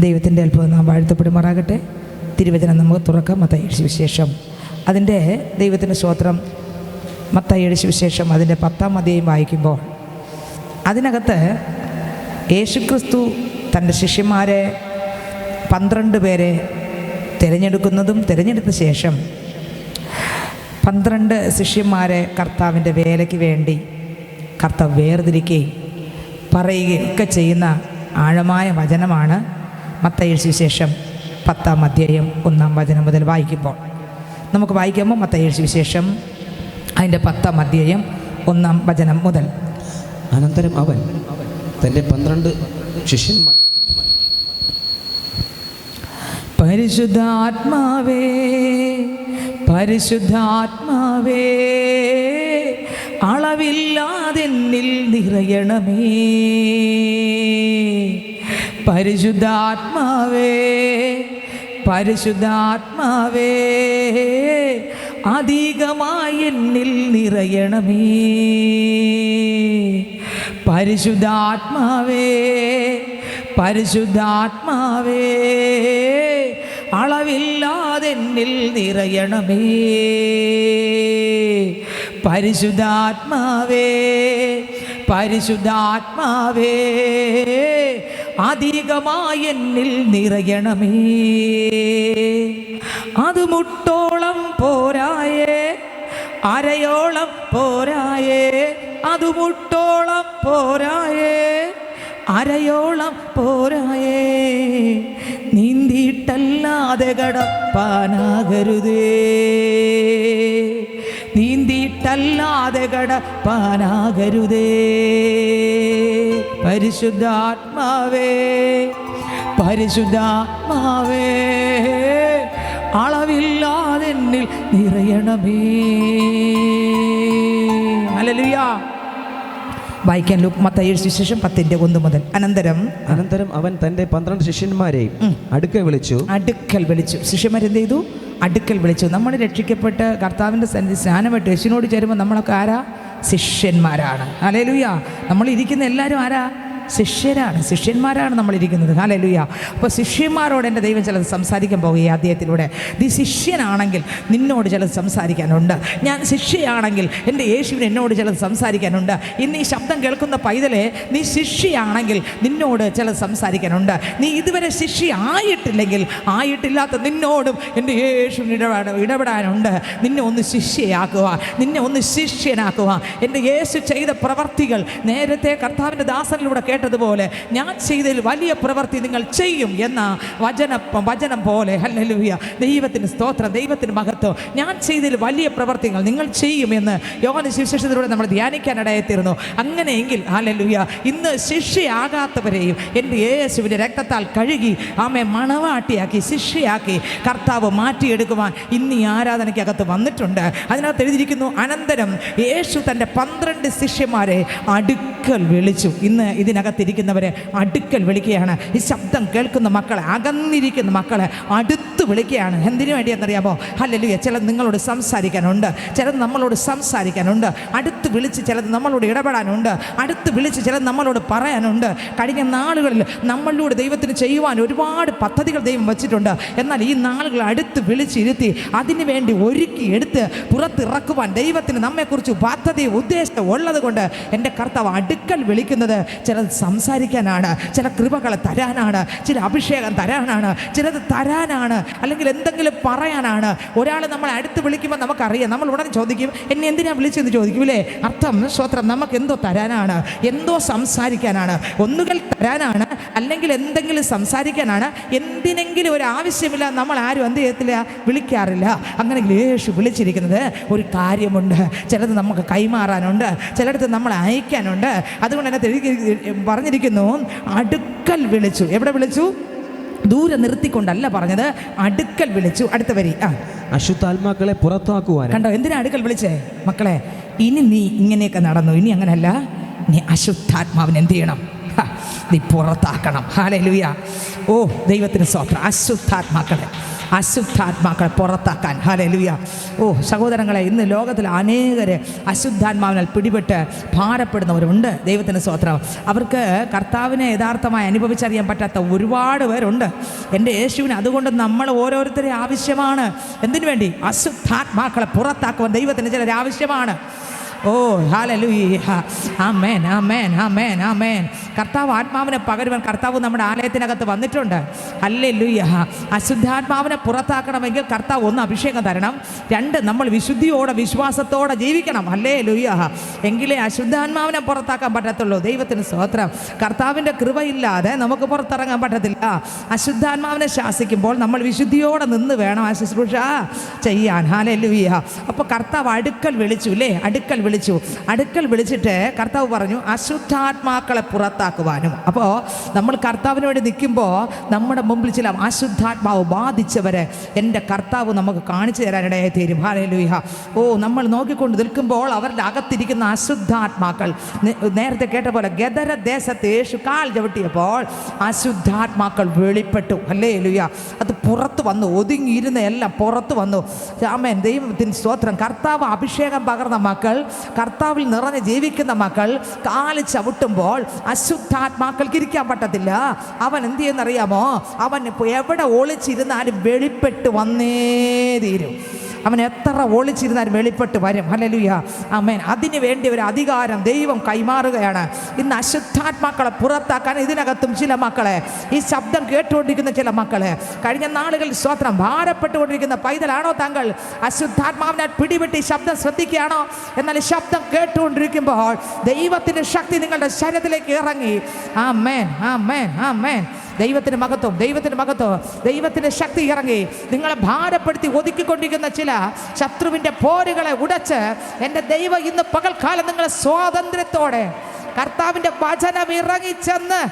ദൈവത്തിൻ്റെ അത്ഭുതം നാം വാഴ്ത്തപ്പെടുമാറാകട്ടെ. തിരുവചനം നമുക്ക് തുറക്കാം. മത്തായി സുവിശേഷം അതിൻ്റെ ദൈവത്തിൻ്റെ സ്തോത്രം. മത്തായി സുവിശേഷം അതിൻ്റെ 10-ാം അധ്യായം വായിക്കുമ്പോൾ അതിനകത്ത് യേശുക്രിസ്തു തൻ്റെ ശിഷ്യന്മാരെ 12 പേരെ തിരഞ്ഞെടുക്കുന്നതും തിരഞ്ഞെടുത്ത ശേഷം 12 ശിഷ്യന്മാരെ കർത്താവിൻ്റെ വേലയ്ക്ക് വേണ്ടി കർത്താവ് വേർതിരിക്കുകയും പറയുകയൊക്കെ ചെയ്യുന്ന ആഴമായ വചനമാണ് മത്തായി സുവിശേഷം 10-ാം അധ്യായം 1-ാം വചനം മുതൽ വായിക്കുമ്പോൾ. നമുക്ക് വായിക്കുമ്പോൾ മത്തായി സുവിശേഷം അതിൻ്റെ 10-ാം അധ്യായം 1-ാം വചനം മുതൽ. അനന്തരം അവൻ തൻ്റെ 12 ശിഷ്യന്മാർ പരിശുദ്ധാത്മാവേ പരിശുദ്ധാത്മാവേ അളവില്ലാതെന്നിൽ നിറയണമേ. പരിശുദ്ധാത്മാവേ പരിശുദ്ധാത്മാവേ അധികമായി എന്നിൽ നിറയണമേ. പരിശുദ്ധാത്മാവേ പരിശുദ്ധാത്മാവേ അളവില്ലാതെന്നിൽ നിറയണമേ. പരിശുദ്ധാത്മാവേ പരിശുദ്ധാത്മാവേ അധികമായി എന്നിൽ നിറയണമേ. അത് മുട്ടോളം പോരായേ, അരയോളം പോരായേ. അത് മുട്ടോളം പോരായേ, അരയോളം പോരായേ. നീന്തിയിട്ടല്ലാതെ കടപ്പാനാകരുതേ, നീന്തിയിട്ടല്ലാതെ കടപ്പാനാകരുതേ. പരിശുദ്ധാത്മാവേ പരിശുദ്ധാത്മാവേ അളവില്ലാതെന്നിൽ നിറയണമേ. ഹല്ലേലൂയ. വായിക്കാൻ മത്തായി സുവിശേഷം 10-ന്റെ 1 മുതൽ. അനന്തരം അവൻ തൻ്റെ 12 ശിഷ്യന്മാരെ അടുക്കൽ വിളിച്ചു. ശിഷ്യന്മാരെന്ത് ചെയ്തു? അടുക്കൽ വിളിച്ചു. നമ്മൾ രക്ഷിക്കപ്പെട്ട് കർത്താവിൻ്റെ സന്നിധി സ്നാനമിട്ട് യേശുവിനോട് ചേരുമ്പോൾ നമ്മളൊക്കെ ആരാ? ശിഷ്യന്മാരാണ്. ഹല്ലേലൂയ. നമ്മളിരിക്കുന്ന എല്ലാവരും ആരാ? ശിഷ്യന്മാരാണ് നമ്മളിരിക്കുന്നത്. ഹല്ലേലൂയ. അപ്പോൾ ശിഷ്യന്മാരോട് എൻ്റെ ദൈവം ചിലത് സംസാരിക്കാൻ പോകുക ഈ അധ്യായത്തിലൂടെ. നീ ശിഷ്യനാണെങ്കിൽ നിന്നോട് ചിലത് സംസാരിക്കാനുണ്ട്. ഞാൻ ശിഷ്യയാണെങ്കിൽ എൻ്റെ യേശുവിന് എന്നോട് ചിലത് സംസാരിക്കാനുണ്ട്. ഇന്ന് ഈ ശബ്ദം കേൾക്കുന്ന പൈതലെ, നീ ശിഷ്യയാണെങ്കിൽ നിന്നോട് ചിലത് സംസാരിക്കാനുണ്ട്. നീ ഇതുവരെ ശിഷ്യ ആയിട്ടില്ലാത്ത നിന്നോടും എൻ്റെ യേശുവിന് ഇടപെടാനുണ്ട്. നിന്നെ ഒന്ന് ശിഷ്യയാക്കുക, നിന്നെ ഒന്ന് ശിഷ്യനാക്കുക. എൻ്റെ യേശു ചെയ്ത പ്രവർത്തികൾ നേരത്തെ കർത്താവിൻ്റെ ദാസനിലൂടെ കേട്ടതുപോലെ ഞാൻ ചെയ്തതിൽ വലിയ പ്രവൃത്തി നിങ്ങൾ ചെയ്യും എന്ന വചനം പോലെ. ഹല്ലേലൂയ. ദൈവത്തിന് സ്തോത്രം, ദൈവത്തിന് മഹത്വം. ഞാൻ ചെയ്തതിൽ വലിയ പ്രവർത്തികൾ നിങ്ങൾ ചെയ്യുമെന്ന് യോഹന്നാൻ സുവിശേഷത്തിലൂടെ നമ്മൾ ധ്യാനിക്കാനിടയായിത്തീർന്നു. അങ്ങനെയെങ്കിൽ ഹല്ലേലൂയ, ഇന്ന് ശിഷ്യയാകാത്തവരെയും എൻ്റെ യേശുവിൻ്റെ രക്തത്താൽ കഴുകി മണവാട്ടിയാക്കി ശിഷ്യയാക്കി കർത്താവ് മാറ്റിയെടുക്കുവാൻ ഇന്ന് ഈ ആരാധനയ്ക്കകത്ത് വന്നിട്ടുണ്ട്. അതിനകത്ത് എഴുതിയിരിക്കുന്നു, അനന്തരം യേശു തൻ്റെ 12 ശിഷ്യന്മാരെ അടുക്കൽ വിളിച്ചു. ഇന്ന് ഇതിനകത്തിരിക്കുന്നവരെ അടുക്കൽ വിളിക്കുകയാണ്. ഈ ശബ്ദം കേൾക്കുന്ന മക്കളെ, അകന്നിരിക്കുന്ന മക്കളെ അടുത്ത് വിളിക്കുകയാണ്. എന്തിനു വേണ്ടിയെന്നറിയാമോ? ഹല്ലേലൂയ. ചിലത് നിങ്ങളോട് സംസാരിക്കാനുണ്ട്, ചിലത് നമ്മളോട് സംസാരിക്കാനുണ്ട്. അടുത്ത് വിളിച്ച് ചിലത് നമ്മളോട് ഇടപെടാനുണ്ട്, അടുത്ത് വിളിച്ച് ചിലത് നമ്മളോട് പറയാനുണ്ട്. കഴിഞ്ഞ നാളുകളിൽ നമ്മളിലൂടെ ദൈവത്തിന് ചെയ്യുവാൻ ഒരുപാട് പദ്ധതികൾ ദൈവം വച്ചിട്ടുണ്ട്. എന്നാൽ ഈ നാളുകൾ അടുത്ത് വിളിച്ചിരുത്തി അതിനു വേണ്ടി ഒരുക്കി എടുത്ത് പുറത്തിറക്കുവാൻ ദൈവത്തിന് നമ്മെക്കുറിച്ച് പദ്ധതി ഉദ്ദേശം ഉള്ളത് കൊണ്ട് എൻ്റെ കർത്താവ് അടുക്കൽ വിളിക്കുന്നത് ചിലത് സംസാരിക്കാനാണ്, ചില കൃപകൾ തരാനാണ്, ചില അഭിഷേകം തരാനാണ്, ചിലത് തരാനാണ്, അല്ലെങ്കിൽ എന്തെങ്കിലും പറയാനാണ്. ഒരാൾ നമ്മളെ അടുത്ത് വിളിക്കുമ്പോൾ നമുക്കറിയാം, നമ്മൾ ഉടനെ ചോദിക്കും, എന്നെ എന്തിനാ വിളിച്ചെന്ന് ചോദിക്കൂലേ? അർത്ഥം സ്തോത്രം, നമുക്ക് എന്തോ തരാനാണ്, എന്തോ സംസാരിക്കാനാണ്. ഒന്നുകിൽ തരാനാണ്, അല്ലെങ്കിൽ എന്തെങ്കിലും സംസാരിക്കാനാണ്. എന്തിനെങ്കിലും ഒരു ആവശ്യമില്ല നമ്മൾ ആരും എന്ത് ചെയ്യത്തില്ല, വിളിക്കാറില്ല. അങ്ങനെങ്കിൽ യേശു വിളിച്ചിരിക്കുന്നത് ഒരു കാര്യമുണ്ട്, ചിലത് നമുക്ക് കൈമാറാനുണ്ട്, ചിലടത്ത് നമ്മളെ അയക്കാനുണ്ട്. അതുകൊണ്ട് തന്നെ പറഞ്ഞിരിക്കുന്നു, അടുക്കൽ വിളിച്ചു. എവിടെ വിളിച്ചു? ദൂരെ നിർത്തിക്കൊണ്ടല്ല പറഞ്ഞത്, അടുക്കൽ വിളിച്ചു. അടുത്ത വരി, അശുദ്ധാത്മാക്കളെ പുറത്താക്കുവാൻ. കണ്ടോ എന്തിനാ അടുക്കൽ വിളിച്ചേ? മക്കളെ, ഇനി നീ ഇങ്ങനെയൊക്കെ നടന്നു, ഇനി അങ്ങനെയല്ല, നീ അശുദ്ധാത്മാവിനെ എന്ത് ചെയ്യണം? നീ പുറത്താക്കണം. ഹല്ലേലൂയ. ഓ ദൈവത്തിന് സ്തോത്രം. അശുദ്ധാത്മാക്കളെ പുറത്താക്കാൻ. ഹല്ലേലൂയ. ഓ സഹോദരങ്ങളെ, ഇന്ന് ലോകത്തിൽ അനേകര് അശുദ്ധാത്മാവിനാൽ പിടിപെട്ട് ഭാരപ്പെടുന്നവരുണ്ട്. ദൈവത്തിന് സ്തോത്രം. അവർക്ക് കർത്താവിനെ യഥാർത്ഥമായി അനുഭവിച്ചറിയാൻ പറ്റാത്ത ഒരുപാട് പേരുണ്ട്. എൻ്റെ യേശുവിന് അതുകൊണ്ട് നമ്മൾ ഓരോരുത്തരെ ആവശ്യമാണ്. എന്തിനു വേണ്ടി? അശുദ്ധാത്മാക്കളെ പുറത്താക്കുവാൻ ദൈവത്തിന് ചിലർ ആവശ്യമാണ്. ഓ ഹല്ലേലൂയ. ആമേൻ, ആമേൻ, ആമേൻ, ആമേൻ. കർത്താവ് ആത്മാവിനെ പകരുവാൻ കർത്താവ് നമ്മുടെ ആലയത്തിനകത്ത് വന്നിട്ടുണ്ട്. ഹല്ലേലൂയ. അശുദ്ധാത്മാവിനെ പുറത്താക്കണമെങ്കിൽ കർത്താവ് ഒന്ന് അഭിഷേകം തരണം, രണ്ട് നമ്മൾ വിശുദ്ധിയോടെ വിശ്വാസത്തോടെ ജീവിക്കണം. ഹല്ലേലൂയ. എങ്കിലേ അശുദ്ധാത്മാവിനെ പുറത്താക്കാൻ പറ്റത്തുള്ളൂ. ദൈവത്തിന് സ്തോത്രം. കർത്താവിൻ്റെ കൃപയില്ലാതെ നമുക്ക് പുറത്തിറങ്ങാൻ പറ്റത്തില്ല. അശുദ്ധാത്മാവിനെ ശാസിക്കുമ്പോൾ നമ്മൾ വിശുദ്ധിയോടെ നിന്ന് വേണം ആ ശുശ്രൂഷ ചെയ്യാൻ. ഹല്ലേലൂയ. അപ്പോൾ കർത്താവ് അടുക്കൽ വിളിച്ചു അല്ലേ? അടുക്കൽ വിളിച്ചിട്ട് കർത്താവ് പറഞ്ഞു അശുദ്ധാത്മാക്കളെ പുറത്താക്കുവാനും. അപ്പോൾ നമ്മൾ കർത്താവിന് വേണ്ടി നിൽക്കുമ്പോൾ നമ്മുടെ മുമ്പിൽ ചില അശുദ്ധാത്മാവ് ബാധിച്ചവരെ എൻ്റെ കർത്താവ് നമുക്ക് കാണിച്ചു തരാനിടയായി തീരും. ഹല്ലേലൂയ. ഓ നമ്മൾ നോക്കിക്കൊണ്ട് നിൽക്കുമ്പോൾ അവരുടെ അകത്തിരിക്കുന്ന അശുദ്ധാത്മാക്കൾ, നേരത്തെ കേട്ട പോലെ ഗദര ദേശത്ത് യേശു കാൽ ചവിട്ടിയപ്പോൾ അശുദ്ധാത്മാക്കൾ വെളിപ്പെട്ടു. ഹല്ലേലൂയ. അത് പുറത്ത് വന്നു, ഒതുങ്ങിയിരുന്ന എല്ലാം പുറത്ത് വന്നു. ആമേൻ. ദൈവത്തിന് സ്തോത്രം. കർത്താവ് അഭിഷേകം പകർന്ന മക്കൾ, കർത്താവിൽ നിറഞ്ഞ് ജീവിക്കുന്ന മക്കൾ കാല് ചവിട്ടുമ്പോൾ അശുദ്ധാത്മാക്കൾക്ക് ഇരിക്കാൻ പറ്റത്തില്ല. അവൻ എന്ത് ചെയ്യുന്നറിയാമോ? അവൻ എവിടെ ഒളിച്ചിരുന്നാലും വെളിപ്പെട്ട് വന്നേ തീരും. അവൻ എത്ര ഒളിച്ചിരുന്നാലും വെളിപ്പെട്ട് വരും. ഹല്ലേലൂയ. ആമേൻ. അതിനു വേണ്ടി ഒരു അധികാരം ദൈവം കൈമാറുകയാണ്. ഇന്ന് അശുദ്ധാത്മാക്കളെ പുറത്താക്കാൻ ഇതിനകത്തും ചില മക്കളെ, ഈ ശബ്ദം കേട്ടുകൊണ്ടിരിക്കുന്ന ചില മക്കളെ, കഴിഞ്ഞ നാളുകളിൽ സ്തോത്രം ഭാരപ്പെട്ടുകൊണ്ടിരിക്കുന്ന പൈതലാണോ താങ്കൾ? അശുദ്ധാത്മാവിനാൽ പിടിപെട്ട് ഈ ശബ്ദം ശ്രദ്ധിക്കുകയാണോ? എന്നാൽ ഈ ശബ്ദം കേട്ടുകൊണ്ടിരിക്കുമ്പോൾ ദൈവത്തിൻ്റെ ശക്തി നിങ്ങളുടെ ശരീരത്തിലേക്ക് ഇറങ്ങി. ആമേൻ, ആമേൻ, ആമേൻ. ദൈവത്തിന് മഹത്വം, ദൈവത്തിന് മഹത്വം. ദൈവത്തിൻ്റെ ശക്തി ഇറങ്ങി നിങ്ങളെ ഭാരപ്പെടുത്തി ഒതുക്കിക്കൊണ്ടിരിക്കുന്ന ചില ശത്രുവിൻ്റെ പോരുകളെ ഉടച്ച് എൻ്റെ ദൈവം ഇന്ന് പകൽക്കാലം നിങ്ങളെ സ്വാതന്ത്ര്യത്തോടെ കർത്താവിൻ്റെ വചനം ഇറങ്ങിച്ചെന്ന്,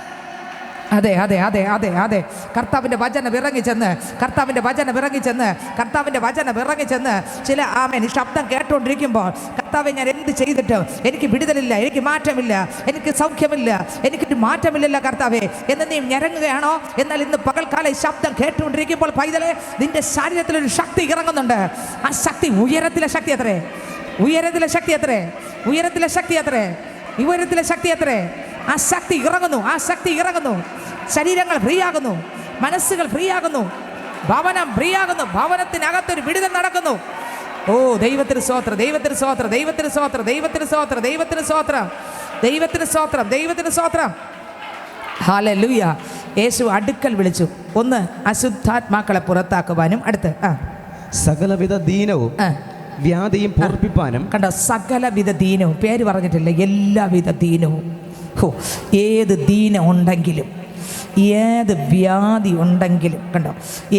അതെ അതെ അതെ അതെ അതെ കർത്താവിൻ്റെ വചനം ഇറങ്ങിച്ചെന്ന് ചില ആമേൻ ഈ ശബ്ദം കേട്ടുകൊണ്ടിരിക്കുമ്പോൾ, കർത്താവെ ഞാൻ എന്ത് ചെയ്തിട്ട് എനിക്ക് വിടുതലില്ല, എനിക്ക് മാറ്റമില്ല, എനിക്ക് സൗഖ്യമില്ല, എനിക്കൊരു മാറ്റമില്ലല്ലോ കർത്താവെ എന്ന് നീ ഞരങ്ങുകയാണോ? എന്നാൽ ഇന്ന് പകൽക്കാലം ഈ ശബ്ദം കേട്ടുകൊണ്ടിരിക്കുമ്പോൾ പൈതലെ, നിന്റെ ശരീരത്തിലൊരു ശക്തി ഇറങ്ങുന്നുണ്ട്. ആ ശക്തി ഉയരത്തിലെ ശക്തി അത്രേ, ഉയരത്തിലെ ശക്തി അത്രേ, ഉയരത്തിലെ ശക്തി അത്രേ, ഉയരത്തിലെ ശക്തി അത്രേ. ആ ശക്തി ഇറങ്ങുന്നു, ആ ശക്തി ഇറങ്ങുന്നു. ശരീരങ്ങൾ ഫ്രീ ആകുന്നു, മനസ്സുകൾ ഫ്രീ ആകുന്നു, ഭവനം ഫ്രീ ആകുന്നു, ഭവനത്തിനകത്തൊരു വിടുതൽ നടക്കുന്നു. ഓ ദൈവത്തിന് സ്തോത്രം, ദൈവത്തിന് സ്തോത്രം, ദൈവത്തിന് സ്തോത്രം, ദൈവത്തിന് സ്തോത്രം, ദൈവത്തിന് സ്തോത്രം, ദൈവത്തിന് സ്തോത്രം, ദൈവത്തിന് സ്തോത്രം. ഹല്ലേലൂയ. യേശു അടുക്കൽ വിളിച്ചു. ഒന്ന് അശുദ്ധാത്മാക്കളെ പുറത്താക്കുവാനും, അടുത്ത് സകലവിധ ദീനവും വ്യാധിയും പൊറുപ്പിപ്പാനും. കണ്ടോ? സകലവിധ ദീനവും, പേര് പറഞ്ഞിട്ടില്ല, എല്ലാവിധ ദീനവും. ഏത് ദീനം ഉണ്ടെങ്കിലും, ഏത് വ്യാധി ഉണ്ടെങ്കിലും, കണ്ടോ,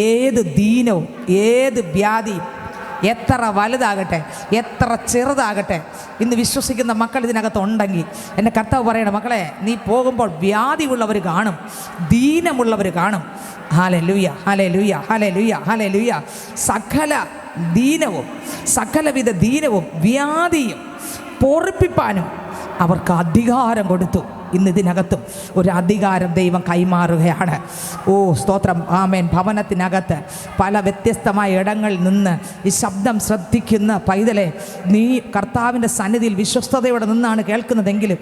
ഏത് ദീനവും ഏത് വ്യാധിയും എത്ര വലുതാകട്ടെ എത്ര ചെറുതാകട്ടെ, ഇന്ന് വിശ്വസിക്കുന്ന മക്കൾ ഇതിനകത്ത് ഉണ്ടെങ്കിൽ എൻ്റെ കർത്താവ് പറയണം, മക്കളെ നീ പോകുമ്പോൾ വ്യാധി ഉള്ളവർ കാണും, ദീനമുള്ളവർ കാണും. Hallelujah, hallelujah, hallelujah, hallelujah. സകല ദീനവും സകലവിധ ദീനവും വ്യാധിയും പൊറുപ്പിപ്പാനും അവർക്ക് അധികാരം കൊടുത്തു. ഇന്ന് ഇതിനകത്തും ഒരു അധികാരം ദൈവം കൈമാറുകയാണ്. ഓ സ്തോത്രം, ആമേൻ. ഭവനത്തിനകത്ത് പല വ്യത്യസ്തമായ ഇടങ്ങളിൽ നിന്ന് ഈ ശബ്ദം ശ്രദ്ധിക്കുന്ന പൈതലെ, നീ കർത്താവിൻ്റെ സന്നിധിയിൽ വിശ്വസ്തയോടെ നിന്നാണ് കേൾക്കുന്നതെങ്കിലും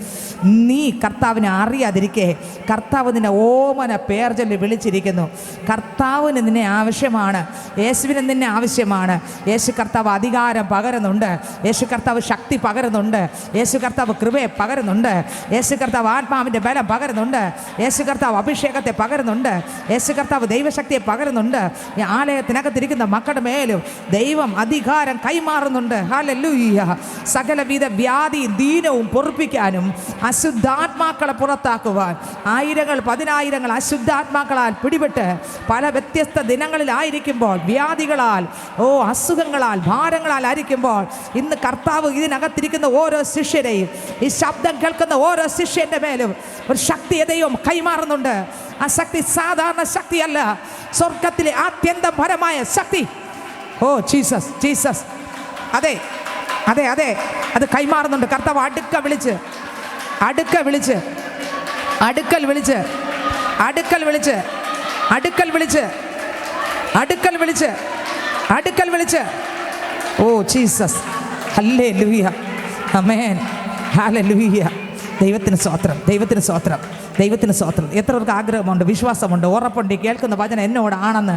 നീ കർത്താവിനെ അറിയാതിരിക്കെ കർത്താവ് നിന്നെ ഓമന പേർ ചൊല്ലി വിളിച്ചിരിക്കുന്നു. കർത്താവിന് നിന്നെ ആവശ്യമാണ്, യേശുവിന് നിന്നെ ആവശ്യമാണ്. യേശു കർത്താവ് അധികാരം പകരുന്നുണ്ട്, യേശു കർത്താവ് ശക്തി പകരുന്നുണ്ട്, യേശു കർത്താവ് കൃപയെ പകരുന്നുണ്ട്, യേശു കർത്താവ് ആത്മാവിൻ്റെ ബലം പകരുന്നുണ്ട്, യേശു കർത്താവ് അഭിഷേകത്തെ പകരുന്നുണ്ട്, യേശു കർത്താവ് ദൈവശക്തിയെ പകരുന്നുണ്ട്. ഈ ആലയത്തിനകത്തിരിക്കുന്ന മക്കളുടെ മേലും ദൈവം അധികാരം കൈമാറുന്നുണ്ട്. ഹല്ലേലൂയ. സകലവിധ വ്യാധി ദീനവും പൊറുപ്പിക്കാനും അശുദ്ധാത്മാക്കളെ പുറത്താക്കുവാൻ ആയിരങ്ങൾ പതിനായിരങ്ങൾ അശുദ്ധാത്മാക്കളാൽ പിടിപെട്ട് പല വ്യത്യസ്ത ദിനങ്ങളിലായിരിക്കുമ്പോൾ, വ്യാധികളാൽ അസുഖങ്ങളാൽ ഭാരങ്ങളാൽ ആയിരിക്കുമ്പോൾ, ഇന്ന് കർത്താവ് ഇതിനകത്തിരിക്കുന്ന ഓരോ ശിഷ്യരെയും, ഈ ശബ്ദം കേൾക്കുന്ന ഓരോ ശിഷ്യൻ്റെ മേലും ഒരു ശക്തി ദൈവം കൈമാറുന്നുണ്ട്. ആ ശക്തി സാധാരണ ശക്തിയല്ല, സ്വർഗത്തിലെ ആത്യന്തപരമായ ശക്തി. ഓ ജീസസ്, ജീസസ്. അതെ അതെ അതെ, അത് കൈമാറുന്നുണ്ട്. കർത്താവ് അടുക്കൽ വിളിച്ച് അടുക്കൽ വിളിച്ച് അടുക്കൽ വിളിച്ച് അടുക്കൽ വിളിച്ച് അടുക്കൽ വിളിച്ച്, അടുക്കൽ വിളിച്ച്, അടുക്കൽ വിളിച്ച്. ഓ ജീസസ്, ഹല്ലേലൂയ, ആമേൻ, ഹല്ലേലൂയ. ദൈവത്തിന് സ്തോത്രം, ദൈവത്തിന് സ്തോത്രം, ദൈവത്തിന് സ്തോത്രം. എത്ര പേർക്ക് ആഗ്രഹമുണ്ട്, വിശ്വാസമുണ്ട്, ഉറപ്പുണ്ട്, കേൾക്കുന്ന വചനം എന്നോടാണെന്ന്,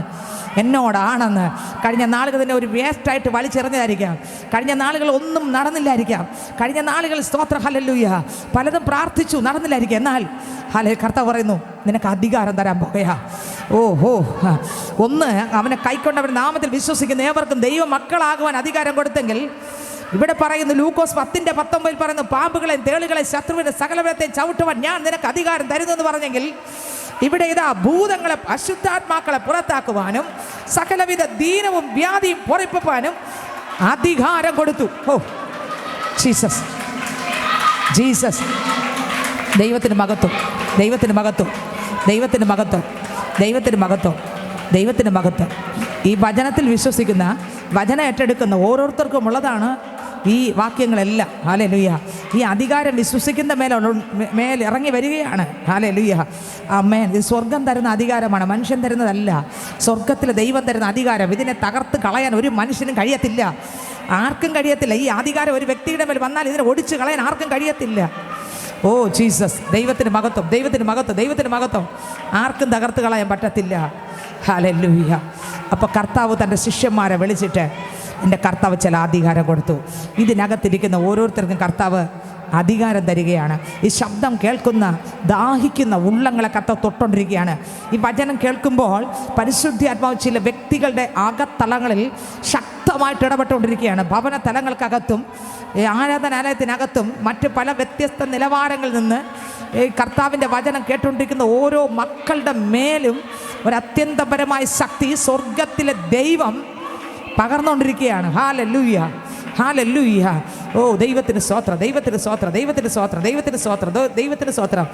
എന്നോടാണെന്ന്. കഴിഞ്ഞ നാളുകൾ തന്നെ ഒരു വേസ്റ്റായിട്ട് വലിച്ചെറിഞ്ഞതായിരിക്കാം, കഴിഞ്ഞ നാളുകൾ ഒന്നും നടന്നില്ലായിരിക്കാം, കഴിഞ്ഞ നാളുകൾ സ്തോത്രം ഹല്ലേലൂയ പലതും പ്രാർത്ഥിച്ചു നടന്നില്ലായിരിക്കാം. എന്നാൽ കർത്താവ് പറയുന്നു, നിനക്ക് അധികാരം തരാൻ പോകയാ. ഒന്ന് അവനെ കൈക്കൊണ്ടവരുടെ നാമത്തിൽ വിശ്വസിക്കുന്ന ഏവർക്കും ദൈവ മക്കളാകുവാൻ അധികാരം കൊടുത്തെങ്കിൽ, ഇവിടെ പറയുന്നു ലൂക്കോസ് 10:19 പറയുന്നു, പാമ്പുകളെയും തേളുകളെയും ശത്രുവിന്റെ സകലവിധത്തെയും ചവിട്ടുവാൻ ഞാൻ നിനക്ക് അധികാരം തരുന്നെന്ന് പറഞ്ഞെങ്കിൽ, ഇവിടെ ഇതാ ഭൂതങ്ങളെ അശുദ്ധാത്മാക്കളെ പുറത്താക്കുവാനും സകലവിധ ദീനവും വ്യാധിയും പൊറിപ്പിപ്പാനും അധികാരം കൊടുത്തു. Jesus, Jesus. ദൈവത്തിന് മഹത്വം, ദൈവത്തിന് മഹത്വം, ദൈവത്തിന് മഹത്വം, ദൈവത്തിന് മഹത്വം, ദൈവത്തിന് മഹത്വം. ഈ വചനത്തിൽ വിശ്വസിക്കുന്ന, വചനം ഏറ്റെടുക്കുന്ന ഓരോരുത്തർക്കും ഉള്ളതാണ് ഈ വാക്യങ്ങളെല്ലാം. ഹല്ലേലൂയ. ഈ അധികാരം വിശ്വസിക്കുന്ന മേൽ ഇറങ്ങി വരികയാണ്. ഹല്ലേലൂയ, ആമേൻ. ഇത് സ്വർഗം തരുന്ന അധികാരമാണ്, മനുഷ്യൻ തരുന്നതല്ല. സ്വർഗത്തിലെ ദൈവം തരുന്ന അധികാരം. ഇതിനെ തകർത്ത് കളയാൻ ഒരു മനുഷ്യനും കഴിയത്തില്ല, ആർക്കും കഴിയത്തില്ല. ഈ അധികാരം ഒരു വ്യക്തിയുടെ മേൽ വന്നാൽ ഇതിനെ ഒടിച്ചു കളയാൻ ആർക്കും കഴിയത്തില്ല. ഓ ജീസസ്, ദൈവത്തിന് മഹത്വം, ദൈവത്തിന് മഹത്വം, ദൈവത്തിന് മഹത്വം. ആർക്കും തകർത്ത് കളയാൻ പറ്റത്തില്ല. ഹല്ലേലൂയ. അപ്പോൾ കർത്താവ് തൻ്റെ ശിഷ്യന്മാരെ വിളിച്ചിട്ട്, എൻ്റെ കർത്താവ് ചില അധികാരം കൊടുത്തു. ഇതിനകത്തിരിക്കുന്ന ഓരോരുത്തർക്കും കർത്താവ് അധികാരം തരികയാണ്. ഈ ശബ്ദം കേൾക്കുന്ന ദാഹിക്കുന്ന ഉള്ളങ്ങളെ കർത്താവ് തൊട്ടുകൊണ്ടിരിക്കുകയാണ്. ഈ വചനം കേൾക്കുമ്പോൾ പരിശുദ്ധാത്മാവ് ചില വ്യക്തികളുടെ അകത്തളങ്ങളിൽ ശക്തമായിട്ട് ഇടപെട്ടുകൊണ്ടിരിക്കുകയാണ്. ഭവന തലങ്ങൾക്കകത്തും ആരാധനാലയത്തിനകത്തും മറ്റ് പല വ്യത്യസ്ത നിലവാരങ്ങളിൽ നിന്ന് ഈ കർത്താവിൻ്റെ വചനം കേട്ടുകൊണ്ടിരിക്കുന്ന ഓരോ മക്കളുടെ മേലും ഒരു അത്യന്തപരമായ ശക്തി സ്വർഗത്തിലെ ദൈവം പകർന്നുകൊണ്ടിരിക്കുകയാണ്. Hallelujah, hallelujah. ഓ ദൈവത്തിന് സ്തോത്രം, ദൈവത്തിന് സ്തോത്രം, ദൈവത്തിന് സ്തോത്രം, ദൈവത്തിന് സ്തോത്രം, ദൈവത്തിന് സ്തോത്രം.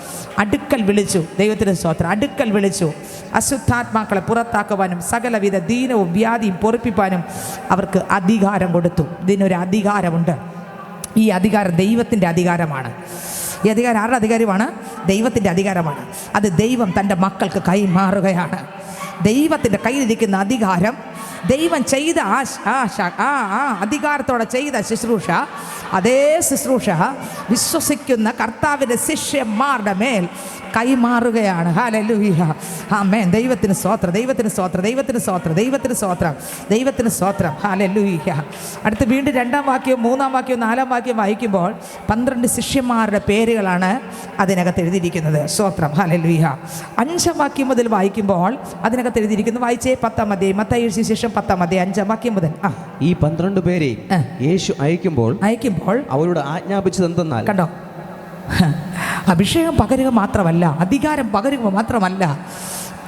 അടുക്കൽ വിളിച്ചു, ദൈവത്തിന് സ്തോത്രം. അടുക്കൽ വിളിച്ചു. അശുദ്ധാത്മാക്കളെ പുറത്താക്കുവാനും സകലവിധ ദീനവും വ്യാധിയും പൊറിപ്പിപ്പാനും അവർക്ക് അധികാരം കൊടുത്തു. ഇതിനൊരു അധികാരമുണ്ട്. ഈ അധികാരം ദൈവത്തിൻ്റെ അധികാരമാണ്. ഈ അധികാരം ആരുടെ അധികാരമാണ്? ദൈവത്തിൻ്റെ അധികാരമാണ്. അത് ദൈവം തൻ്റെ മക്കൾക്ക് കൈമാറുകയാണ്. ദൈവത്തിൻ്റെ കയ്യിലിരിക്കുന്ന അധികാരം, ദൈവം ചെയ്ത അധികാരത്തോടെ ചെയ്ത ശുശ്രൂഷ, അതേ ശുശ്രൂഷ വിശ്വസിക്കുന്ന കർത്താവിൻ്റെ ശിഷ്യന്മാരുടെ മേൽ കൈമാറുകയാണ്. ഹല്ലേലൂയ, ആമേൻ. ദൈവത്തിന് സ്തോത്രം, ദൈവത്തിന് സ്തോത്രം, ദൈവത്തിന് സ്തോത്രം, ദൈവത്തിന് സ്തോത്രം, ദൈവത്തിന് സ്തോത്രം. ഹല്ലേലൂയ. അടുത്ത് വീണ്ടും 2-ാം വാക്യവും 3-ാം വാക്യവും 4-ാം വാക്യവും വായിക്കുമ്പോൾ 12 ശിഷ്യന്മാരുടെ പേരുകളാണ് അതിനകത്ത് എഴുതിയിരിക്കുന്നത്. സ്തോത്രം, ഹല്ലേലൂയ. 5-ാം വാക്യം മുതൽ വായിക്കുമ്പോൾ അതിനകത്ത് എഴുതിയിരിക്കുന്നു. വായിച്ചേ 10-ാം അധ്യായം, മത്തായിയുടെ സുവിശേഷം 10-ാം അധ്യായം 5-ാം വാക്യം മുതൽ. ഈ 12 പേരെ യേശു അയക്കുമ്പോൾ അവരോട് ആജ്ഞാപിച്ചത് എന്തെന്നാൽ, കണ്ടോ, അഭിഷേകം പകരുക മാത്രമല്ല, അധികാരം പകരുക മാത്രമല്ല,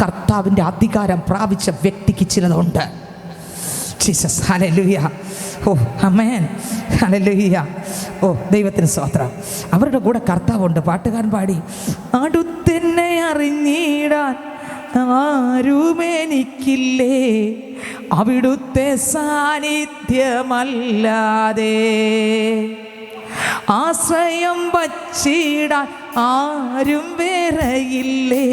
കർത്താവിൻ്റെ അധികാരം പ്രാപിച്ച വ്യക്തിക്ക് ചിലതുണ്ട്. Jesus, hallelujah. ഓ ആമേൻ, ഹല്ലേലൂയ. ഓ ദൈവത്തിന് സ്തോത്രം. അവരുടെ കൂടെ കർത്താവുണ്ട്. പാട്ടുകാരൻ പാടി, അടുത്തെന്നെ അറിഞ്ഞിടാൻ ആരുമെനിക്കില്ലേ, അവിടുത്തെ സാന്നിധ്യമല്ലാതെ ആശ്രയം വച്ചിടാൻ ആരും വേറെയില്ലേ,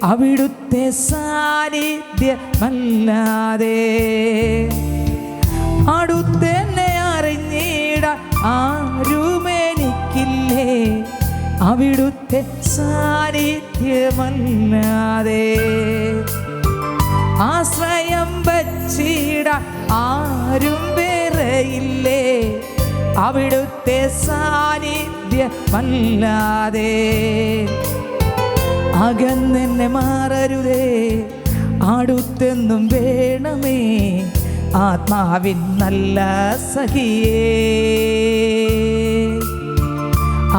അവിടുത്തെ സാന്നിധ്യമല്ലാതെ. അടുത്തെന്നെ അറിഞ്ഞിടാൻ ആരുമെനിക്കില്ലേ, അവിടുത്തെ സാന്നിധ്യമല്ലാതെ ആശ്രയം വച്ചിടാൻ ആരും വേറെയില്ലേ, അവിടുത്തെ സാന്നിധ്യമല്ലാതെ. അകന്നെന്നെ മാറരുതേ, അടുത്തെന്നും വേണമേ, ആത്മാവിൻ നല്ല സഖിയേ.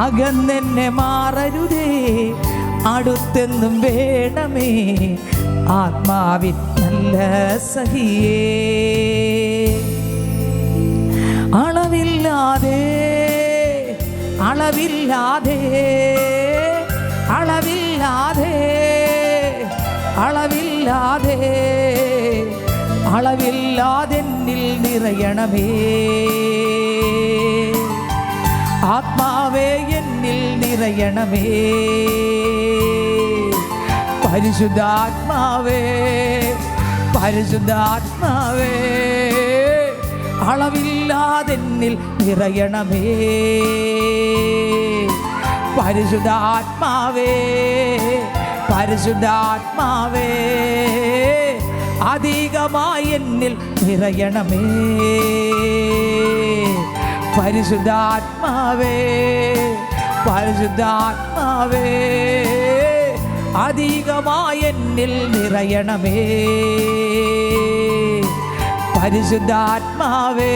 അകന്നെന്നെ മാറരുതേ, അടുത്തെന്നും വേണമേ, ആത്മാവിൻ നല്ല സഖിയേ. അളവില്ലാതെ അളവില്ലാതെ അളവില്ലാതെ അളവില്ലാതെ അളവില്ലാതെന്നിൽ നിറയണമേ, ആത്മാവേ എന്നിൽ നിറയണമേ. പരിശുദ്ധാത്മാവേ പരിശുദ്ധാത്മാവേ അളവില്ലാതെന്നിൽ നിറയണമേ. പരിശുദ്ധാത്മാവേ പരിശുദ്ധാത്മാവേ അധികമായി എന്നിൽ നിറയണമേ. പരിശുദ്ധാത്മാവേ പരിശുദ്ധാത്മാവേ അധികമായി എന്നിൽ നിറയണമേ. പരിശുദ്ധാത്മാവേ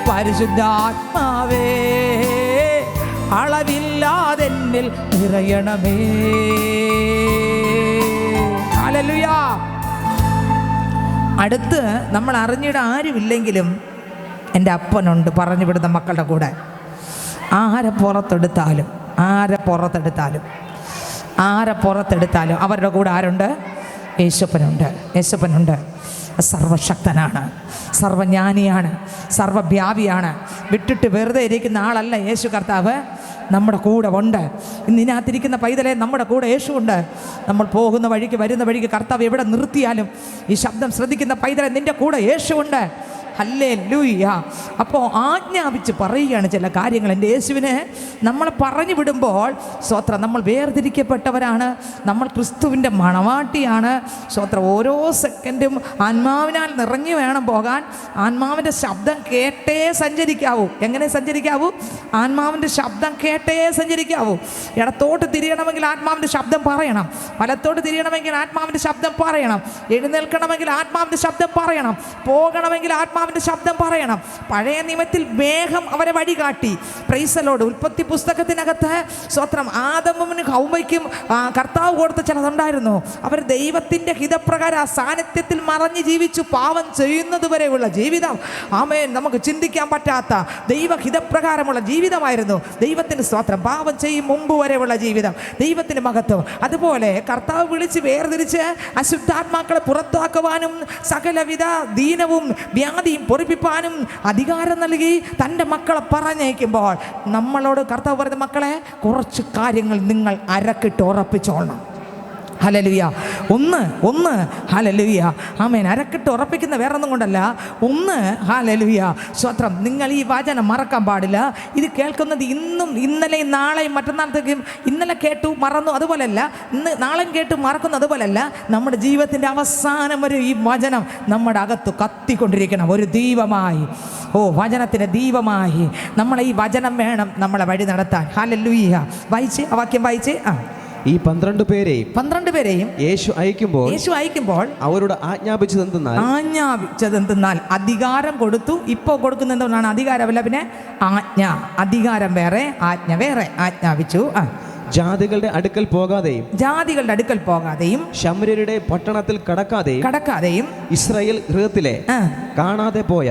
പരിശുദ്ധാത്മാവേ അളവില്ലാതെന്നിൽ നിറയണമേ. ഹല്ലേലൂയ. അടുത്ത് നമ്മൾ അറിഞ്ഞിട ആരുമില്ലെങ്കിലും എൻ്റെ അപ്പനുണ്ട് പറഞ്ഞു വിടുന്ന മക്കളുടെ കൂടെ. ആരെ പുറത്തെടുത്താലും അവരുടെ കൂടെ ആരുണ്ട്? യേശപ്പനുണ്ട്. സർവശക്തനാണ്, സർവജ്ഞാനിയാണ്, സർവവ്യാപിയാണ്. വിട്ടിട്ട് വെറുതെ ഇരിക്കുന്ന ആളല്ല യേശു കർത്താവ്. നമ്മുടെ കൂടെ ഉണ്ട്. ഇന്ന് ഇതിനകത്തിരിക്കുന്ന പൈതലെ നമ്മുടെ കൂടെ യേശു ഉണ്ട്. നമ്മൾ പോകുന്ന വഴിക്ക് വരുന്ന വഴിക്ക് കർത്താവ് എവിടെ നിർത്തിയാലും ഈ ശബ്ദം ശ്രദ്ധിക്കുന്ന പൈതലെ നിൻ്റെ കൂടെ യേശു ഉണ്ട്. ഹല്ലേലൂയ. അപ്പോൾ ആജ്ഞാപിച്ച് പറയുകയാണ് ചില കാര്യങ്ങൾ. എൻ്റെ യേശുവിനെ നമ്മളെ പറഞ്ഞു വിടുമ്പോൾ സ്തോത്രം, നമ്മൾ വേർതിരിക്കപ്പെട്ടവരാണ്, നമ്മൾ ക്രിസ്തുവിൻ്റെ മണവാട്ടിയാണ്. സ്തോത്രം, ഓരോ സെക്കൻഡും ആത്മാവിനാൽ നിറഞ്ഞു വേണം പോകാൻ. ആത്മാവിൻ്റെ ശബ്ദം കേട്ടേ സഞ്ചരിക്കാവൂ. എങ്ങനെ സഞ്ചരിക്കാവൂ? ആത്മാവിൻ്റെ ശബ്ദം കേട്ടേ സഞ്ചരിക്കാവൂ. ഇടത്തോട്ട് തിരിയണമെങ്കിൽ ആത്മാവിൻ്റെ ശബ്ദം പറയണം, വലത്തോട്ട് തിരിയണമെങ്കിൽ ആത്മാവിൻ്റെ ശബ്ദം പറയണം, എഴുന്നേൽക്കണമെങ്കിൽ ആത്മാവിൻ്റെ ശബ്ദം പറയണം, പോകണമെങ്കിൽ ആത്മാവിൻ്റെ ശബ്ദം പറയണം. പഴയ നിയമത്തിൽ മേഘം അവരെ വഴികാട്ടി. Praise the Lord. ഉൽപ്പത്തി പുസ്തകത്തിനകത്ത് സ്തോത്രം ആദമും ഹൗവയ്ക്കും കർത്താവ് കൊടുത്ത ചിലതുണ്ടായിരുന്നു. അവർ ദൈവത്തിൻ്റെ ഹിതപ്രകാരം ആ സാന്നിധ്യത്തിൽ മറഞ്ഞ് ജീവിച്ചു പാപം ചെയ്യുന്നത് വരെയുള്ള ജീവിതം. ആമേൻ. നമുക്ക് ചിന്തിക്കാൻ പറ്റാത്ത ദൈവഹിതപ്രകാരമുള്ള ജീവിതമായിരുന്നു. ദൈവത്തിന് സ്തോത്രം. പാപം ചെയ്യും മുമ്പ് വരെയുള്ള ജീവിതം. ദൈവത്തിന് മഹത്വം. അതുപോലെ കർത്താവ് വിളിച്ച് വേർതിരിച്ച് അശുദ്ധാത്മാക്കളെ പുറത്താക്കുവാനും സകലവിധ ദീനവും വ്യാധിയും പൊറിപ്പിപ്പാനും അധികാരം നൽകി തൻ്റെ മക്കളെ പറഞ്ഞയക്കുമ്പോൾ നമ്മളോട് കർത്താവ് പറയുന്ന, മക്കളെ കുറച്ച് കാര്യങ്ങൾ നിങ്ങൾ അരക്കിട്ട് ഉറപ്പിച്ചോളണം. ഹല്ലേലൂയ. ഒന്ന് ഹല്ലേലൂയ. ആമേൻ. അരക്കിട്ട് ഉറപ്പിക്കുന്ന വേറെ ഒന്നും കൊണ്ടല്ല. ഒന്ന് ഹല്ലേലൂയ സ്തോത്രം. നിങ്ങൾ ഈ വചനം മറക്കാൻ പാടില്ല. ഇത് കേൾക്കുന്നത് ഇന്നും ഇന്നലെയും നാളെയും മറ്റന്നാളത്തേക്കും ഇന്നലെ കേട്ടു മറന്നു അതുപോലെയല്ല, ഇന്ന് നാളെയും കേട്ടു മറക്കുന്നു അതുപോലെയല്ല. നമ്മുടെ ജീവിതത്തിൻ്റെ അവസാനം വരെ ഈ വചനം നമ്മുടെ അകത്ത് കത്തിക്കൊണ്ടിരിക്കണം ഒരു ദീപമായി. വചനത്തിന് ദീപമായി നമ്മളെ ഈ വചനം വേണം നമ്മളെ വഴി നടത്താൻ. ഹല്ലേലൂയ. വായിച്ച് ആ വാക്യം വായിച്ച്. ഈ 12 പേരെയും യേശു അയക്കുമ്പോൾ അവരോട് ആജ്ഞാപിച്ചതെന്തെന്നാൽ അധികാരം കൊടുത്തു. ഇപ്പോൾ കൊടുക്കുന്നതാണ് അധികാരമല്ല, പിന്നെ ആജ്ഞ. അധികാരം വേറെ, ആജ്ഞ വേറെ. ആജ്ഞാപിച്ചു. ജാതികളുടെ അടുക്കൽ പോകാതെയും ശമര്യരുടെ പട്ടണത്തിൽ കടക്കാതെയും ഇസ്രായേൽ ഗൃഹത്തിലെ കാണാതെ പോയ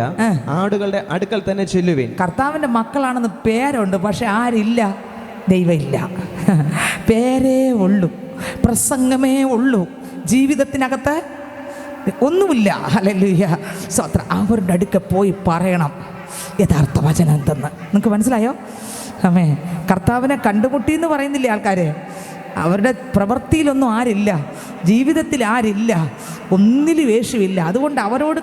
ആടുകളുടെ അടുക്കൽ തന്നെ ചെല്ലുവിൻ. കർത്താവിന്റെ മക്കളാണെന്ന് പേരുണ്ട്, പക്ഷെ ആരില്ല? ദൈവമില്ല. പേരേ ഉള്ളൂ, പ്രസംഗമേ ഉള്ളൂ, ജീവിതത്തിനകത്ത് ഒന്നുമില്ല. ഹല്ലേലൂയ സ്തോത്രം. അവരുടെ അടുക്ക പോയി പറയണം യഥാർത്ഥ വചനം എന്തെന്ന്. നിങ്ങൾക്ക് മനസ്സിലായോ? ആമേൻ. കർത്താവിനെ കണ്ടുമുട്ടി എന്ന് പറയുന്നില്ലേ ആൾക്കാർ? അവരുടെ പ്രവൃത്തിയിലൊന്നും ആരില്ല, ജീവിതത്തിൽ ആരില്ല, ഒന്നിലും യേശുവില്ല. അതുകൊണ്ട് അവരോട്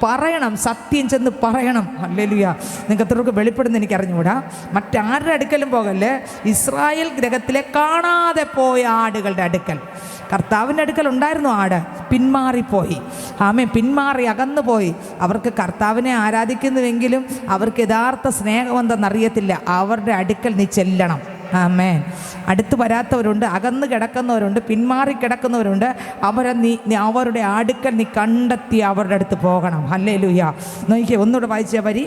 പറയണം, സത്യം ചെന്ന് പറയണം. ഹല്ലേലൂയ. നിങ്ങൾക്ക് എത്രയൊക്കെ വെളിപ്പെടുന്ന എനിക്ക് അറിഞ്ഞുകൂടാ. മറ്റാരുടെ അടുക്കലും പോകല്ലേ. ഇസ്രായേൽ ഗ്രഹത്തിലെ കാണാതെ പോയ ആടുകളുടെ അടുക്കൽ. കർത്താവിൻ്റെ അടുക്കൽ ഉണ്ടായിരുന്നു ആട്, പിന്മാറിപ്പോയി. പിന്മാറി അകന്നു പോയി. അവർക്ക് കർത്താവിനെ ആരാധിക്കുന്നുവെങ്കിലും അവർക്ക് യഥാർത്ഥ സ്നേഹമെന്തെന്നറിയത്തില്ല. അവരുടെ അടുക്കൽ നീ ചെല്ലണം. ആമേൻ. അടുത്ത് വരാത്തവരുണ്ട്, അകന്ന് കിടക്കുന്നവരുണ്ട്, പിന്മാറി കിടക്കുന്നവരുണ്ട്. അവരുടെ അടുക്കൽ നീ കണ്ടെത്തി അവരുടെ അടുത്ത് പോകണം. ഹല്ലേലൂയ. നോക്കിയേ, ഒന്നുകൂടെ വായിച്ച വരി.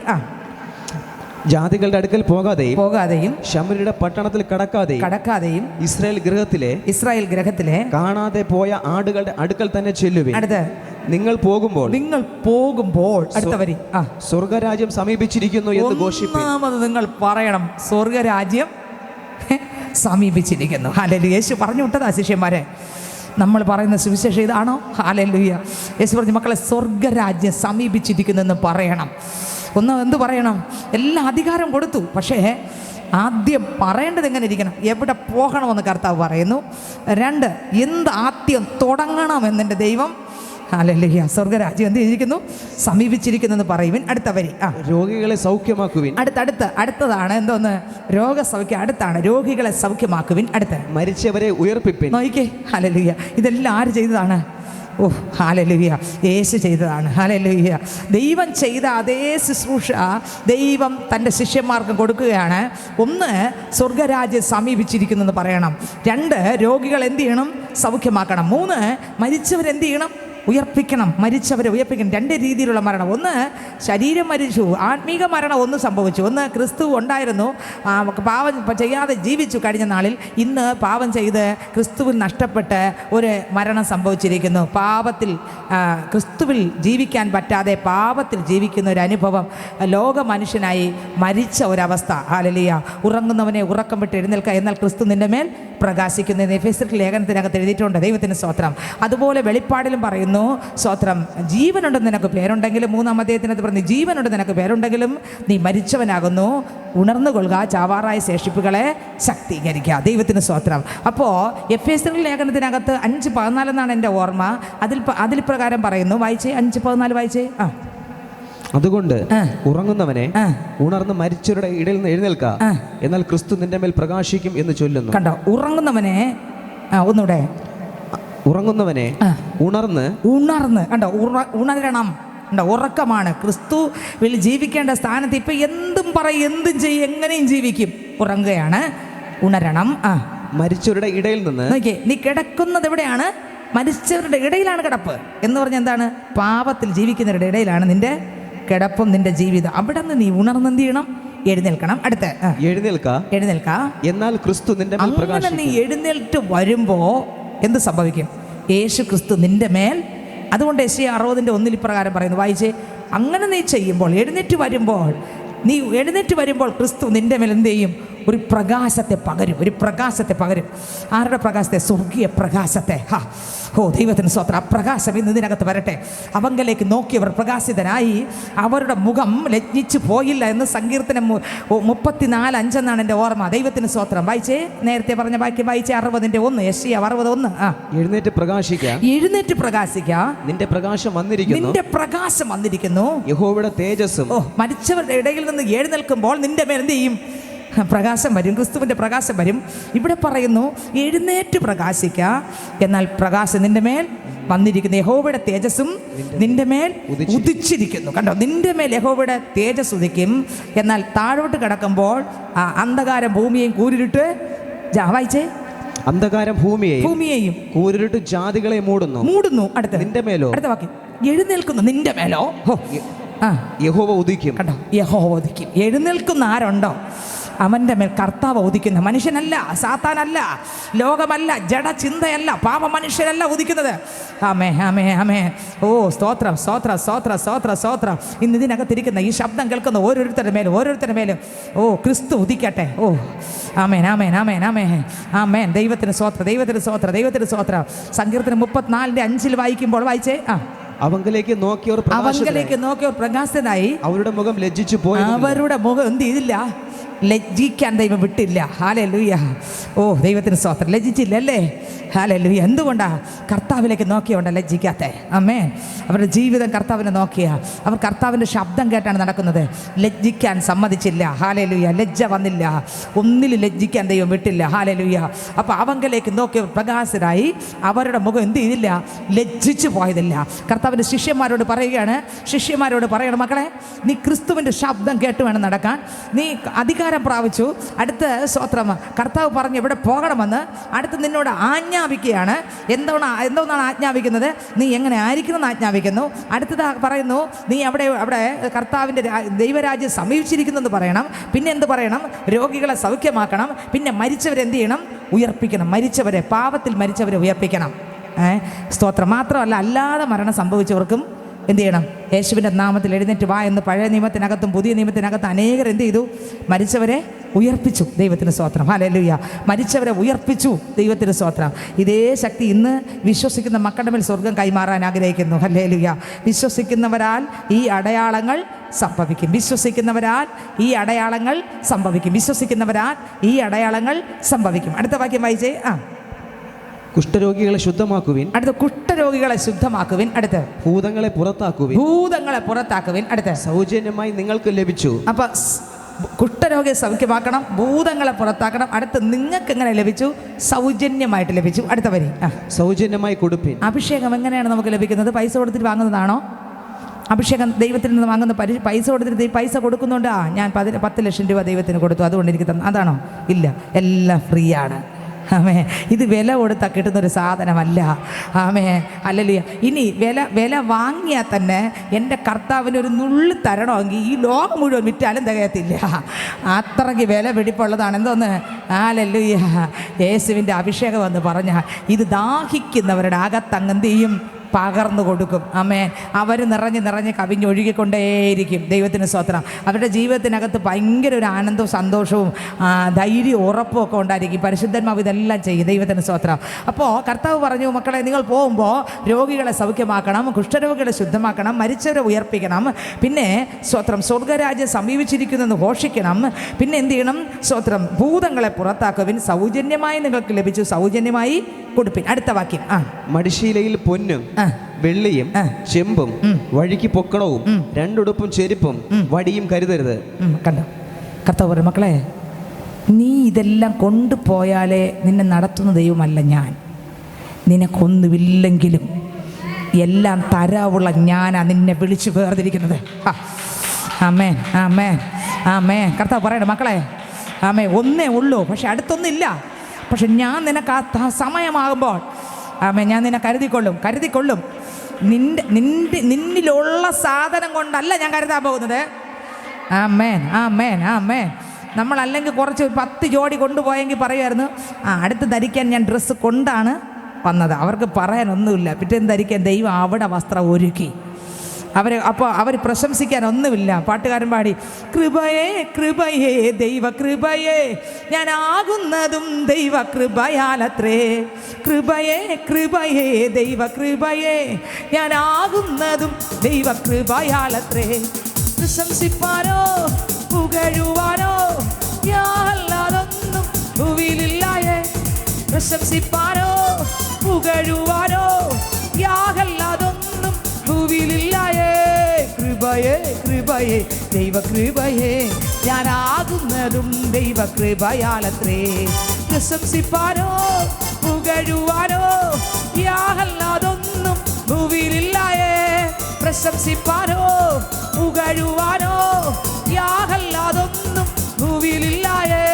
ജാതികളുടെ അടുക്കൽ പോകാതെയും ശമര്യരുടെ പട്ടണത്തിൽ കടക്കാതെയും ഇസ്രായേൽ ഗൃഹത്തിലെ കാണാതെ പോയ ആടുകളുടെ അടുക്കൽ തന്നെ ചെല്ലുവിൻ. അടുത്ത് നിങ്ങൾ പോകുമ്പോൾ അടുത്ത വരി, സ്വർഗരാജ്യം സമീപിച്ചിരിക്കുന്നു എന്ന് ഘോഷിപ്പിൻ. നിങ്ങൾ പറയണം, സ്വർഗരാജ്യം സമീപിച്ചിരിക്കുന്നു. ഹല്ലേലൂയ. യേശു പറഞ്ഞു വിട്ടതാ ശിഷ്യന്മാരെ. നമ്മൾ പറയുന്ന സുവിശേഷം ഇതാണോ? ഹല്ലേലൂയ. യേശു പറഞ്ഞു, മക്കളെ സ്വർഗരാജ്യം സമീപിച്ചിരിക്കുന്നെന്ന് പറയണം. എന്ത് പറയണം? എല്ലാ അധികാരം കൊടുത്തു. പക്ഷേ ആദ്യം പറയേണ്ടത് എങ്ങനെ ഇരിക്കണം, എവിടെ പോകണമെന്ന് കർത്താവ് പറയുന്നു. 2, എന്ത് ആദ്യം തുടങ്ങണമെന്നെൻ്റെ ദൈവം ഹല്ലേലൂയ സ്വർഗരാജ്യം എന്ത് ചെയ്തിരിക്കുന്നു, സമീപിച്ചിരിക്കുന്നെന്ന് പറയുവിൻ. അടുത്ത വരി രോഗികളെ സൗഖ്യമാക്കുവിൻ. അടുത്തതാണ് എന്തോന്ന്, രോഗസൗഖ്യം. അടുത്താണ് രോഗികളെ സൗഖ്യമാക്കുവിൻ. അടുത്ത് മരിച്ചവരെ ഉയർപ്പിപ്പിൻ. നോക്കിക്കേ, ഹല്ലേലൂയ. ഇതെല്ലാം ആര് ചെയ്തതാണ്? ഓ ഹല്ലേലൂയ, യേശു ചെയ്തതാണ്. ഹല്ലേലൂയ. ദൈവം ചെയ്ത അതേ ശുശ്രൂഷ ദൈവം തൻ്റെ ശിഷ്യന്മാർക്ക് കൊടുക്കുകയാണ്. 1, സ്വർഗരാജ്യം സമീപിച്ചിരിക്കുന്നെന്ന് പറയണം. 2, രോഗികൾ എന്ത് ചെയ്യണം, സൗഖ്യമാക്കണം. 3, മരിച്ചവരെന്ത് ചെയ്യണം, ഉയർപ്പിക്കണം. മരിച്ചവരെ ഉയർപ്പിക്കണം. 2 രീതിയിലുള്ള മരണം. 1, ശരീരം മരിച്ചു, ആത്മീക മരണം 1 സംഭവിച്ചു. 1, ക്രിസ്തു ഉണ്ടായിരുന്നു, പാവം ചെയ്യാതെ ജീവിച്ചു കഴിഞ്ഞ നാളിൽ. ഇന്ന് പാപം ചെയ്ത് ക്രിസ്തുവിൽ നഷ്ടപ്പെട്ട് ഒരു മരണം സംഭവിച്ചിരിക്കുന്നു. പാപത്തിൽ ക്രിസ്തുവിൽ ജീവിക്കാൻ പറ്റാതെ പാപത്തിൽ ജീവിക്കുന്ന ഒരു അനുഭവം, ലോക മനുഷ്യനായി മരിച്ച ഒരവസ്ഥ. ഹല്ലേലൂയ. ഉറങ്ങുന്നവനെ ഉറക്കം വിട്ട് എഴുന്നേൽക്കുക, എന്നാൽ ക്രിസ്തു നിന്റെ മേൽ പ്രകാശിക്കുന്ന എഫെസ്യർ ലേഖനത്തിനകത്ത് എഴുതിയിട്ടുണ്ട്. ദൈവത്തിന് സ്തോത്രം. അതുപോലെ വെളിപ്പാടിലും പറയുന്നു, സ്തോത്രം, ജീവനുണ്ടെന്ന് നിനക്ക് പേരുണ്ടെങ്കിലും, 3-ാം അധ്യായത്തിനകത്ത് പറഞ്ഞു, ജീവനുണ്ട് നിനക്ക് പേരുണ്ടെങ്കിലും നീ മരിച്ചവനാകുന്നു, ഉണർന്നുകൊള്ളുക, ചാവാറായ ശേഷിപ്പുകളെ ശക്തീകരിക്കുക. ദൈവത്തിന് സ്തോത്രം. അപ്പോൾ എഫെസ്യർ ലേഖനത്തിനകത്ത് 5:14 എന്നാണ് എൻ്റെ ഓർമ്മ. അതിൽ പ്രകാരം പറയുന്നു. വായിച്ചേ, 5:14 വായിച്ചേ. അതുകൊണ്ട് ഉറങ്ങുന്നവനെ ഉണർന്ന് മരിച്ചവരുടെ ഇടയിൽ നിന്ന് എഴുന്നേൽക്കുക, എന്നാൽ ക്രിസ്തു നിന്റെ മേൽ പ്രകാശിക്കും എന്ന് ചൊല്ലുന്നു. കണ്ടോ, ഉറങ്ങുന്നവനെ ഒന്നുകൂടെ, ഉറങ്ങുന്നവനെ ഉണർന്ന് കണ്ടോ, ഉണരണം. കണ്ടോ, ഉറക്കമാണ്. ക്രിസ്തുവിൽ ജീവിക്കേണ്ട സ്ഥാനത്ത് ഇപ്പം എന്തും പറയും, എന്തും ചെയ്യും, എങ്ങനെയും ജീവിക്കും. ഉറങ്ങുകയാണ്, ഉണരണം. മരിച്ചവരുടെ ഇടയിൽ നിന്ന്. നീ കിടക്കുന്നത് എവിടെയാണ്? മരിച്ചവരുടെ ഇടയിലാണ് കിടപ്പ് എന്ന് പറഞ്ഞാൽ എന്താണ്? പാപത്തിൽ ജീവിക്കുന്നവരുടെ ഇടയിലാണ് നിന്റെ കിടപ്പും നിന്റെ ജീവിതം. അവിടെ നിന്ന് നീ ഉണർന്ന് എന്ത് ചെയ്യണം? എഴുന്നേൽക്കണം. അടുത്ത് എഴുന്നേൽക്ക, എന്നാൽ ക്രിസ്തു നിന്റെ മേൽ പ്രകാശിക്കും. അങ്ങനെ നീ എഴുന്നേൽറ്റ് വരുമ്പോ എന്ത് സംഭവിക്കും? യേശു ക്രിസ്തു നിന്റെ മേൽ. അതുകൊണ്ട് യെശയ്യാ 60:1 ഇപ്രകാരം പറയുന്നു. വായിച്ചേ, അങ്ങനെ നീ ചെയ്യുമ്പോൾ, എഴുന്നേറ്റ് വരുമ്പോൾ ക്രിസ്തു നിന്റെ മേൽ എന്ത് ചെയ്യും? ഒരു പ്രകാശത്തെ പകരും. ആരുടെ പ്രകാശത്തെ? സ്വർഗീയ പ്രകാശത്തെ. ഓ ദൈവത്തിന് സ്തോത്രം. ആ പ്രകാശം ഇന്ന് ഇതിനകത്ത് വരട്ടെ. അവങ്കലേക്ക് നോക്കിയവർ പ്രകാശിതനായി, അവരുടെ മുഖം ലജ്ജിച്ചു പോയില്ല എന്ന് സങ്കീർത്തനം 34:5 എന്നാണ് എൻ്റെ ഓർമ്മ. ദൈവത്തിന് സ്തോത്രം. വായിച്ചേ, നേരത്തെ പറഞ്ഞ വാക്യം വായിച്ചേ, 60:1, യെശയ്യാ 60:1. എഴുന്നേറ്റ് പ്രകാശിക്കുക, നിന്റെ പ്രകാശം വന്നിരിക്കുന്നു, യഹോവയുടെ തേജസ്സും. മരിച്ചവരുടെ ഇടയിൽ നിന്ന് എഴുന്നേൽക്കുമ്പോൾ നിന്റെ മേൽ എന്ത് ചെയ്യും? പ്രകാശം വരും, ക്രിസ്തുവിൻ്റെ പ്രകാശം വരും. ഇവിടെ പറയുന്നു, എഴുന്നേറ്റ് പ്രകാശിക്കുക, എന്നാൽ പ്രകാശം നിന്റെ മേൽ വന്നിരിക്കുന്നു, യഹോവയുടെ തേജസ്സും നിന്റെ മേൽ ഉദിച്ചിരിക്കുന്നു. കണ്ടോ, നിന്റെ മേൽ യഹോവയുടെ തേജസ് ഉദിക്കും. എന്നാൽ താഴോട്ട് കിടക്കുമ്പോൾ അന്ധകാരം ഭൂമിയെയും കൂരിട്ട്. വായിച്ചേ, അന്ധകാരം ഭൂമിയെയും കൂരിട്ട് ജാതികളെ മൂടുന്നു. അടുത്ത വാക്യം, എഴുന്നേൽക്കുന്നു നിന്റെ മേലോ യഹോവ ഉദിക്കും. കണ്ടോ, യഹോവ ഉദിക്കും. എഴുന്നേൽക്കുന്ന ആരുണ്ടോ അവൻ്റെ മേൽ കർത്താവ് ഉദിക്കുന്ന. മനുഷ്യനല്ല, സാത്താനല്ല, ലോകമല്ല, ജഡചിന്തയല്ല, പാപ മനുഷ്യരല്ല ഉദിക്കുന്നത്. ആമേ. ഓ സ്തോത്രം. ഇന്ന് ഇതിനകത്തിരിക്കുന്ന ഈ ശബ്ദം കേൾക്കുന്ന ഓരോരുത്തരുടെ മേലും ഓ ക്രിസ്തു ഉദിക്കട്ടെ. ഓ ആമേൻ. ദൈവത്തിന് സ്തോത്രം. സങ്കീർത്തനം 34:5 വായിക്കുമ്പോൾ വായിച്ചേ, അവങ്കലേക്ക് നോക്കിയവർ പ്രകാശനായി, അവരുടെ മുഖം ലജ്ജിച്ചു പോയി. അവരുടെ മുഖം എന്ത് ചെയ്തില്ല? ലജ്ജിക്കാൻ ദൈവം വിട്ടില്ല. ഹല്ലേലൂയ. ഓ ദൈവത്തിന് സ്തോത്രം. ലജ്ജിച്ചില്ലല്ലേ? ഹല്ലേലൂയ. എന്തുകൊണ്ടാ? കർത്താവിലേക്ക് നോക്കിയോണ്ടാ ലജ്ജിക്കാത്തെ. ആമേൻ. അവരുടെ ജീവിതം കർത്താവിനെ നോക്കിയ, അവർ കർത്താവിൻ്റെ ശബ്ദം കേട്ടാണ് നടക്കുന്നത്. ലജ്ജിക്കാൻ സമ്മതിച്ചില്ല. ഹല്ലേലൂയ. ലജ്ജ വന്നില്ല, ഒന്നിലും ലജ്ജിക്കാൻ ദൈവം വിട്ടില്ല. ഹല്ലേലൂയ. അപ്പോൾ അവങ്കലേക്ക് നോക്കിയവർ പ്രകാശരായി, അവരുടെ മുഖം എന്ത് ചെയ്തില്ല? ലജ്ജിച്ചു പോയതില്ല. കർത്താവിൻ്റെ ശിഷ്യന്മാരോട് പറയണം, മക്കളെ, നീ ക്രിസ്തുവിൻ്റെ ശബ്ദം കേട്ട് വേണം നടക്കാൻ. നീ അധികാരം പ്രാപിച്ചു. അടുത്ത സ്തോത്രം, കർത്താവ് പറഞ്ഞ് എവിടെ പോകണമെന്ന് അടുത്ത് നിന്നോട് ആജ്ഞാപിക്കുകയാണ്. എന്തോന്നാണ് ആജ്ഞാപിക്കുന്നത്? നീ എങ്ങനെ ആയിരിക്കണമെന്ന് ആജ്ഞാപിക്കുന്നു. അടുത്തത് പറയുന്നു, നീ അവിടെ കർത്താവിൻ്റെ ദൈവരാജ്യം സമീപിച്ചിരിക്കുന്നെന്ന് പറയണം. പിന്നെ എന്ത് പറയണം? രോഗികളെ സൗഖ്യമാക്കണം. പിന്നെ മരിച്ചവരെന്ത് ചെയ്യണം? ഉയർപ്പിക്കണം. പാപത്തിൽ മരിച്ചവരെ ഉയർപ്പിക്കണം. സ്തോത്രം. മാത്രമല്ല, അല്ലാതെ മരണം സംഭവിച്ചവർക്കും എന്ത് ചെയ്യണം? യേശുവിൻ്റെ നാമത്തിൽ എഴുന്നേറ്റ് വാ എന്ന് പഴയ നിയമത്തിനകത്തും പുതിയ നിയമത്തിനകത്തും അനേകർ എന്ത് ചെയ്തു? മരിച്ചവരെ ഉയർപ്പിച്ചു. ദൈവത്തിന് സ്തോത്രം. ഹല്ലേലൂയ. മരിച്ചവരെ ഉയർപ്പിച്ചു. ദൈവത്തിന് സ്തോത്രം. ഇതേ ശക്തി ഇന്ന് വിശ്വസിക്കുന്ന മക്കളുടെ മേൽ സ്വർഗം കൈമാറാൻ ആഗ്രഹിക്കുന്നു. ഹല്ലേലൂയ. വിശ്വസിക്കുന്നവരാൽ ഈ അടയാളങ്ങൾ സംഭവിക്കും. വിശ്വസിക്കുന്നവരാൽ ഈ അടയാളങ്ങൾ സംഭവിക്കും. വിശ്വസിക്കുന്നവരാൽ ഈ അടയാളങ്ങൾ സംഭവിക്കും. അടുത്ത വാക്യം വായിച്ചേ. കുഷ്ഠരോഗികളെ ശുദ്ധമാക്കുവിൻ. അടുത്ത കുഷ്ഠരോഗികളെ ശുദ്ധമാക്കുവിൻ. അടുത്ത് ഭൂതങ്ങളെ പുറത്താക്കുവിൻ. ഭൂതങ്ങളെ പുറത്താക്കുവിൻ. അടുത്ത് സൗജന്യമായി നിങ്ങൾക്ക് ലഭിച്ചു. അപ്പൊ കുഷ്ഠരോഗിയെ സൗഖ്യമാക്കണം, ഭൂതങ്ങളെ പുറത്താക്കണം. അടുത്ത് നിങ്ങൾക്ക് എങ്ങനെ ലഭിച്ചു? സൗജന്യമായിട്ട് ലഭിച്ചു. അടുത്ത വരി. സൗജന്യമായി കൊടുപ്പിൻ. അഭിഷേകം എങ്ങനെയാണ് നമുക്ക് ലഭിക്കുന്നത്? പൈസ കൊടുത്തിട്ട് വാങ്ങുന്നതാണോ? അഭിഷേകം ദൈവത്തിൽ നിന്ന് വാങ്ങുന്ന പൈസ കൊടുത്തിട്ട് പൈസ കൊടുക്കുന്നുണ്ട്. ഞാൻ 10 ലക്ഷം രൂപ ദൈവത്തിന് കൊടുത്തു, അതുകൊണ്ട് എനിക്ക് തന്നു, അതാണോ? ഇല്ല, എല്ലാം ഫ്രീ ആണ്. ആമേ. ഇത് വില കൊടുത്താൽ കിട്ടുന്നൊരു സാധനമല്ല. ആമേ. ഹല്ലേലൂയ. ഇനി വില വാങ്ങിയാൽ തന്നെ എൻ്റെ കർത്താവിന് ഒരു നുള്ളി തരണമെങ്കിൽ ഈ ലോകം മുഴുവൻ വിറ്റാലും തികയത്തില്ല. അത്രയ്ക്ക് വില പിടിപ്പുള്ളതാണ്. എന്തോന്ന്? ഹല്ലേലൂയ. യേശുവിൻ്റെ അഭിഷേകം എന്ന് പറഞ്ഞാൽ ഇത് ദാഹിക്കുന്നവരുടെ അകത്തങ്ങ് ചെയ്യും, പകർന്നു കൊടുക്കും. ആമേൻ. അവർ നിറഞ്ഞ് കവിഞ്ഞൊഴുകിക്കൊണ്ടേയിരിക്കും. ദൈവത്തിന് സ്തോത്രം. അവരുടെ ജീവിതത്തിനകത്ത് ഭയങ്കര ഒരു ആനന്ദവും സന്തോഷവും ധൈര്യവും ഉറപ്പും ഒക്കെ ഉണ്ടായിരിക്കും. പരിശുദ്ധന്മാവ് ഇതെല്ലാം ചെയ്യും. ദൈവത്തിന് സ്തോത്രം. അപ്പോൾ കർത്താവ് പറഞ്ഞു, മക്കളെ, നിങ്ങൾ പോകുമ്പോൾ രോഗികളെ സൗഖ്യമാക്കണം, കുഷ്ഠരോഗികളെ ശുദ്ധമാക്കണം, മരിച്ചവരെ ഉയർപ്പിക്കണം, പിന്നെ സ്തോത്രം സ്വർഗരാജ്യം സമീപിച്ചിരിക്കുന്നെന്ന് ഘോഷിക്കണം, പിന്നെ എന്ത് ചെയ്യണം? സ്തോത്രം ഭൂതങ്ങളെ പുറത്താക്കുവിൻ, സൗജന്യമായി നിങ്ങൾക്ക് ലഭിച്ചു, സൗജന്യമായി കൊടുപ്പിൻ. അടുത്ത വാക്യം. മടിശീലയിൽ പൊന്നും വെള്ളിയും ചെമ്പും വഴിക്ക് പൊക്കണവും 2 ഉടുപ്പും ചെരുപ്പും വടിയും കരുതരുത്. കണ്ടോ? കർത്താവ് പറയും, മക്കളെ, നീ ഇതെല്ലാം കൊണ്ടുപോയാലേ നിന്നെ നടത്തുന്ന ദൈവമല്ല ഞാൻ. നിനക്കൊന്നുമില്ലെങ്കിലും എല്ലാം തരാവുള്ള ഞാനാ നിന്നെ വിളിച്ച് വേർതിരിക്കുന്നത്. ആമേൻ, ആമേൻ, ആമേൻ. കർത്താവ് പറയണം, മക്കളെ, ആമേ, ഒന്നേ ഉള്ളൂ, പക്ഷെ അടുത്തൊന്നില്ല. പക്ഷെ ഞാൻ നിനക്ക് ആ സമയമാകുമ്പോൾ, ആമേ, ഞാൻ നിന്നെ കരുതിക്കൊള്ളും. നിന്നിലുള്ള സാധനം കൊണ്ടല്ല ഞാൻ കരുതാൻ പോകുന്നത്. ആമേൻ, ആമേൻ, ആമേൻ. നമ്മളല്ലെങ്കിൽ കുറച്ച് 10 ജോഡി കൊണ്ടുപോയെങ്കിൽ പറയുമായിരുന്നു, അടുത്ത് ധരിക്കാൻ ഞാൻ ഡ്രസ്സ് കൊണ്ടാണ് വന്നത്. അവർക്ക് പറയാനൊന്നുമില്ല. പിറ്റേന്ന് ധരിക്കാൻ ദൈവം അവിടെ വസ്ത്രം ഒരുക്കി. അവർ പ്രശംസിക്കാൻ ഒന്നുമില്ല. പാട്ടുകാരൻ പാടി, കൃപയേ കൃപയേ ദൈവ കൃപയേ, ഞാനാകുന്നതും ദൈവ കൃപയാലത്രേ. കൃപയേ കൃപയേ ദൈവ കൃപയേ, ഞാനാകുന്നതും ദൈവ കൃപയാലത്രേ. പ്രശംസിപ്പാനോ പുകഴുവാനോ യാതൊന്നും ഭൂവിലില്ലായേ. പ്രശംസിപ്പാനോ പുകഴുവാനോ യാതൊന്നും ഭൂവിലില്ലായേ. കൃപയേ കൃപയേ ദൈവ കൃപയേ, ഞാനാകുന്നതും ദൈവ കൃപയാലത്രേ. പ്രശംസിപ്പാനോ പുകഴുവാനോ യാതൊന്നും ഭൂവിലില്ലായേ. പ്രശംസിപ്പാനോ പുകഴുവാനോ യാതൊന്നും ഭൂവിലില്ലായേ.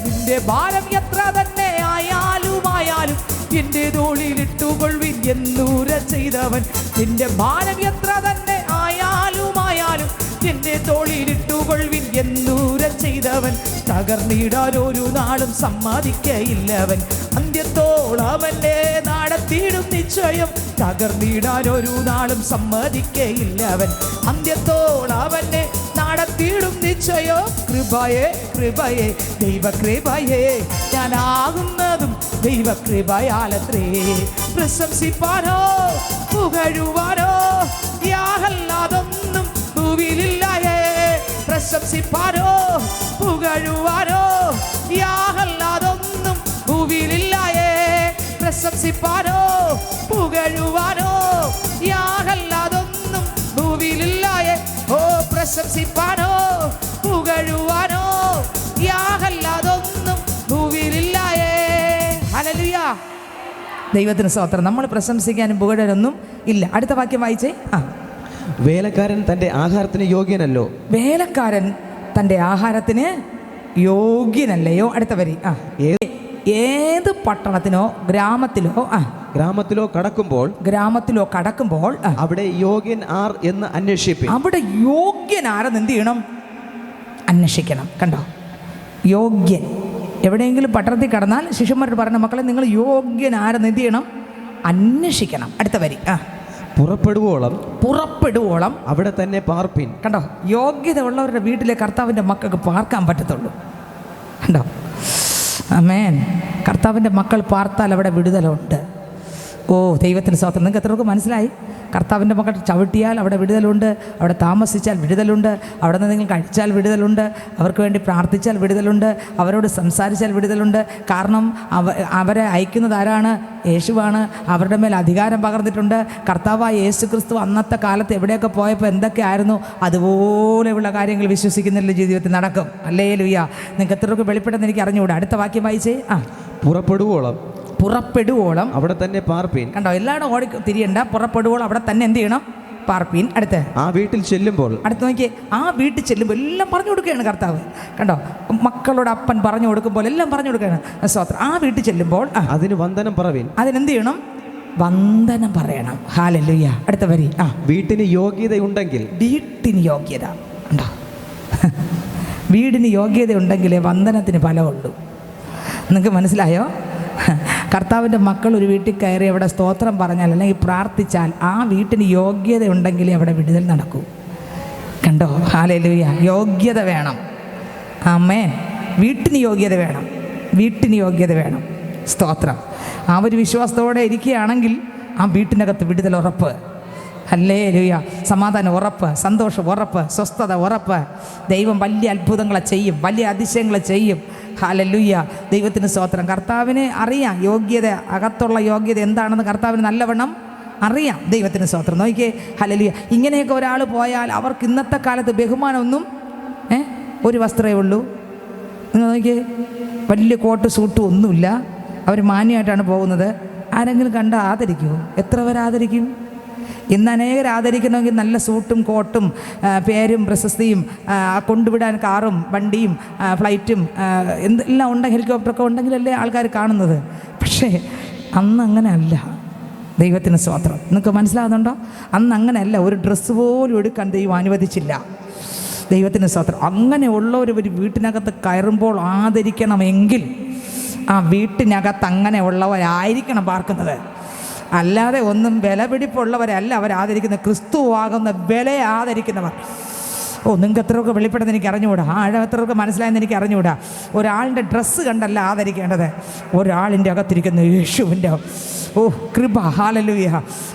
നിന്റെ ഭാരം എത്ര തന്നെ ആയാലും എന്റെ തോളിലിട്ടുകൊള്ളുവിൻ എന്നൂര ചെയ്തവൻ. നിന്റെ ഭാരം എത്ര തന്നെ ആയാലും എന്റെ തോളിലിട്ടുകൊള്ളുവിൻ എന്നൂര ചെയ്തവൻ. തകർന്നിടാൻ ഒരു നാളും സമ്മതിക്കയില്ലവൻ. അന്ത്യത്തോളവനെ നടത്തിയിടും നിശ്ചയം. തകർന്നിടാൻ ഒരു നാളും സമ്മതിക്കയില്ലവൻ. അന്ത്യത്തോളവനെ നടത്തിയിടും നിശ്ചയം. കൃപയേ കൃപയേ ദൈവ കൃപയേ, ഞാനാകുന്നതും ദൈവ കൃപയാലത്രേ. പ്രശംസിപ്പാനോ പുകഴുവാനോ യാതൊന്നും ഭൂവിലില്ലായേ. പ്രശംസിപ്പാനോ പുകഴുവാനോ യാതൊന്നും ഭൂവിലില്ലായേ. പ്രശംസിപ്പാനോ പുകഴുവാനോ യാതൊന്നും ഭൂവിലില്ലായേ. ഓ, പ്രശംസിപ്പാനോ പുകഴുവാനോ യാതൊന്നും ഭൂവിലില്ലായേ. ഹല്ലേലൂയ. ദൈവത്തിന് സ്തോത്രം. നമ്മൾ പ്രശംസിക്കാനും പുകഴാനൊന്നും ഇല്ല. അടുത്ത വാക്യം വായിച്ചേ. വേലക്കാരൻ തൻ്റെ ആഹാരത്തിന് യോഗ്യനല്ലോ. വേലക്കാരൻ തൻ്റെ ആഹാരത്തിന് യോഗ്യനല്ലയോ. അടുത്ത വരി. ഏത് പട്ടണത്തിനോ ഗ്രാമത്തിലോ കടക്കുമ്പോൾ അവിടെ യോഗ്യൻ ആർ എന്ന് അന്വേഷിപ്പിൻ. അവിടെ യോഗ്യൻ ആരെന്ന് എന്ത് ചെയ്യണം? അന്വേഷിക്കണം. കണ്ടോ? യോഗ്യൻ. എവിടെയെങ്കിലും പട്ടണത്തിൽ കടന്നാൽ ശിഷ്യന്മാരോട് പറഞ്ഞ, മക്കളെ, നിങ്ങൾ യോഗ്യൻ ആരെന്ന് എന്ത് ചെയ്യണം? അന്വേഷിക്കണം. അടുത്ത വരി. പുറപ്പെടുവോളം അവിടെ തന്നെ പാർപ്പിൻ. കണ്ടോ? യോഗ്യത ഉള്ളവരുടെ വീട്ടിലെ കർത്താവിൻ്റെ മക്കൾക്ക് പാർക്കാൻ പറ്റത്തുള്ളൂ. കണ്ടോ? ആമേൻ. കർത്താവിൻ്റെ മക്കൾ പാർത്താൽ അവിടെ വിടുതലുണ്ട്. ഓ ദൈവത്തിന് സ്തോത്രം. നിങ്ങൾക്ക് എത്രയൊക്കെ മനസ്സിലായി? കർത്താവിൻ്റെ മക്കൾ ചവിട്ടിയാൽ അവിടെ വിടുതലുണ്ട്, അവിടെ താമസിച്ചാൽ വിടുതലുണ്ട്, അവിടെ നിന്ന് നിങ്ങൾ കഴിച്ചാൽ വിടുതലുണ്ട്, അവർക്ക് വേണ്ടി പ്രാർത്ഥിച്ചാൽ വിടുതലുണ്ട്, അവരോട് സംസാരിച്ചാൽ വിടുതലുണ്ട്. കാരണം അവരെ അയക്കുന്നത് ആരാണ്? യേശുവാണ്. അവരുടെ മേൽ അധികാരം പകർന്നിട്ടുണ്ട്. കർത്താവായ യേശു ക്രിസ്തു അന്നത്തെ കാലത്ത് എവിടെയൊക്കെ പോയപ്പോൾ എന്തൊക്കെ ആയിരുന്നു, അതുപോലെയുള്ള കാര്യങ്ങൾ വിശ്വസിക്കുന്നതിൻ്റെ ജീവിതത്തിൽ നടക്കും. ഹല്ലേലൂയ. നിങ്ങൾക്ക് എത്രയൊക്കെ വെളിപ്പെടുന്ന എനിക്ക് അറിഞ്ഞുകൂടാ. അടുത്ത വാക്യം വായിച്ചേ. പുറപ്പെടുവോളം അവിടെ തന്നെ പാർപ്പീൻ. കണ്ടോ? എല്ലാവരും ഓടി തിരിയണ്ട. പുറപ്പെടുവോളം അവിടെ തന്നെ എന്ത് ചെയ്യണം? പാർപ്പീൻ. അടുത്ത് ആ വീട്ടിൽ ചെല്ലുമ്പോൾ, അടുത്ത് നോക്കിയേ, ആ വീട്ടിൽ ചെല്ലുമ്പോൾ എല്ലാം പറഞ്ഞു കൊടുക്കുകയാണ് കർത്താവ്. കണ്ടോ? മക്കളോട് അപ്പൻ പറഞ്ഞു കൊടുക്കുമ്പോൾ എല്ലാം പറഞ്ഞു കൊടുക്കുകയാണ്. സ്തോത്രം. ആ വീട്ടിൽ ചെല്ലുമ്പോൾ അതിന് വന്ദനം പറവീൻ. അതിനെന്ത് ചെയ്യണം? വന്ദനം പറയണം. ഹല്ലേലൂയ. അടുത്ത വരി. വീട്ടിന് യോഗ്യതയുണ്ടെങ്കിൽ. വീട്ടിന് യോഗ്യത ഉണ്ടോ? വീടിന് യോഗ്യത ഉണ്ടെങ്കിലേ വന്ദനത്തിന് ഫലമുള്ളൂ. നിങ്ങൾക്ക് മനസ്സിലായോ? കർത്താവിൻ്റെ മക്കൾ ഒരു വീട്ടിൽ കയറി അവിടെ സ്തോത്രം പറഞ്ഞാൽ അല്ലെങ്കിൽ പ്രാർത്ഥിച്ചാൽ ആ വീട്ടിന് യോഗ്യത ഉണ്ടെങ്കിലേ അവിടെ വിടുതൽ നടക്കൂ. കണ്ടോ? ഹല്ലേലൂയ. യോഗ്യത വേണം. ആമേൻ. വീട്ടിന് യോഗ്യത വേണം. വീട്ടിന് യോഗ്യത വേണം. സ്തോത്രം. ആ ഒരു വിശ്വാസത്തോടെ ഇരിക്കുകയാണെങ്കിൽ ആ വീട്ടിനകത്ത് വിടുതൽ ഉറപ്പ്. ഹല്ലേലൂയ. സമാധാനം ഉറപ്പ്, സന്തോഷം ഉറപ്പ്, സ്വസ്ഥത ഉറപ്പ്. ദൈവം വലിയ അത്ഭുതങ്ങളെ ചെയ്യും, വലിയ അതിശയങ്ങളെ ചെയ്യും. ഹല്ലേലൂയ. ദൈവത്തിന് സ്തോത്രം. കർത്താവിന് അറിയാം യോഗ്യത, അകത്തുള്ള യോഗ്യത എന്താണെന്ന് കർത്താവിന് നല്ലവണ്ണം അറിയാം. ദൈവത്തിന് സ്തോത്രം. നോക്കിയേ. ഹല്ലേലൂയ. ഇങ്ങനെയൊക്കെ ഒരാൾ പോയാൽ അവർക്ക് ഇന്നത്തെ കാലത്ത് ബഹുമാനമൊന്നും ഒരു വസ്ത്രമേ ഉള്ളൂ. നിങ്ങൾ നോക്കിയേ, വലിയ കോട്ട് സൂട്ടും ഒന്നുമില്ല. അവർ മാന്യമായിട്ടാണ് പോകുന്നത്. ആരെങ്കിലും കണ്ടാൽ ആദരിക്കുമോ? എത്ര പേർ ആദരിക്കും? ഇന്ന് അനേകർ ആദരിക്കണമെങ്കിൽ നല്ല സൂട്ടും കോട്ടും പേരും പ്രശസ്തിയും കൊണ്ടുവിടാൻ കാറും വണ്ടിയും ഫ്ലൈറ്റും എന്തെല്ലാം ഉണ്ടെങ്കിൽ ഹെലികോപ്റ്ററൊക്കെ ഉണ്ടെങ്കിലല്ലേ ആൾക്കാർ കാണുന്നത്. പക്ഷേ അന്ന് അങ്ങനെ അല്ല. ദൈവത്തിന് സ്തോത്രം. നിങ്ങൾക്ക് മനസ്സിലാകുന്നുണ്ടോ? അന്ന് അങ്ങനെയല്ല. ഒരു ഡ്രസ്സ് പോലും എടുക്കാൻ ദൈവം അനുവദിച്ചില്ല. ദൈവത്തിന് സ്തോത്രം. അങ്ങനെയുള്ളവർ ഒരു വീട്ടിനകത്ത് കയറുമ്പോൾ ആദരിക്കണമെങ്കിൽ ആ വീട്ടിനകത്ത് അങ്ങനെ ഉള്ളവരായിരിക്കണം പാർക്കുന്നത്. അല്ലാതെ ഒന്നും വിലപിടിപ്പുള്ളവരല്ല അവർ ആദരിക്കുന്നത്. ക്രിസ്തുവാകുന്ന വിലയെ ആദരിക്കുന്നവർ. നിങ്ങൾക്ക് എത്രയൊക്കെ വെളിപ്പെടുന്ന എനിക്ക് അറിഞ്ഞുകൂടാ. എത്രയൊക്കെ മനസ്സിലായെന്ന് എനിക്ക് അറിഞ്ഞുകൂടാ. ഒരാളിൻ്റെ ഡ്രസ്സ് കണ്ടല്ല ആദരിക്കേണ്ടത്, ഒരാളിൻ്റെ അകത്തിരിക്കുന്ന യേശുവിൻ്റെ കൃപ. ഹല്ലേലൂയ.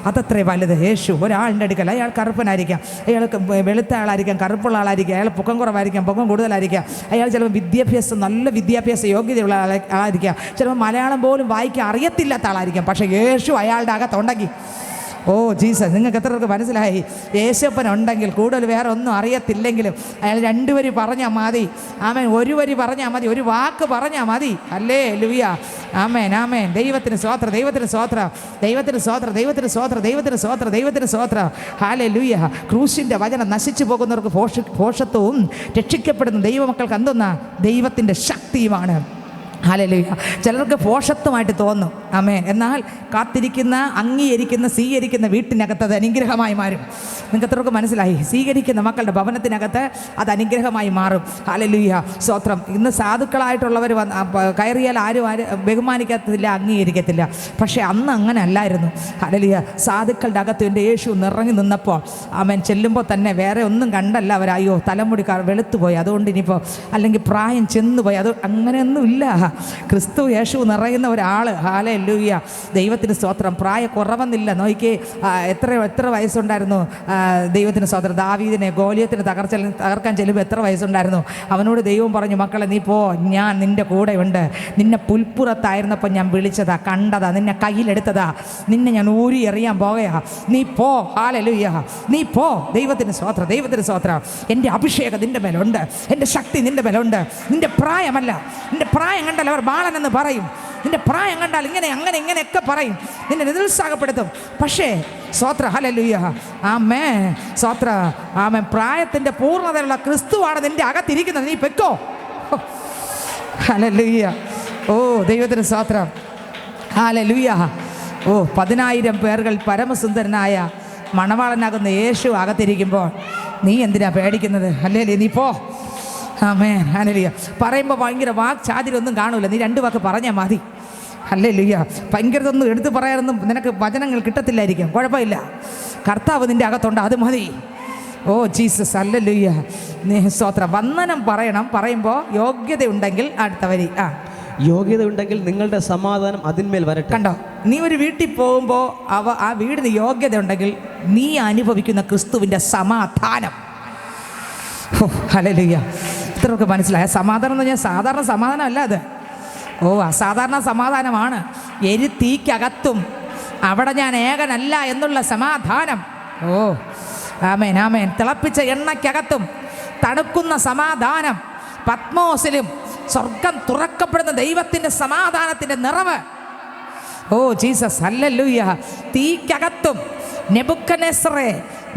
അതത്രേ വലുത്. യേശു ഒരാളിൻ്റെ അടുക്കൽ. അയാൾ കറുപ്പനായിരിക്കാം, അയാൾക്ക് വെളുത്ത ആളായിരിക്കാം, കറുപ്പുള്ള ആളായിരിക്കാം, അയാൾ പൊക്കം കുറവായിരിക്കാം, പൊക്കം കൂടുതലായിരിക്കാം, അയാൾ ചിലപ്പോൾ നല്ല വിദ്യാഭ്യാസ യോഗ്യതയുള്ള ആളായിരിക്കാം, ചിലപ്പോൾ മലയാളം പോലും വായിക്കാൻ അറിയത്തില്ലാത്ത ആളായിരിക്കാം. പക്ഷേ യേശു അയാളുടെ അകത്തുണ്ടെങ്കിൽ, ജീസസ്, നിങ്ങൾക്ക് എത്രയൊക്കെ മനസ്സിലായി? യേശപ്പനുണ്ടെങ്കിൽ കൂടുതൽ വേറെ ഒന്നും അറിയത്തില്ലെങ്കിലും അയാൾ 2 വരി പറഞ്ഞാൽ മതി. ആമേൻ. 1 വരി പറഞ്ഞാൽ മതി, ഒരു വാക്ക് പറഞ്ഞാൽ മതി. ഹല്ലേലൂയ. ആമേൻ, ആമേൻ. ദൈവത്തിന് സ്തോത്രം, ദൈവത്തിന് സ്തോത്രം, ദൈവത്തിന് സ്തോത്രം, ദൈവത്തിന് സ്തോത്രം, ദൈവത്തിന് സ്തോത്രം, ദൈവത്തിന് സ്തോത്രം. ഹല്ലേലൂയ. ക്രൂശിൻ്റെ വചനം നശിച്ചു പോകുന്നവർക്ക് ഭോഷത്വവും രക്ഷിക്കപ്പെടുന്ന ദൈവമക്കൾക്ക് എന്തെന്നാ? ദൈവത്തിൻ്റെ ശക്തിയുമാണ്. ഹല്ലേലൂയ. ചിലർക്ക് ഭോഷത്വമായിട്ട് തോന്നും. ആമേൻ. എന്നാൽ കാത്തിരിക്കുന്ന, അംഗീകരിക്കുന്ന, സ്വീകരിക്കുന്ന വീട്ടിനകത്ത് അത് അനുഗ്രഹമായി മാറും. നിങ്ങൾക്ക് എത്രയൊക്കെ മനസ്സിലായി? സ്വീകരിക്കുന്ന മക്കളുടെ ഭവനത്തിനകത്ത് അത് അനുഗ്രഹമായി മാറും. ഹല്ലേലൂയ. സ്തോത്രം. ഇന്ന് സാധുക്കളായിട്ടുള്ളവർ കയറിയാൽ ആരും ബഹുമാനിക്കത്തില്ല, അംഗീകരിക്കത്തില്ല. പക്ഷേ അന്ന് അങ്ങനെ അല്ലായിരുന്നു. ഹല്ലേലൂയ. സാധുക്കളുടെ അകത്ത് എൻ്റെ യേശു നിറഞ്ഞു നിന്നപ്പോൾ ആമേൻ ചെല്ലുമ്പോൾ തന്നെ വേറെ ഒന്നും കണ്ടല്ല അവർ, അയ്യോ തലമുടി വെളുത്തുപോയി അതുകൊണ്ട് ഇനിയിപ്പോൾ, അല്ലെങ്കിൽ പ്രായം ചെന്നുപോയി, അത് അങ്ങനെയൊന്നും ഇല്ല. ക്രിസ്തു യേശു നിറയുന്ന ഒരാൾ. ഹല്ലേലൂയ. ദൈവത്തിന് സ്തോത്രം. പ്രായം കുറവെന്നില്ല. നോക്കിയേ, എത്ര വയസ്സുണ്ടായിരുന്നു ദൈവത്തിന് സ്തോത്രം? ദാവീദിനെ ഗോലിയത്തിന് തകർക്കാൻ ചെല്ലുമ്പോൾ എത്ര വയസ്സുണ്ടായിരുന്നു? അവനോട് ദൈവം പറഞ്ഞു, മക്കളെ നീ പോ, ഞാൻ നിൻ്റെ കൂടെ ഉണ്ട്. നിന്നെ പുൽപ്പുറത്തായിരുന്നപ്പോൾ ഞാൻ വിളിച്ചതാ, കണ്ടതാ, നിന്നെ കയ്യിലെടുത്തതാ, നിന്നെ ഞാൻ ഊരി എറിയാൻ പോകയാ, നീ പോ. ഹല്ലേലൂയ. നീ പോ. ദൈവത്തിന് സ്തോത്രം, ദൈവത്തിന് സ്തോത്രം. എൻ്റെ അഭിഷേകം നിൻ്റെ മേലുണ്ട്, എൻ്റെ ശക്തി നിൻ്റെ മേലുണ്ട്. നിൻ്റെ പ്രായമല്ല, നിൻ്റെ പ്രായം കണ്ടാൽ അവർ ബാലനെന്ന് പറയും, നിന്റെ പ്രായം കണ്ടാൽ ഇങ്ങനെയൊക്കെ പറയും, നിന്നെ നിരുത്സാഹപ്പെടുത്തും. പക്ഷേ സ്തോത്ര, ഹല്ലേലൂയ, ആമേൻ, സ്തോത്ര, ആമേൻ. പ്രായത്തിൻ്റെ പൂർണ്ണതയുള്ള ക്രിസ്തുവാണ് നിന്റെ അകത്തിരിക്കുന്നത്. നീ പെക്കോ. ഹല്ലേലൂയ. ദൈവത്തിന് സ്തോത്രം. ഹല്ലേലൂയ. 10,000 പേരുകൾ പരമസുന്ദരനായ മണവാളനാകുന്ന യേശു അകത്തിരിക്കുമ്പോൾ നീ എന്തിനാ പേടിക്കുന്നത്? ഹല്ലേലൂയ. നീ പോ. ആമേൻ. ഹല്ലേലൂയ. പറയുമ്പോൾ ഭയങ്കര വാക്ചാതിരൊന്നും കാണൂല. നീ 2 വാക്ക് പറഞ്ഞാൽ മതി. ഹല്ലേലൂയ. ഭയങ്കരതൊന്നും എടുത്ത് പറയാനൊന്നും നിനക്ക് വചനങ്ങൾ കിട്ടത്തില്ലായിരിക്കും. കുഴപ്പമില്ല. കർത്താവ് നിൻ്റെ അകത്തുണ്ട്, അത് മതി. Oh Jesus, hallelujah. സ്തോത്രം. വന്ദനം പറയണം. പറയുമ്പോൾ യോഗ്യതയുണ്ടെങ്കിൽ അടുത്ത വരി. യോഗ്യത ഉണ്ടെങ്കിൽ നിങ്ങളുടെ സമാധാനം അതിന്മേൽ വരട്ടെ. കണ്ടോ, നീ ഒരു വീട്ടിൽ പോകുമ്പോൾ ആ വീടിന് യോഗ്യത ഉണ്ടെങ്കിൽ നീ അനുഭവിക്കുന്ന ക്രിസ്തുവിൻ്റെ സമാധാനം. ഹല്ലേലൂയ. ഇത്രയൊക്കെ മനസ്സിലായ സമാധാനം എന്ന് പറഞ്ഞാൽ സാധാരണ സമാധാനം അല്ല അത്. ഓ, അസാധാരണ സമാധാനമാണ്. തീക്കകത്തും അവിടെ ഞാൻ ഏകനല്ല എന്നുള്ള സമാധാനം. ഓ ആമേൻ, ആമേൻ. തിളപ്പിച്ച എണ്ണയ്ക്കകത്തും തണുക്കുന്ന സമാധാനം. പത്മോസിലും സ്വർഗം തുറക്കപ്പെടുന്ന ദൈവത്തിൻ്റെ സമാധാനത്തിൻ്റെ നിറവ്. Oh Jesus, hallelujah. തീക്കകത്തും നെബൂഖദ്നേസറേ,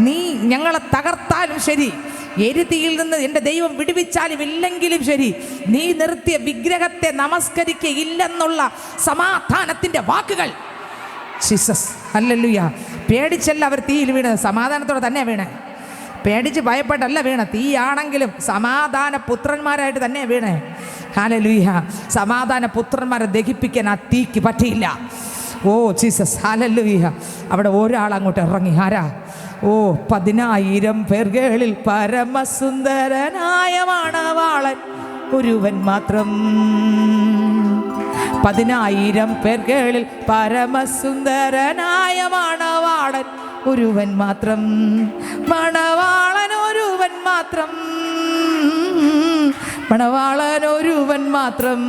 നീ ഞങ്ങളെ തകർത്താലും ശരി, എരിതീയിൽ നിന്ന് എൻ്റെ ദൈവം വിടുവിച്ചാലും ഇല്ലെങ്കിലും ശരി, നീ നിർത്തിയ വിഗ്രഹത്തെ നമസ്കരിക്കയില്ലെന്നുള്ള സമാധാനത്തിൻ്റെ വാക്കുകൾ. Jesus, hallelujah. പേടിച്ചല്ല അവർ തീയിൽ വീണത്, സമാധാനത്തോടെ തന്നെ വീണേ. പേടിച്ച് ഭയപ്പെട്ടല്ല വീണ. തീയാണെങ്കിലും സമാധാന പുത്രന്മാരായിട്ട് തന്നെ വീണേ. ഹല്ലേലൂയ. സമാധാന പുത്രന്മാരെ ദഹിപ്പിക്കാൻ ആ തീക്ക് പറ്റിയില്ല. Oh Jesus, hallelujah. അവിടെ ഒരാൾ അങ്ങോട്ട് ഇറങ്ങി. ആരാ? ഓ, 10,000 പേർകളിൽ പരമസുന്ദരനായ മണവാളൻ ഒരുവൻ മാത്രം. 10,000 പേർകളിൽ പരമസുന്ദരനായ മണവാളൻ ഒരുവൻ മാത്രം. മണവാളൻ ഒരുവൻ മാത്രം. മണവാളൻ ഒരുവൻ മാത്രം.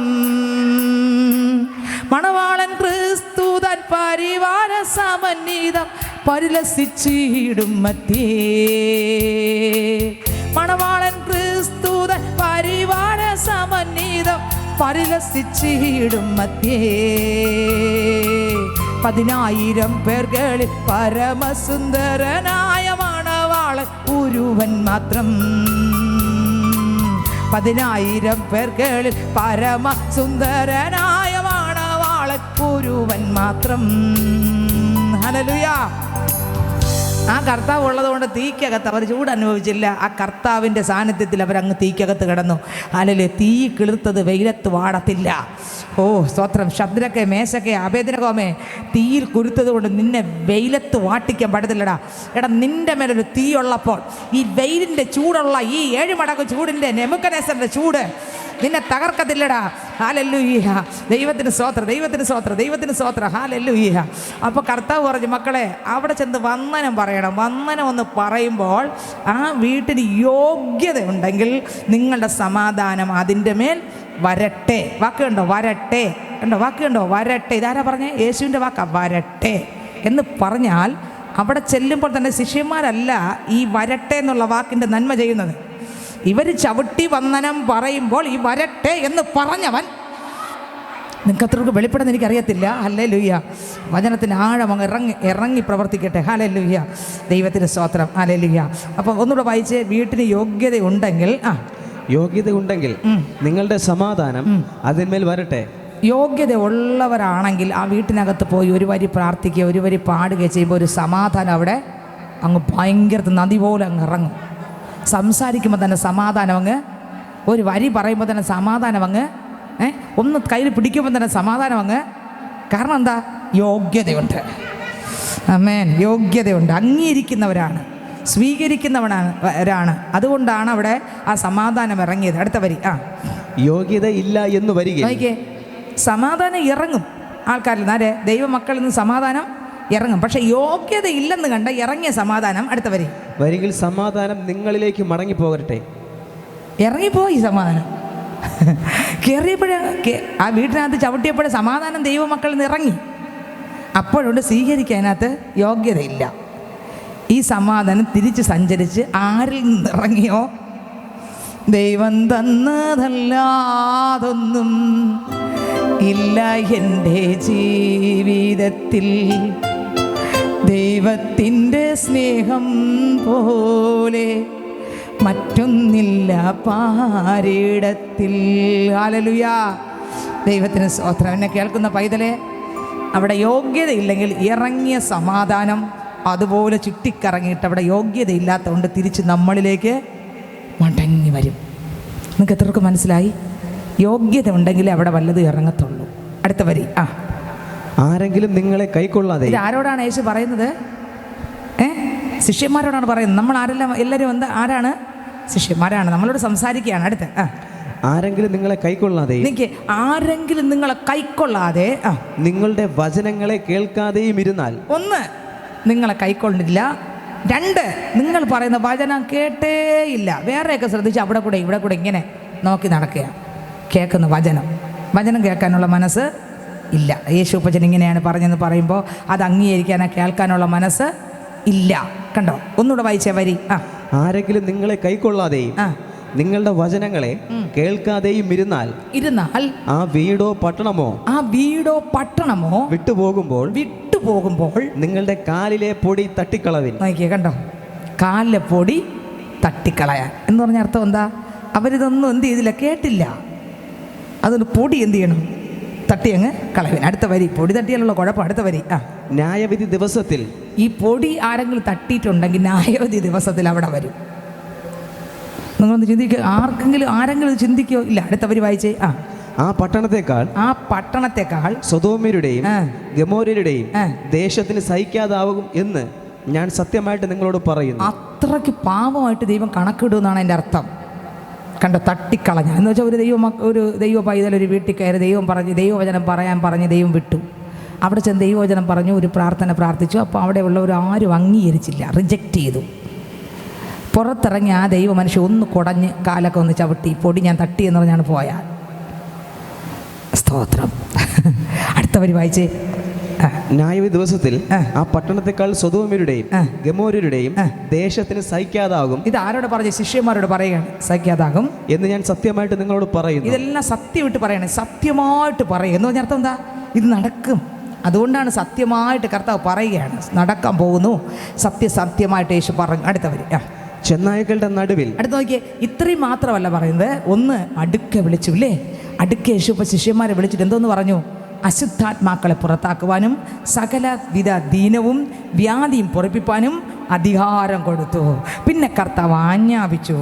മണവാളൻ ക്രിസ്തു തൻ പരിവാര സമന്വിതം പരിലസിച്ചിടും മധ്യേ. മണവാളൻ ക്രിസ്തു തൻ പരിവാര സമന്വിതം പരിലസിച്ചിടും മധ്യേ. 10,000 പേർകളിൽ പരമസുന്ദരനായ മണവാളൻ ഒരുവൻ മാത്രം. 10,000 പേർകളിൽ പരമസുന്ദരനായ മണവാളൻ ഒരുവൻ മാത്രം. ഹല്ലേലൂയ. ആ കർത്താവ് ഉള്ളതുകൊണ്ട് തീക്കകത്ത് അവർ ചൂട് അനുഭവിച്ചില്ല. ആ കർത്താവിൻ്റെ സാന്നിധ്യത്തിൽ അവരങ്ങ് തീക്കകത്ത് കിടന്നു. ഹല്ലേലൂയ. തീ കിളിർത്തത് വെയിലത്ത് വാടത്തില്ല. ഓ സ്തോത്രം. ശദ്രക്കെ, മേശക്കെ, അബേദ്നെഗോമേ, തീയിൽ കുരുത്തത് കൊണ്ട് നിന്നെ വെയിലത്ത് വാട്ടിക്കാൻ പറ്റത്തില്ലടാ. എടാ, നിൻ്റെ മേലൊരു തീ ഉള്ളപ്പോൾ ഈ വെയിലിൻ്റെ ചൂടുള്ള ഈ 7 മടങ്ങ് ചൂടിൻ്റെ നെബൂഖദ്നേസറിൻ്റെ ചൂട് നിന്നെ തകർക്കത്തില്ലടാ. ഹല്ലേലൂയ. ദൈവത്തിന് സ്തോത്രം, ദൈവത്തിന് സ്തോത്രം, ദൈവത്തിന് സ്തോത്രം. ഹല്ലേലൂയ. അപ്പോൾ കർത്താവ് പറഞ്ഞു, മക്കളെ അവിടെ ചെന്ന് വന്ദനം പറയണം. വന്ദനം എന്ന് പറയുമ്പോൾ ആ വീട്ടിന് യോഗ്യത ഉണ്ടെങ്കിൽ നിങ്ങളുടെ സമാധാനം അതിൻ്റെ മേൽ വരട്ടെ. വാക്ക് കണ്ടോ? വരട്ടെ. കണ്ടോ? വാക്ക് കണ്ടോ? വരട്ടെ. ഇതാരാ പറഞ്ഞേ? യേശുവിൻ്റെ വാക്കാ വരട്ടെ എന്ന് പറഞ്ഞാൽ അവിടെ ചെല്ലുമ്പോൾ തന്നെ ശിഷ്യന്മാരല്ല ഈ വരട്ടെ എന്നുള്ള വാക്കിൻ്റെ നന്മ ചെയ്യുന്നത്. ഇവർ ചവിട്ടി വന്ദനം പറയുമ്പോൾ ഈ വരട്ടെ എന്ന് പറഞ്ഞവൻ, നിങ്ങൾക്ക് അത്രയ്ക്ക് വെളിപ്പെടുന്ന എനിക്കറിയത്തില്ല. ഹല്ലേലൂയ. വചനത്തിന് ആഴം അങ്ങ് ഇറങ്ങി പ്രവർത്തിക്കട്ടെ. ഹല്ലേലൂയ. ദൈവത്തിന് സ്തോത്രം. ഹല്ലേലൂയ. അപ്പം ഒന്നുകൂടെ വായിച്ച്. വീട്ടിന് യോഗ്യതയുണ്ടെങ്കിൽ യോഗ്യതയുണ്ടെങ്കിൽ നിങ്ങളുടെ സമാധാനം അതിന്മേൽ വരട്ടെ. യോഗ്യത ഉള്ളവരാണെങ്കിൽ ആ വീട്ടിനകത്ത് പോയി ഒരു വരി പ്രാർത്ഥിക്കുക, ഒരു വരി പാടുക ചെയ്യുമ്പോൾ ഒരു സമാധാനം അവിടെ അങ്ങ് ഭയങ്കര നദി പോലെ അങ്ങ് ഇറങ്ങും. സംസാരിക്കുമ്പോൾ തന്നെ സമാധാനം അങ്ങ്, ഒരു വരി പറയുമ്പോൾ തന്നെ സമാധാനം അങ്ങ്, ഒന്ന് കയ്യിൽ പിടിക്കുമ്പോൾ തന്നെ സമാധാനം അങ്ങ്. കാരണം എന്താ? യോഗ്യതയുണ്ട്. ആമേൻ. യോഗ്യതയുണ്ട്. അംഗീകരിക്കുന്നവരാണ്, സ്വീകരിക്കുന്നവരാണ്. അതുകൊണ്ടാണ് അവിടെ ആ സമാധാനം ഇറങ്ങിയത്. അടുത്ത വരി. യോഗ്യത ഇല്ല എന്ന് വരികെ. സമാധാനം ഇറങ്ങും ആൾക്കാരിൽ നിന്ന്. ആരെ? ദൈവമക്കളിൽ നിന്ന് സമാധാനം ഇറങ്ങും. പക്ഷെ യോഗ്യത ഇല്ലെന്ന് കണ്ട ഇറങ്ങിയ സമാധാനം അടുത്ത വരികിൽ സമാധാനം നിങ്ങളിലേക്ക് മടങ്ങി പോകട്ടെ. ഇറങ്ങിപ്പോയി സമാധാനം. കയറിയപ്പോഴേ ആ വീട്ടിനകത്ത് ചവിട്ടിയപ്പോഴേ സമാധാനം ദൈവമക്കളിൽ നിന്ന് ഇറങ്ങി. അപ്പോഴുണ്ട് സ്വീകരിക്കാനകത്ത് യോഗ്യതയില്ല. ഈ സമാധാനം തിരിച്ച് സഞ്ചരിച്ച് ആരിൽ നിന്ന് ഇറങ്ങിയോ? ദൈവം തന്നതല്ലാതൊന്നും ഇല്ല എൻ്റെ ജീവിതത്തിൽ, ദൈവത്തിൻ്റെ സ്നേഹം പോലെ മറ്റൊന്നില്ല പാരിടത്തിൽ. ഹല്ലേലൂയ. ദൈവത്തിന് സ്തോത്രം. എന്നെ കേൾക്കുന്ന പൈതലേ, അവിടെ യോഗ്യതയില്ലെങ്കിൽ ഇറങ്ങിയ സമാധാനം അതുപോലെ ചുറ്റിക്കറങ്ങിയിട്ട് അവിടെ യോഗ്യതയില്ലാത്തതുകൊണ്ട് തിരിച്ച് നമ്മളിലേക്ക് മടങ്ങി വരും. നിങ്ങൾക്ക് എത്രയൊക്കെ മനസ്സിലായി? യോഗ്യത ഉണ്ടെങ്കിൽ അവിടെ വല്ലതും ഇറങ്ങത്തുള്ളൂ. അടുത്ത വരി. ആരെങ്കിലും നിങ്ങളെ കൈക്കൊള്ളാതെ. ആരോടാണ് യേശു പറയുന്നത്? ശിഷ്യന്മാരോടാണ് പറയുന്നത്. നമ്മൾ ആരെല്ലാം എല്ലാവരും ആരാണ്? ശിഷ്യന്മാരാണ്. നമ്മളോട് സംസാരിക്കുകയാണ്. അടുത്ത് ആരെങ്കിലും നിങ്ങളെ കൈക്കൊള്ളാതെ ആരെങ്കിലും നിങ്ങളെ കൈക്കൊള്ളാതെ നിങ്ങളുടെ വചനങ്ങളെ കേൾക്കാതെയും ഇരുന്നാൽ, ഒന്ന്, നിങ്ങളെ കൈക്കൊള്ളില്ല. രണ്ട്, നിങ്ങൾ പറയുന്ന വചനം കേട്ടേയില്ല. വേറെയൊക്കെ ശ്രദ്ധിച്ച് അവിടെ കൂടെ ഇവിടെ കൂടെ ഇങ്ങനെ നോക്കി നടക്കുക. കേൾക്കുന്ന വചനം കേൾക്കാനുള്ള മനസ്സ് ഇല്ല. യേശുപ്പച്ചൻ ഇങ്ങനെയാണ് പറഞ്ഞെന്ന് പറയുമ്പോൾ അത് അംഗീകരിക്കാനോ കേൾക്കാനുള്ള മനസ്സ് ഇല്ല. കണ്ടോ? ഒന്നുകൂടെ വായിച്ചേ വരി. ആരെങ്കിലും നിങ്ങളെ കൈക്കൊള്ളാതെയും നിങ്ങളുടെ വചനങ്ങളെ കേൾക്കാതെയും ഇരുന്നാൽ ആ വീടോ പട്ടണമോ വിട്ടുപോകുമ്പോൾ നിങ്ങളുടെ കാലിലെ പൊടി തട്ടിക്കളവിൻ. നോക്കിയേ, കണ്ടോ? കാലിലെ പൊടി തട്ടിക്കളയാൻ എന്ന് പറഞ്ഞ അർത്ഥം എന്താ? അവരിതൊന്നും എന്ത് ചെയ്തില്ല, കേട്ടില്ല. അതൊന്ന് പൊടി എന്ത് ചെയ്യണം? തട്ടി അങ്ങ് കളവിൻ. അടുത്ത വരി. പൊടി തട്ടിയാലുള്ള കുഴപ്പം. അടുത്ത വരി. ന്യായവിധി ദിവസത്തിൽ ഈ പൊടി ആരെങ്കിലും തട്ടിയിട്ടുണ്ടെങ്കിൽ ന്യായവിധി ദിവസത്തിൽ അവിടെ വരും. നിങ്ങളൊന്ന് ചിന്തിക്കുക. ആരെങ്കിലും ചിന്തിക്കോ? ഇല്ല. അടുത്ത വരി വായിച്ചേ. ആ പട്ടണത്തെക്കാൾ സൊദോമ്യരുടെയും ഗമോര്യരുടെയും ദേശത്തിന് സഹിക്കാതാവും എന്ന് ഞാൻ സത്യമായിട്ട് നിങ്ങളോട് പറയുന്നു. അത്രയ്ക്ക് പാപമായിട്ട് ദൈവം കണക്കിടുമെന്നാണ് എൻ്റെ അർത്ഥം. കണ്ടോ? തട്ടിക്കളഞ്ഞ എന്ന് വെച്ചാൽ ഒരു ദൈവ പൈതൽ ഒരു വീട്ടിൽ കയറി ദൈവവചനം പറയാൻ പറഞ്ഞ് ദൈവം വിട്ടു. അവിടെ ചെന്ന് ദൈവവചനം പറഞ്ഞു, ഒരു പ്രാർത്ഥന പ്രാർത്ഥിച്ചു. അപ്പോൾ അവിടെയുള്ളവർ ആരും അംഗീകരിച്ചില്ല, റിജക്റ്റ് ചെയ്തു. പുറത്തിറങ്ങി ആ ദൈവ മനുഷ്യൻ ഒന്ന് കുടഞ്ഞ് കാലൊക്കെ ഒന്ന് ചവിട്ടി, പൊടി ഞാൻ തട്ടി എന്ന് പറഞ്ഞാണ് പോയാൽ. സ്തോത്രം. അടുത്തവർ വായിച്ചേ. ന്യായവിധി ദിവസത്തിൽ ആ പട്ടണത്തെക്കാൾ സൊദോമ്യരുടെയും ഗമോര്യരുടെയും ദേശത്തിന് സഹിക്കാതാകും. ഇത് ആരോട് പറഞ്ഞു? ശിഷ്യന്മാരോട് പറയുകയാണ്, സഹിക്കാതാകും എന്ന് ഞാൻ സത്യമായിട്ട് നിങ്ങളോട് പറയുന്നു. ഇതെല്ലാം സത്യമായിട്ട് പറയണേ, സത്യമായിട്ട് പറയുക എന്ന് പറഞ്ഞ അർത്ഥം എന്താ? ഇത് നടക്കും. അതുകൊണ്ടാണ് സത്യമായിട്ട് കർത്താവ് പറയുകയാണ്, നടക്കാൻ പോകുന്നു. സത്യമായിട്ട് യേശു പറഞ്ഞു. അടുത്തവർ. ചെന്നായ്ക്കളുടെ നടുവിൽ. അടുത്ത് നോക്കിയേ, ഇത്രയും മാത്രമല്ല പറയുന്നത്. ഒന്ന്, അടുക്ക വിളിച്ചു ഇല്ലേ? അടുക്ക യേശു ശിഷ്യന്മാരെ വിളിച്ചിട്ട് എന്തോന്ന് പറഞ്ഞു? അശുദ്ധാത്മാക്കളെ പുറത്താക്കുവാനും സകലവിധ ദീനവും വ്യാധിയും പൊറിപ്പിപ്പാനും അധികാരം കൊടുത്തു. പിന്നെ കർത്താവ് ആജ്ഞാപിച്ചു,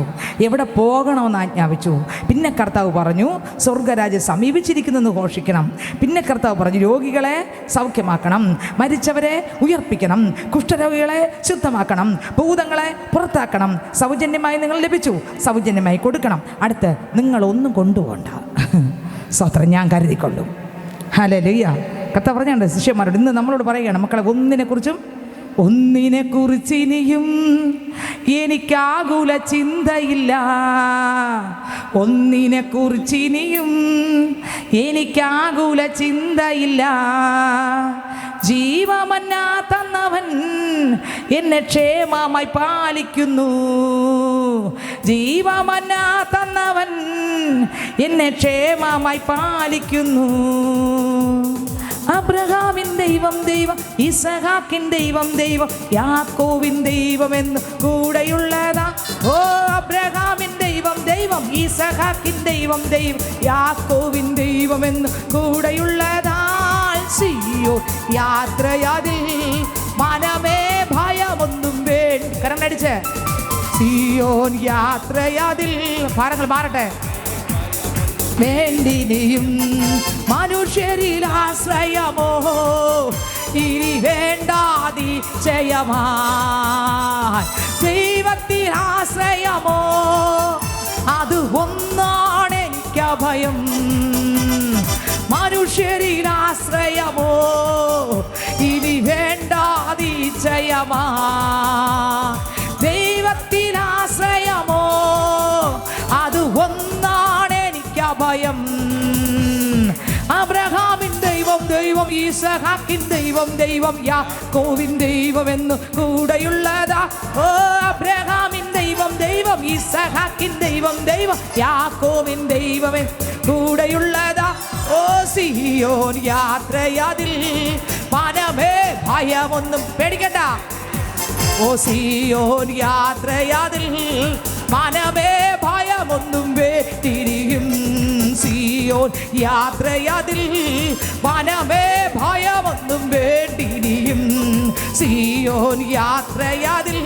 എവിടെ പോകണമെന്ന് ആജ്ഞാപിച്ചു. പിന്നെ കർത്താവ് പറഞ്ഞു, സ്വർഗരാജ്യം സമീപിച്ചിരിക്കുന്നെന്ന് ഘോഷിക്കണം. പിന്നെ കർത്താവ് പറഞ്ഞു, രോഗികളെ സൗഖ്യമാക്കണം, മരിച്ചവരെ ഉയർപ്പിക്കണം, കുഷ്ഠരോഗികളെ ശുദ്ധമാക്കണം, ഭൂതങ്ങളെ പുറത്താക്കണം. സൗജന്യമായി നിങ്ങൾ ലഭിച്ചു, സൗജന്യമായി കൊടുക്കണം. അടുത്ത്, നിങ്ങളൊന്നും കൊണ്ടുപോകണ്ട, സ്വത്രം ഞാൻ കരുതിക്കൊള്ളും. ഹല്ലേലൂയ. കർത്താവ് പറഞ്ഞുണ്ട് ശിഷ്യന്മാരോട്. ഇന്ന് നമ്മളോട് പറയുകയാണ്, മക്കളെ, ഒന്നിനെക്കുറിച്ച് ഇനിയും എനിക്കാകുല ചിന്തയില്ല. ഒന്നിനെക്കുറിച്ച് ഇനിയും എനിക്കാകുല ചിന്തയില്ല. ജീവമന്ന തന്നവൻ എന്നെ ക്ഷേമമായി പാലിക്കുന്നു. ജീവമന്ന തന്നവൻ എന്നെ ക്ഷേമമായി പാലിക്കുന്നു. അബ്രഹാമിൻ ദൈവം ഇസഹാക്കിൻ ദൈവം യാക്കോബിൻ ദൈവം എന്ന് കൂടെയുള്ളതാ. ഓ, അബ്രഹാമിൻ ദൈവം ഇസഹാക്കിൻ ദൈവം യാക്കോബിൻ ദൈവം എന്ന് കൂടെയുള്ളതാ. സിയോൻ യാത്രയതിൽ മനമേ ഭയമൊന്നും വേണ്ട. കരണ്ടടിച്ച്. സിയോൻ യാത്രയതിൽ ഭാരങ്ങൾ മാറട്ടെ. വേണ്ടിനിയും മനുഷ്യരിൽ ആശ്രയമോ ഇനി വേണ്ടാതിശയമായി ദൈവത്തിൽ ആശ്രയമോ അത് ഒന്നാണ് എനിക്കഭയം. മനുഷ്യരിൽ ആശ്രയമോ ഇനി വേണ്ടാതിശയമായി ദൈവത്തിൽ ആശ്രയമോ അത് ഒന്നാണ് ഭയം. അബ്രഹാമിൻ ദൈവം ഇസഹാക്കിൻ ദൈവം യാക്കോബിൻ ദൈവം എന്ന് കൂടെയുള്ളതാ. ഓ, അബ്രഹാമിൻ ദൈവം ഇസഹാക്കിൻ ദൈവം യാക്കോബിൻ ദൈവം കൂടെയുള്ളതാ. ഓ, സിയോൻ യാത്രയതിൽ മനമേ ഭയമൊന്നും പേടിക്കണ്ട. ഓ, സിയോൻ യാത്രയതിൽ മനമേ ഭയമൊന്നും വേണ്ടിരിക്കും. സിയോൻ യാത്രയതിൽ മനമേ ഭയമൊന്നും വേണ്ടിനിയും. സിയോൻ യാത്രയതിൽ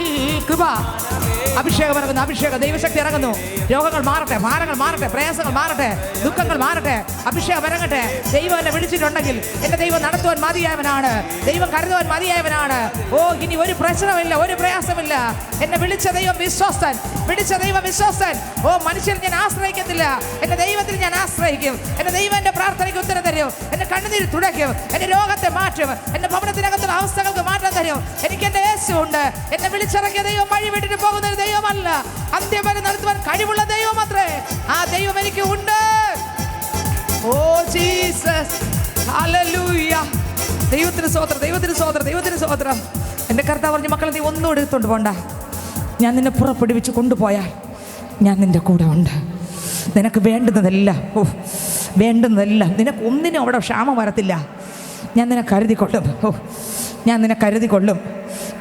കൃപ അഭിഷേകം ഇറങ്ങുന്നു, അഭിഷേകം ദൈവശക്തി ഇറങ്ങുന്നു. രോഗങ്ങൾ മാറട്ടെ, ഭാരങ്ങൾ മാറട്ടെ, പ്രയാസങ്ങൾ മാറട്ടെ, ദുഃഖങ്ങൾ മാറട്ടെ. അഭിഷേകം ഇറങ്ങട്ടെ. ദൈവം എന്നെ വിളിച്ചിട്ടുണ്ടെങ്കിൽ എൻ്റെ ദൈവം നടത്തുവാൻ മതിയായവനാണ്, ദൈവം കരുതുവാൻ മതിയായവനാണ്. ഓ, ഇനി ഒരു പ്രശ്നമില്ല, ഒരു പ്രയാസമില്ല. എന്നെ വിളിച്ച ദൈവം വിശ്വസ്തൻ, വിളിച്ച ദൈവം വിശ്വസ്തൻ. ഓ, മനുഷ്യൻ ഞാൻ ആശ്രയിക്കത്തില്ല, എൻ്റെ ദൈവത്തിൽ ഞാൻ ആശ്രയിക്കും. എൻ്റെ ദൈവം എൻ്റെ പ്രാർത്ഥനയ്ക്ക് ഉത്തരം തരും, എൻ്റെ കണ്ണുനീര് തുടയ്ക്കും, എൻ്റെ രോഗത്തെ മാറ്റും, എൻ്റെ ഭവനത്തിനകത്തുള്ള അവസ്ഥകൾക്ക് മാറ്റം തരും. എനിക്ക് എൻ്റെ യേശു ഉണ്ട്. എന്നെ വിളിച്ചിറങ്ങിയ ദൈവം വഴി വിട്ടിട്ട് പോകുന്ന ഒരു ദൈവമല്ല, അന്ത്യം വരെ നടത്തുവാൻ കഴിവുള്ള ദൈവം അത്രേ. ആ ദൈവം എനിക്ക് ഉണ്ട്. Oh Jesus, hallelujah. ദൈവത്തിന് സ്തോത്രം, ദൈവത്തിന് സ്തോത്രം, ദൈവത്തിന് സ്തോത്രം. എൻ്റെ കർത്താവ് പറഞ്ഞു, മക്കളെ നീ ഒന്നും എടുത്തോണ്ട് പോണ്ട, ഞാൻ നിന്നെ പുറപ്പെടുവിച്ച് കൊണ്ടുപോയാൽ ഞാൻ നിൻ്റെ കൂടെ ഉണ്ട്. നിനക്ക് വേണ്ടുന്നതെല്ലാം, ഓ വേണ്ടുന്നതെല്ലാം, നിനക്ക് ഒന്നിനും അവിടെ ക്ഷാമം വരത്തില്ല. ഞാൻ നിന്നെ കരുതിക്കൊള്ളും. ഓ, ഞാൻ നിന്നെ കരുതിക്കൊള്ളും.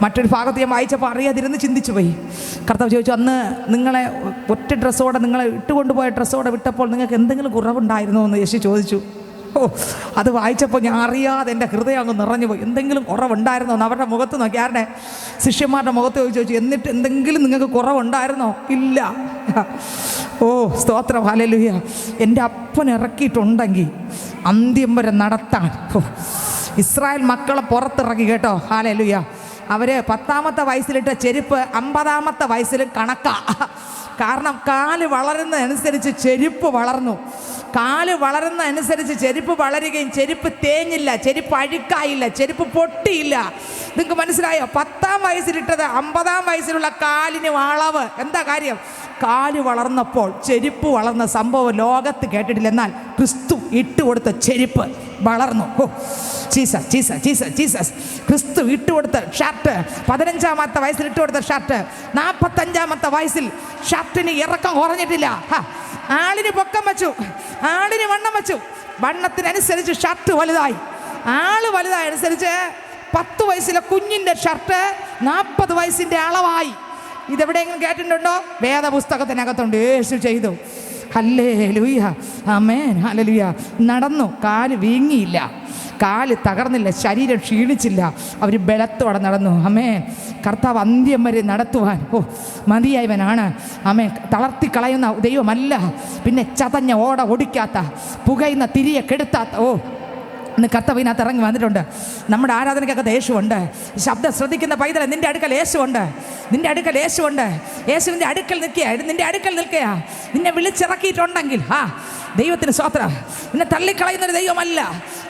മറ്റൊരു ഭാഗത്ത് ഞാൻ വായിച്ചപ്പോൾ അറിയാതിരുന്ന് ചിന്തിച്ചു പോയി. കർത്താവ് ചോദിച്ചു, അന്ന് നിങ്ങളെ ഒറ്റ ഡ്രസ്സോടെ, നിങ്ങളെ ഇട്ടുകൊണ്ടുപോയ ഡ്രസ്സോടെ വിട്ടപ്പോൾ നിങ്ങൾക്ക് എന്തെങ്കിലും കുറവുണ്ടായിരുന്നോ എന്ന് യേശു ചോദിച്ചു. ഓ, അത് വായിച്ചപ്പോൾ ഞാൻ അറിയാതെ എൻ്റെ ഹൃദയം അങ്ങ് നിറഞ്ഞു പോയി. എന്തെങ്കിലും കുറവുണ്ടായിരുന്നോ എന്ന് അവരുടെ മുഖത്ത് നോക്കി, ആരുടെ ശിഷ്യന്മാരുടെ മുഖത്ത് ചോദിച്ചു, എന്നിട്ട് എന്തെങ്കിലും നിങ്ങൾക്ക് കുറവുണ്ടായിരുന്നോ? ഇല്ല. ഓ സ്തോത്രം, ഹല്ലേലൂയ. എൻ്റെ അപ്പൻ ഇറക്കിയിട്ടുണ്ടെങ്കിൽ അന്ത്യം വരെ നടത്താൻ. ഇസ്രായേൽ മക്കളെ പുറത്തിറക്കി കേട്ടോ, ഹല്ലേലൂയ. അവർ 10ാമത്തെ വയസ്സിലിട്ട ചെരുപ്പ് 50ാമത്തെ വയസ്സിൽ കണക്കാ. കാരണം കാല് വളരുന്നതനുസരിച്ച് ചെരുപ്പ് വളർന്നു. കാല് വളരുന്നതനുസരിച്ച് ചെരുപ്പ് വളരുകയും ചെരുപ്പ് തേഞ്ഞില്ല, ചെരുപ്പ് അഴുക്കായില്ല, ചെരുപ്പ് പൊട്ടിയില്ല. നിങ്ങൾക്ക് മനസ്സിലായോ? 10ാം വയസ്സിലിട്ടത് 50ാം വയസ്സിലുള്ള കാലിന് വളവ്. എന്താ കാര്യം? കാല് വളർന്നപ്പോൾ ചെരുപ്പ് വളർന്ന സംഭവം ലോകത്ത് കേട്ടിട്ടില്ല. എന്നാൽ ക്രിസ്തു ഇട്ടുകൊടുത്ത ചെരുപ്പ് വളർന്നു. ഓ ജീസസ്, ജീസസ്, ജീസസ്, ജീസസ്. ക്രിസ്തു ഇട്ടുകൊടുത്ത ഷർട്ട് 15ാമത്തെ വയസ്സിൽ ഇട്ടുകൊടുത്ത ഷർട്ട് 45ാമത്തെ വയസ്സിൽ ഷർട്ടിന് ഇറക്കം കുറഞ്ഞിട്ടില്ല. ആളിന് പൊക്കം വെച്ചു, ആളിന് വണ്ണം വെച്ചു. വണ്ണത്തിനനുസരിച്ച് ഷർട്ട് വലുതായി. ആള് വലുതായി അനുസരിച്ച് 10 വയസ്സിലെ കുഞ്ഞിൻ്റെ ഷർട്ട് 40 വയസ്സിൻ്റെ അളവായി. ഇതെവിടെയെങ്കിലും കേട്ടിട്ടുണ്ടോ? വേദപുസ്തകത്തിനകത്തുണ്ട്. യേശു ചെയ്തു. ഹല്ലേലൂയ, ആമേൻ, ഹല്ലേലൂയ. നടന്നു, കാല് വീങ്ങിയില്ല, കാല് തകർന്നില്ല, ശരീരം ക്ഷീണിച്ചില്ല. അവർ ബലത്തോടെ നടന്നു. ആമേൻ. കർത്താവ് അന്ത്യം വരെ നടത്തുവാൻ ഓ മതിയായവനാണ്. ആമേൻ. തളർത്തിക്കളയുന്ന ദൈവമല്ല, പിന്നെ ചതഞ്ഞ ഓട ഒടിക്കാത്ത, പുകയുന്ന തിരിയെ കെടുത്താത്ത. ഓ ഇന്ന് കർത്താവിനകത്ത് ഇറങ്ങി വന്നിട്ടുണ്ട്. നമ്മുടെ ആരാധനയ്ക്കകത്ത് യേശുവുണ്ട്. ശബ്ദം ശ്രദ്ധിക്കുന്ന പൈതൽ, നിൻ്റെ അടുക്കൽ യേശുവുണ്ട്, നിൻ്റെ അടുക്കൽ യേശുവുണ്ട്. യേശുവിൻ്റെ അടുക്കൽ നിൽക്കുക, നിൻ്റെ അടുക്കൽ നിൽക്കുക. നിന്നെ വിളിച്ചിറക്കിയിട്ടുണ്ടെങ്കിൽ ദൈവത്തിന് സ്തോത്രം. നിന്നെ തള്ളിക്കളയുന്നൊരു ദൈവമല്ല,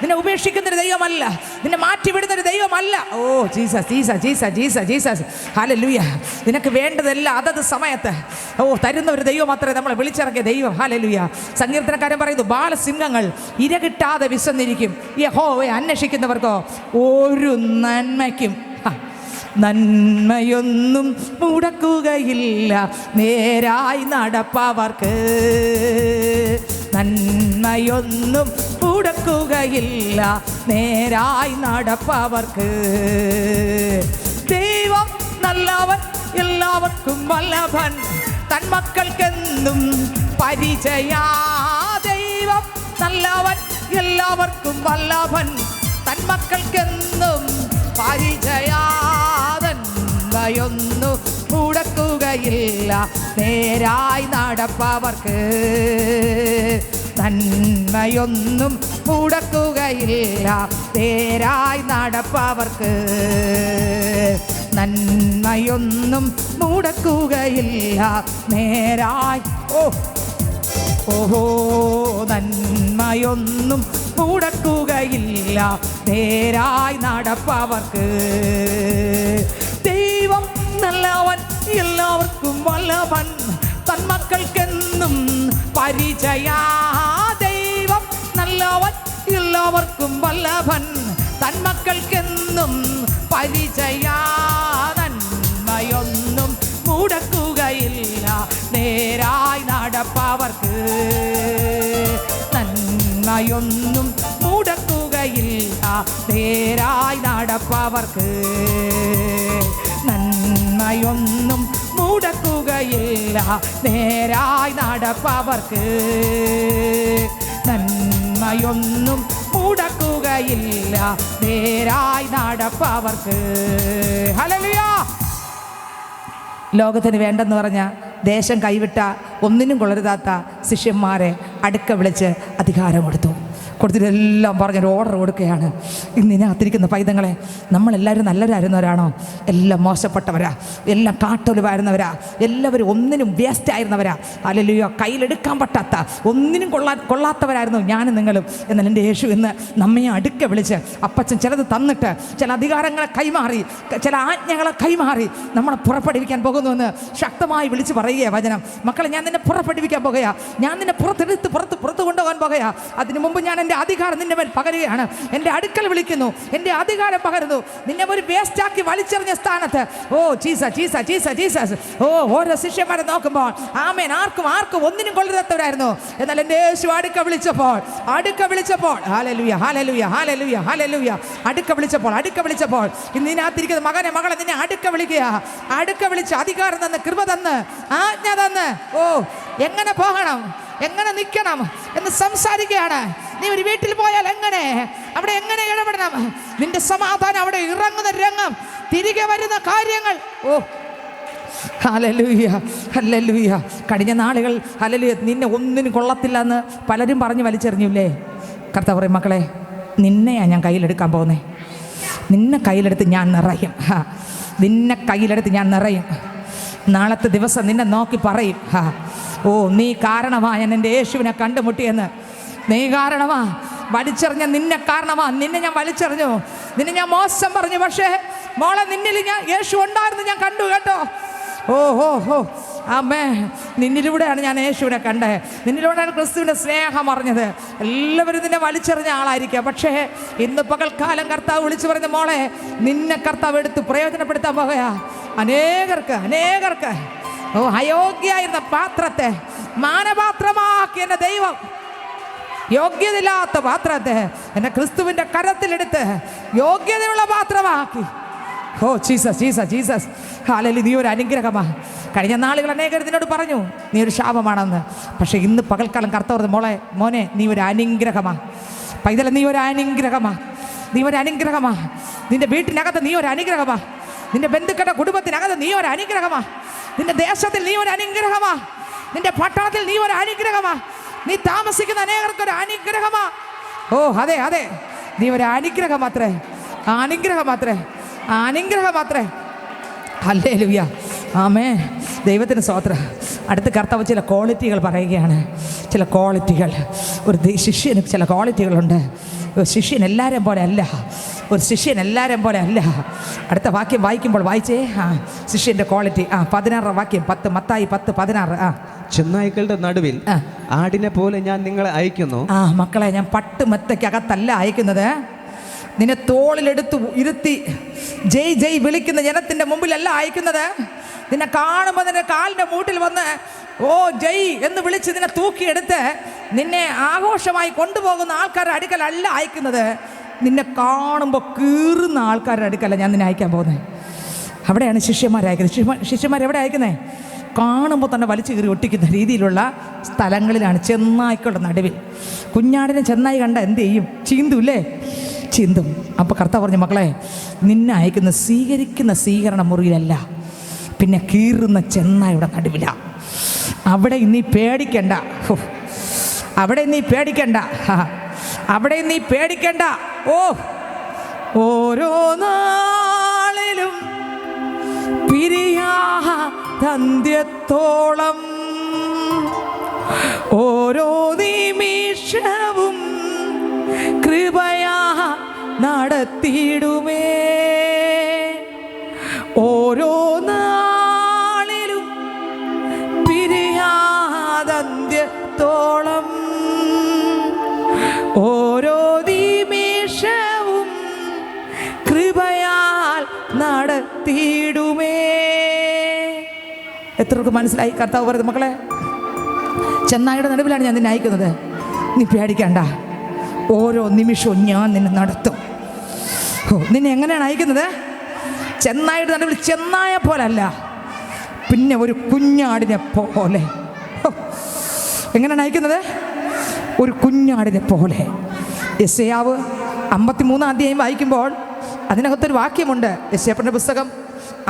നിന്നെ ഉപേക്ഷിക്കുന്നൊരു ദൈവമല്ല, നിന്നെ മാറ്റിവിടുന്നൊരു ദൈവമല്ല. ഓ Jesus, Jesus, Jesus, Jesus, Jesus, hallelujah. നിനക്ക് വേണ്ടതെല്ലാം അതത് സമയത്ത് ഓ തരുന്ന ഒരു ദൈവം മാത്രമേ നമ്മളെ വിളിച്ചിറക്കിയ ദൈവം. ഹല്ലേലൂയ. സങ്കീർത്തനക്കാരൻ പറയുന്നു, ബാലസിംഹങ്ങൾ ഇര കിട്ടാതെ വിശന്നിരിക്കും, യഹോവയെ അന്വേഷിക്കുന്നവർക്കോ ഒരു നന്മയ്ക്കും നന്മയൊന്നും മുടക്കുകയില്ല, നേരായി നടപ്പവർക്ക് നന്മയൊന്നും മുടക്കുകയില്ല, നേരായി നടപ്പവർക്ക്. ദൈവം നല്ലവൻ, എല്ലാവർക്കും വല്ലഭൻ, തന്മക്കൾക്കെന്നും പരിചയാ. ദൈവം നല്ലവൻ, എല്ലാവർക്കും വല്ലഭൻ, തന്മക്കൾക്കെന്നും പരിചയാതൻ. നന്മയൊന്നും മുടക്കുകയില്ല, നേരായി നടപ്പവർക്ക് നന്മയൊന്നും മുടക്കുകയില്ല, നേരായി നടപ്പവർക്ക് നന്മയൊന്നും മുടക്കുകയില്ല, നേരായി. ഓഹോ നന്മയൊന്നും മുടക്കുകയില്ല, നേരായി നടപ്പവർക്ക്. ദൈവം നല്ലവൻ, എല്ലാവർക്കും വല്ലഭൻ, തന്മക്കൾക്കെന്നും പരിചയാ. ദൈവം നല്ലവൻ, എല്ലാവർക്കും വല്ലഭൻ, തന്മക്കൾക്കെന്നും പരിചയാ. നന്മയൊന്നും മുടക്കുകയില്ല, നേരായി നടപ്പവർക്ക് നന്മയൊന്നും മുടക്കുകയില്ല, നേരായി നടപ്പവർക്ക് നന്മയൊന്നും മുടക്കുകയില്ല, നേരായി നടപ്പവർക്ക് നന്മയൊന്നും മുടക്കുകയില്ല, നേരായി നടപ്പവർക്ക്. ഹല്ലേലൂയ. ലോകത്തിന് വേണ്ടെന്ന് പറഞ്ഞ ദേശം കൈവിട്ട ഒന്നിനും കൊള്ളരുതാത്ത ശിഷ്യന്മാരെ അടുക്ക വിളിച്ച് അധികാരം കൊടുത്തിട്ടെല്ലാം പറഞ്ഞൊരു ഓർഡർ കൊടുക്കുകയാണ്. ഇന്നിനകത്തിരിക്കുന്ന പൈതങ്ങളെ, നമ്മളെല്ലാവരും നല്ലവരായിരുന്നവരാണോ? എല്ലാം മോശപ്പെട്ടവരാ, എല്ലാം കാട്ടൊലിവായിരുന്നവരാ, എല്ലാവരും ഒന്നിനും വേസ്റ്റായിരുന്നവരാ. ഹല്ലേലൂയ. കയ്യിലെടുക്കാൻ പറ്റാത്ത ഒന്നിനും കൊള്ളാത്തവരായിരുന്നു ഞാനും നിങ്ങളും. എന്നാൽ എൻ്റെ യേശു ഇന്ന് നമ്മെ അടുക്ക വിളിച്ച് അപ്പച്ചൻ ചിലത് തന്നിട്ട്, ചില അധികാരങ്ങളെ കൈമാറി, ചില ആജ്ഞകളെ കൈമാറി നമ്മളെ പുറപ്പെടുവിക്കാൻ പോകുന്നുവെന്ന് ശക്തമായി വിളിച്ച് പറയുക വചനം. മക്കളെ, ഞാൻ നിന്നെ പുറപ്പെടുവിക്കാൻ പോകുകയാ, ഞാൻ നിന്നെ പുറത്ത് കൊണ്ടുപോകാൻ പോകുകയാ. അതിനു മുമ്പ് ഞാൻ എൻ്റെ അധികാരം നിന്റെ മേൽ പകരുകയാണ്. എൻ്റെ അടുക്കൽ വിളിക്കുന്നു, എൻ്റെ അധികാരം പകരുന്നു. നിന്നെ ഒരു വേസ്റ്റാക്കി വലിച്ചെറിഞ്ഞ സ്ഥാനത്ത്, ഓ ജീസസ്. ഓ, ഓരോ ശിഷ്യന്മാരെ നോക്കുമ്പോൾ ആമേൻ, ആർക്കും ഒന്നിനും കൊള്ളരുതാത്തവരായിരുന്നു. എന്നാൽ എൻ്റെ യേശു അടുക്ക വിളിച്ചപ്പോൾ ഹല്ലേലൂയ, ഹല്ലേലൂയ, ഹല്ലേലൂയ, ഹല്ലേലൂയ. അടുക്ക വിളിച്ചപ്പോൾ ഇന്ന് ഇതിനകത്തിരിക്കുന്ന മകളെ നിന്നെ അടുക്ക വിളിക്കുക. അടുക്ക വിളിച്ച് അധികാരം തന്ന്, കൃപ തന്ന്, ആജ്ഞ തന്ന്, ഓ എങ്ങനെ പോകണം, എങ്ങനെ നിൽക്കണം എന്ന് സംസാരിക്കുകയാണ്. നീ ഒരു വീട്ടിൽ പോയാൽ അവിടെ എങ്ങനെ ഇടപെടണം, നിന്റെ സമാധാനം, അവിടെ ഇറങ്ങുന്ന രംഗം, തിരികെ വരുന്ന കാര്യങ്ങൾ. ഓ ഹല്ലേലൂയ, ഹല്ലേലൂയ. കഴിഞ്ഞ നാളുകൾ ഹല്ലേലൂയ, നിന്നെ ഒന്നിനും കൊള്ളത്തില്ല എന്ന് പലരും പറഞ്ഞ് വലിച്ചെറിഞ്ഞില്ലേ? കർത്താവ് പറയും, മക്കളെ, നിന്നെയാണ് ഞാൻ കയ്യിലെടുക്കാൻ പോകുന്നത്. നിന്നെ കയ്യിലെടുത്ത് ഞാൻ നിറയും. നാളത്തെ ദിവസം നിന്നെ നോക്കി പറയും, ഓ നീ കാരണമാ ഞാൻ എൻ്റെ യേശുവിനെ കണ്ടുമുട്ടിയെന്ന്. നീ കാരണമാ, വലിച്ചെറിഞ്ഞ നിന്നെ കാരണമാ. നിന്നെ ഞാൻ വലിച്ചെറിഞ്ഞു, നിന്നെ ഞാൻ മോശം പറഞ്ഞു. പക്ഷേ മോളെ, നിന്നിൽ യേശു ഉണ്ടായിരുന്നു, ഞാൻ കണ്ടു കേട്ടോ. ഓ ആമേ, നിന്നിലൂടെയാണ് ഞാൻ യേശുവിനെ കണ്ടത്, നിന്നിലൂടെയാണ് ക്രിസ്തുവിൻ്റെ സ്നേഹം അറിഞ്ഞത്. എല്ലാവരും നിന്നെ വലിച്ചെറിഞ്ഞ ആളായിരിക്കാം. പക്ഷേ ഇന്ന് പകൽക്കാലം കർത്താവ് വിളിച്ചു പറഞ്ഞ, മോളെ, നിന്നെ കർത്താവ് എടുത്ത് പ്രയോജനപ്പെടുത്താൻ പോകുകയാ. അനേകർക്ക് ഓ അയോഗ്യായിരുന്ന പാത്രത്തെ മാനപാത്രമാക്കി എൻ്റെ ദൈവം, യോഗ്യതയില്ലാത്ത പാത്രത്തെ എൻ്റെ ക്രിസ്തുവിൻ്റെ കരത്തിലെടുത്ത് യോഗ്യതയുള്ള പാത്രമാക്കി. Oh Jesus. ഹല്ലേലൂയ. നീ ഒരു അനുഗ്രഹമാ. കഴിഞ്ഞ നാളുകൾ അനേകർ നിന്നോട് പറഞ്ഞു നീ ഒരു ശാപമാണെന്ന്. പക്ഷേ ഇന്ന് പകൽക്കാലം കർത്താവ്, മോനെ, നീ ഒരു അനുഗ്രഹമാ. പൈതല, നീ ഒരു അനുഗ്രഹമാ. നിന്റെ വീട്ടിനകത്ത് നീ ഒരു അനുഗ്രഹമാ. നിന്റെ ബന്ധുക്കളുടെ കുടുംബത്തിനകത്ത് നീ ഒരു അനുഗ്രഹമാ. നിന്റെ ദേശത്തിൽ നീ ഒരു അനുഗ്രഹമാ. നിന്റെ പട്ടണത്തിൽ നീ ഒരു അനുഗ്രഹമാ. നീ താമസിക്കുന്ന അനേകർക്കൊരു അനുഗ്രഹമാ. ഓ അതെ, നീ ഒരു അനുഗ്രഹം മാത്രമേ. ഹല്ലേലൂയ, ആമേൻ. ദൈവത്തിന് സ്തോത്രം. അടുത്ത കർത്താവ് ചില ക്വാളിറ്റികൾ പറയുകയാണ്. ചില ക്വാളിറ്റികൾ, ഒരു ശിഷ്യന് ചില ക്വാളിറ്റികളുണ്ട്. ഒരു ശിഷ്യൻ എല്ലാവരും പോലെ അല്ല. അടുത്ത വാക്യം വായിക്കുമ്പോൾ വായിച്ചേ, ശിഷ്യൻ്റെ ക്വാളിറ്റി. 16 വാക്യം, മത്തായി 10:16. ചെന്നായ്ക്കളുടെ നടുവിൽ ആടിനെ പോലെ ഞാൻ നിങ്ങളെ അയക്കുന്നു. മക്കളെ, ഞാൻ പട്ടുമെത്തയ്ക്കകത്തല്ല അയക്കുന്നത്. നിന്നെ തോളിലെടുത്ത് ഇരുത്തി ജയ് വിളിക്കുന്ന ജനത്തിൻ്റെ മുമ്പിലല്ല അയക്കുന്നത്. നിന്നെ കാണുമ്പോൾ നിന്റെ കാലിൻ്റെ മൂട്ടിൽ വന്ന് ഓ ജയ് എന്ന് വിളിച്ച് നിന്നെ തൂക്കിയെടുത്ത് നിന്നെ ആഘോഷമായി കൊണ്ടുപോകുന്ന ആൾക്കാരുടെ അടുക്കലല്ല അയക്കുന്നത്. നിന്നെ കാണുമ്പോൾ കീറുന്ന ആൾക്കാരുടെ അടുക്കല്ല ഞാൻ നിന്നെ അയക്കാൻ പോകുന്നത്. അവിടെയാണ് ശിഷ്യന്മാരെ അയക്കുന്നത്. ശിഷ്യന്മാരെവിടെ അയക്കുന്നത്? കാണുമ്പോൾ തന്നെ വലിച്ചു കീറി ഒട്ടിക്കുന്ന രീതിയിലുള്ള സ്ഥലങ്ങളിലാണ്. ചെന്നായ്ക്കളുടെ നടുവിൽ. കുഞ്ഞാടിനെ ചെന്നായി കണ്ട എന്ത് ചെയ്യും? ചീന്തും. അപ്പോൾ കർത്താവ് പറഞ്ഞു, മക്കളെ, നിന്നെ അയക്കുന്ന സ്വീകരിക്കുന്ന സ്വീകരണ മുറിയിലല്ല, പിന്നെ കീറുന്ന ചെന്നായുടെ നടുവിലാണ്. അവിടെ നീ പേടിക്കണ്ട. ഓരോ നാളിലും പിരിയാതന്ത്യത്തോളം ഓരോ നിമിഷവും കൃപയാ നടത്തിയിടുമേ. ഓരോ നാളിലും പിരിയാതന്ത്യത്തോളം ഓരോ നിമിഷവും കൃപയാൽ നടത്തിയിടുമേ. എത്രർക്ക് മനസ്സിലായി? കർത്താവ് പറയുന്നത്, മക്കളെ, ചെന്നായുടെ നടുവിലാണ് ഞാൻ നിന്നെ അയക്കുന്നത്. നീ പേടിക്കണ്ട, ഓരോ നിമിഷവും ഞാൻ നിന്നെ നടത്തും. നിന്നെ എങ്ങനെയാണ് അയക്കുന്നത്? ചെന്നായുടെ നടുവിൽ ചെന്നായ പോലല്ല, പിന്നെ ഒരു കുഞ്ഞാടിനെ പോലെ. എങ്ങനെയാണ് അയക്കുന്നത്? ഒരു കുഞ്ഞാടിനെ പോലെ. യെശയ്യാവ് 53 അധ്യായം വായിക്കുമ്പോൾ അതിനകത്തൊരു വാക്യമുണ്ട്. യെശയ്യാവിന്റെ പുസ്തകം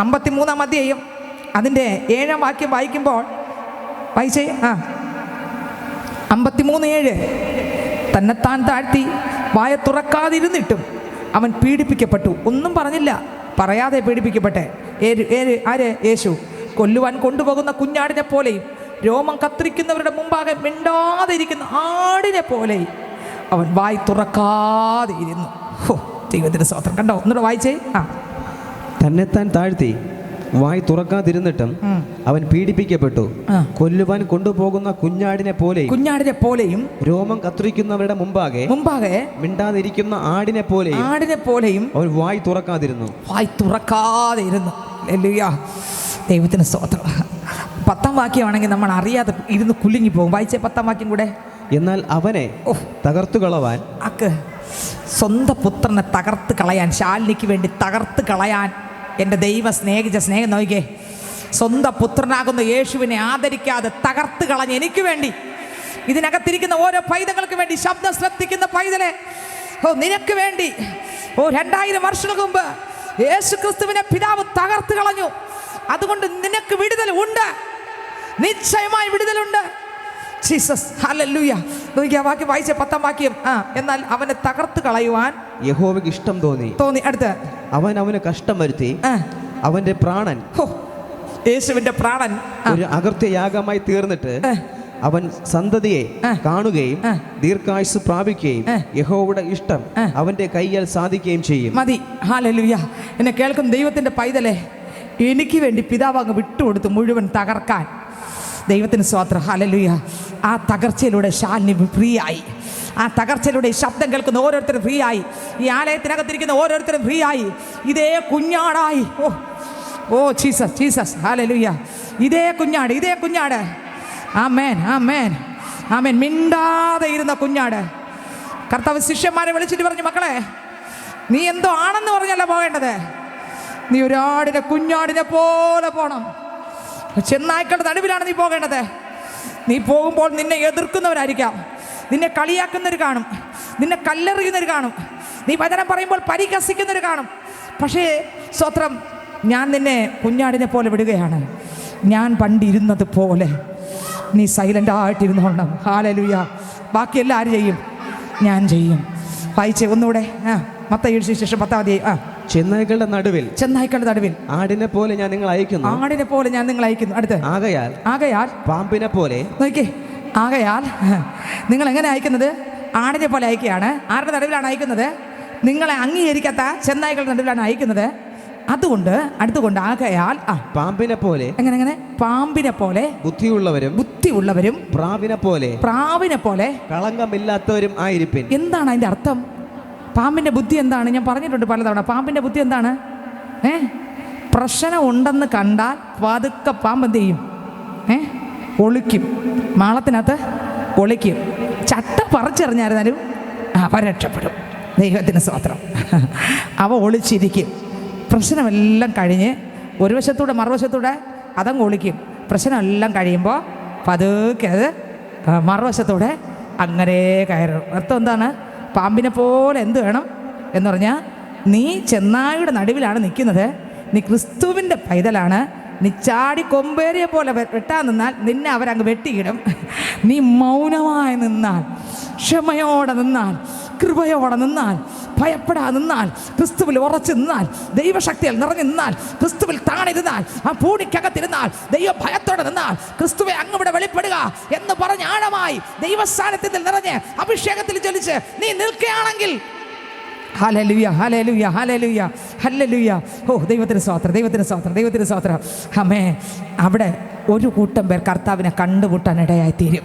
53 അധ്യായം അതിൻ്റെ 7 വാക്യം വായിക്കുമ്പോൾ വായിച്ചേ. 53:7 തന്നെത്താൻ താഴ്ത്തി വായ തുറക്കാതിരുന്നിട്ടും അവൻ പീഡിപ്പിക്കപ്പെട്ടു. ഒന്നും പറഞ്ഞില്ല, പറയാതെ പീഡിപ്പിക്കപ്പെട്ടെ. ആര്? യേശു. കൊല്ലുവാൻ കൊണ്ടുപോകുന്ന കുഞ്ഞാടിനെ പോലെയും രോമം കത്തിരിക്കുന്നവരുടെ മുമ്പാകെ മിണ്ടാതെ ഇരിക്കുന്ന ആടിനെ പോലെയും അവൻ വായി തുറക്കാതെ ഇരുന്നു. ദൈവത്തിന് സ്തോത്രം. കണ്ടോ? ഒന്നുകൂടെ വായിച്ചേ. തന്നെത്താൻ താഴ്ത്തി വായി തുറക്കാതിരുന്നിട്ടും അവൻ പീഡിപ്പിക്കപ്പെട്ടു. കൊല്ലുവാൻ കൊണ്ടുപോകുന്ന കുഞ്ഞാടിനെ പോലെയും രോമം കത്തിരിക്കുന്നവരുടെ മുമ്പാകെ മിണ്ടാതിരിക്കുന്ന ആടിനെ പോലെയും അവൻ വായി തുറക്കാതിരുന്നു. ഹല്ലേലൂയ. ദൈവത്തിന് സ്തോത്രം. 10ാം വാക്യമാണെങ്കിൽ നമ്മൾ അറിയാതെ ഇരുന്ന് കുലുങ്ങി പോകും. വായിച്ചേ 10ാം വാക്യം കൂടെ. എന്നാൽ അവനെ തകർത്തു കളവാൻ, സ്വന്തം പുത്രനെ തകർത്ത് കളയാൻ, ശാലിനിക്ക് വേണ്ടി തകർത്ത് കളയാൻ എൻ്റെ ദൈവം സ്നേഹിച്ച സ്നേഹം നോക്കിക്കേ. സ്വന്തം പുത്രനാകുന്ന യേശുവിനെ ആദരിക്കാതെ തകർത്ത് കളഞ്ഞ് എനിക്ക് വേണ്ടി, ഇതിനകത്തിരിക്കുന്ന ഓരോ പൈതങ്ങൾക്ക് വേണ്ടി, ശബ്ദം ശ്രദ്ധിക്കുന്ന പൈതലെ, നിനക്ക് വേണ്ടി 2000 വർഷങ്ങൾക്ക് മുമ്പ് യേശു ക്രിസ്തുവിനെ പിതാവ് തകർത്ത് കളഞ്ഞു. അതുകൊണ്ട് നിനക്ക് വിടുതൽ ഉണ്ട്, നിശ്ചയമായി വിടുതലുണ്ട്. ജീസസ്. ഹല്ലേലൂയ. വാക്യം വായിച്ച 10ാം വാക്യം. എന്നാൽ അവനെ തകർത്ത് കളയുവാൻ യഹോവയ്ക്ക് ഇഷ്ടം തോന്നി. അടുത്ത് അവന് കഷ്ടം വരുത്തി അവന്റെ പ്രാണൻ, യേശുവിന്റെ പ്രാണൻ ഒരു അകൃത്യയാഗമായി തീർന്നിട്ട് അവൻ സന്തതിയെ കാണുകയും ദീർഘായുസ് പ്രാപിക്കുകയും യഹോവയുടെ ഇഷ്ടം അവന്റെ കയ്യാൽ സാധിക്കുകയും ചെയ്യും. മതി. ഹല്ലേലൂയ. എന്നെ കേൾക്കും ദൈവത്തിന്റെ പൈതലെ, എനിക്ക് വേണ്ടി പിതാവ് അങ്ങ് വിട്ടുകൊടുത്തു മുഴുവൻ തകർക്കാൻ. ദൈവത്തിന് സ്തോത്രം. ഹല്ലേലൂയ. ആ തകർച്ചയിലൂടെ ശാലിനി ഫ്രീ ആയി. ആ തകർച്ചയിലൂടെ ശബ്ദം കേൾക്കുന്ന ഓരോരുത്തരും ഫ്രീ ആയി. ഈ ആലയത്തിനകത്തിരിക്കുന്ന ഓരോരുത്തരും ഫ്രീ ആയി. ഇതേ കുഞ്ഞാടായി. ഓ ജീസസ്, ജീസസ്. ഹല്ലേലൂയ. ഇതേ കുഞ്ഞാട്. ആമേൻ, ആമേൻ, ആമേൻ. മിണ്ടാതെ ഇരുന്ന കുഞ്ഞാട്. കർത്താവ് ശിഷ്യന്മാരെ വിളിച്ചിട്ട് പറഞ്ഞു, മക്കളെ, നീ എന്തോ ആണെന്ന് പറഞ്ഞല്ല പോകേണ്ടത്, നീ ഒരാടിനെ കുഞ്ഞാടിനെ പോലെ പോകണം. ചെന്നായ്ക്കളുടെ നടുവിലാണ് നീ പോകേണ്ടത്. നീ പോകുമ്പോൾ നിന്നെ എതിർക്കുന്നവരായിരിക്കാം, നിന്നെ കളിയാക്കുന്നവർ കാണും, നിന്നെ കല്ലെറിയുന്നവർ കാണും, നീ വചനം പറയുമ്പോൾ പരിഹസിക്കുന്നവർ കാണും. പക്ഷേ സ്തോത്രം, ഞാൻ നിന്നെ കുഞ്ഞാടിനെ പോലെ വിടുകയാണ്. ഞാൻ പണ്ടിരുന്നത് പോലെ നീ സൈലൻ്റായിട്ടിരുന്നോണം. ഹല്ലേലൂയ. ബാക്കിയെല്ലാം ആര് ചെയ്യും? ഞാൻ ചെയ്യും. വായിച്ചേ ഒന്നുകൂടെ. മത്തായി സുവിശേഷം 10-ാം അധ്യായം. ചെന്നായ്ക്കളുടെ നടുവിൽ ആടിനെ പോലെ ഞാൻ നിങ്ങളെ അയക്കുന്നു. അടുത്ത് ആകയാൽ പാമ്പിനെ പോലെ. നോക്കിക്കേ, ആകയാൽ നിങ്ങൾ എങ്ങനെ അയക്കുന്നത്? ആടിനെ പോലെ അയക്കുകയാണ്. ആരുടെ നടുവിലാണ് അയക്കുന്നത്? നിങ്ങളെ അംഗീകരിക്കാത്ത ചെന്നായ്ക്കളുടെ നടുവിലാണ് അയക്കുന്നത്. അടുത്തുകൊണ്ട് ആകയാൽ പാമ്പിനെ പോലെ. എങ്ങനെ? പാമ്പിനെ പോലെ ബുദ്ധിയുള്ളവരും പ്രാവിനെ പോലെ കളങ്കമില്ലാത്തവരും ആയിരിപ്പിൻ. എന്താണ് അതിൻ്റെ അർത്ഥം? പാമ്പിൻ്റെ ബുദ്ധി എന്താണ്? ഞാൻ പറഞ്ഞിട്ടുണ്ട് പലതവണ. പാമ്പിൻ്റെ ബുദ്ധി എന്താണ്? പ്രശ്നം ഉണ്ടെന്ന് കണ്ടാൽ പതുക്കെ പാമ്പ് എന്ത് ചെയ്യും? ഒളിക്കും. മാളത്തിനകത്ത് ഒളിക്കും. ചട്ട പറിച്ചെറിഞ്ഞായിരുന്നാലും അവ രക്ഷപ്പെടും. ദൈവത്തിന് സ്തോത്രം. അവ ഒളിച്ചിരിക്കും. പ്രശ്നമെല്ലാം കഴിഞ്ഞ് ഒരു വശത്തൂടെ മറുവശത്തൂടെ അതങ്ങ് ഒളിക്കും. പ്രശ്നമെല്ലാം കഴിയുമ്പോൾ പതുക്കെ അത് മറുവശത്തൂടെ അങ്ങനെ കയറും. അർത്ഥം എന്താണ്? പാമ്പിനെ പോലെ എന്ത് വേണം എന്ന് പറഞ്ഞാൽ, നീ ചെന്നായുടെ നടുവിലാണ് നിൽക്കുന്നത്, നീ ക്രിസ്തുവിൻ്റെ പൈതലാണ്, നീ ചാടി കൊമ്പേരിയെ പോലെ വെട്ടാൻ നിന്നാൽ നിന്നെ അവരങ്ങ് വെട്ടിയിടും. നീ മൗനമായി നിന്നാൽ, ക്ഷമയോടെ നിന്നാൽ, കൃപയോടെ നിന്നാൽ, ഭയപ്പെടാതെ നിന്നാൽ, ക്രിസ്തുവിൽ ഉറച്ചു നിന്നാൽ, ദൈവശക്തിയിൽ നിറഞ്ഞു നിന്നാൽ, ക്രിസ്തുവിൽ താണിരുന്നാൽ, ആ പൂണിക്കകത്തിരുന്നാൽ, ദൈവ ഭയത്തോടെ നിന്നാൽ, ക്രിസ്തുവെ അങ്ങവിടെ വെളിപ്പെടുക എന്ന് പറഞ്ഞ് ആഴമായി ദൈവസ്ഥാനത്തിൽ നിറഞ്ഞ് അഭിഷേകത്തിൽ ജ്വലിച്ച് നീ നിൽക്കുകയാണെങ്കിൽ, ഹല്ലേലൂയ, ഹല്ലേലൂയ, ഹല്ലേലൂയ, ഹല്ലേലൂയ. ദൈവത്തിന് സ്തോത്രം. ആമേൻ. അവിടെ ഒരു കൂട്ടം പേർ കർത്താവിനെ കണ്ടുമുട്ടാൻ ഇടയായിത്തീരും.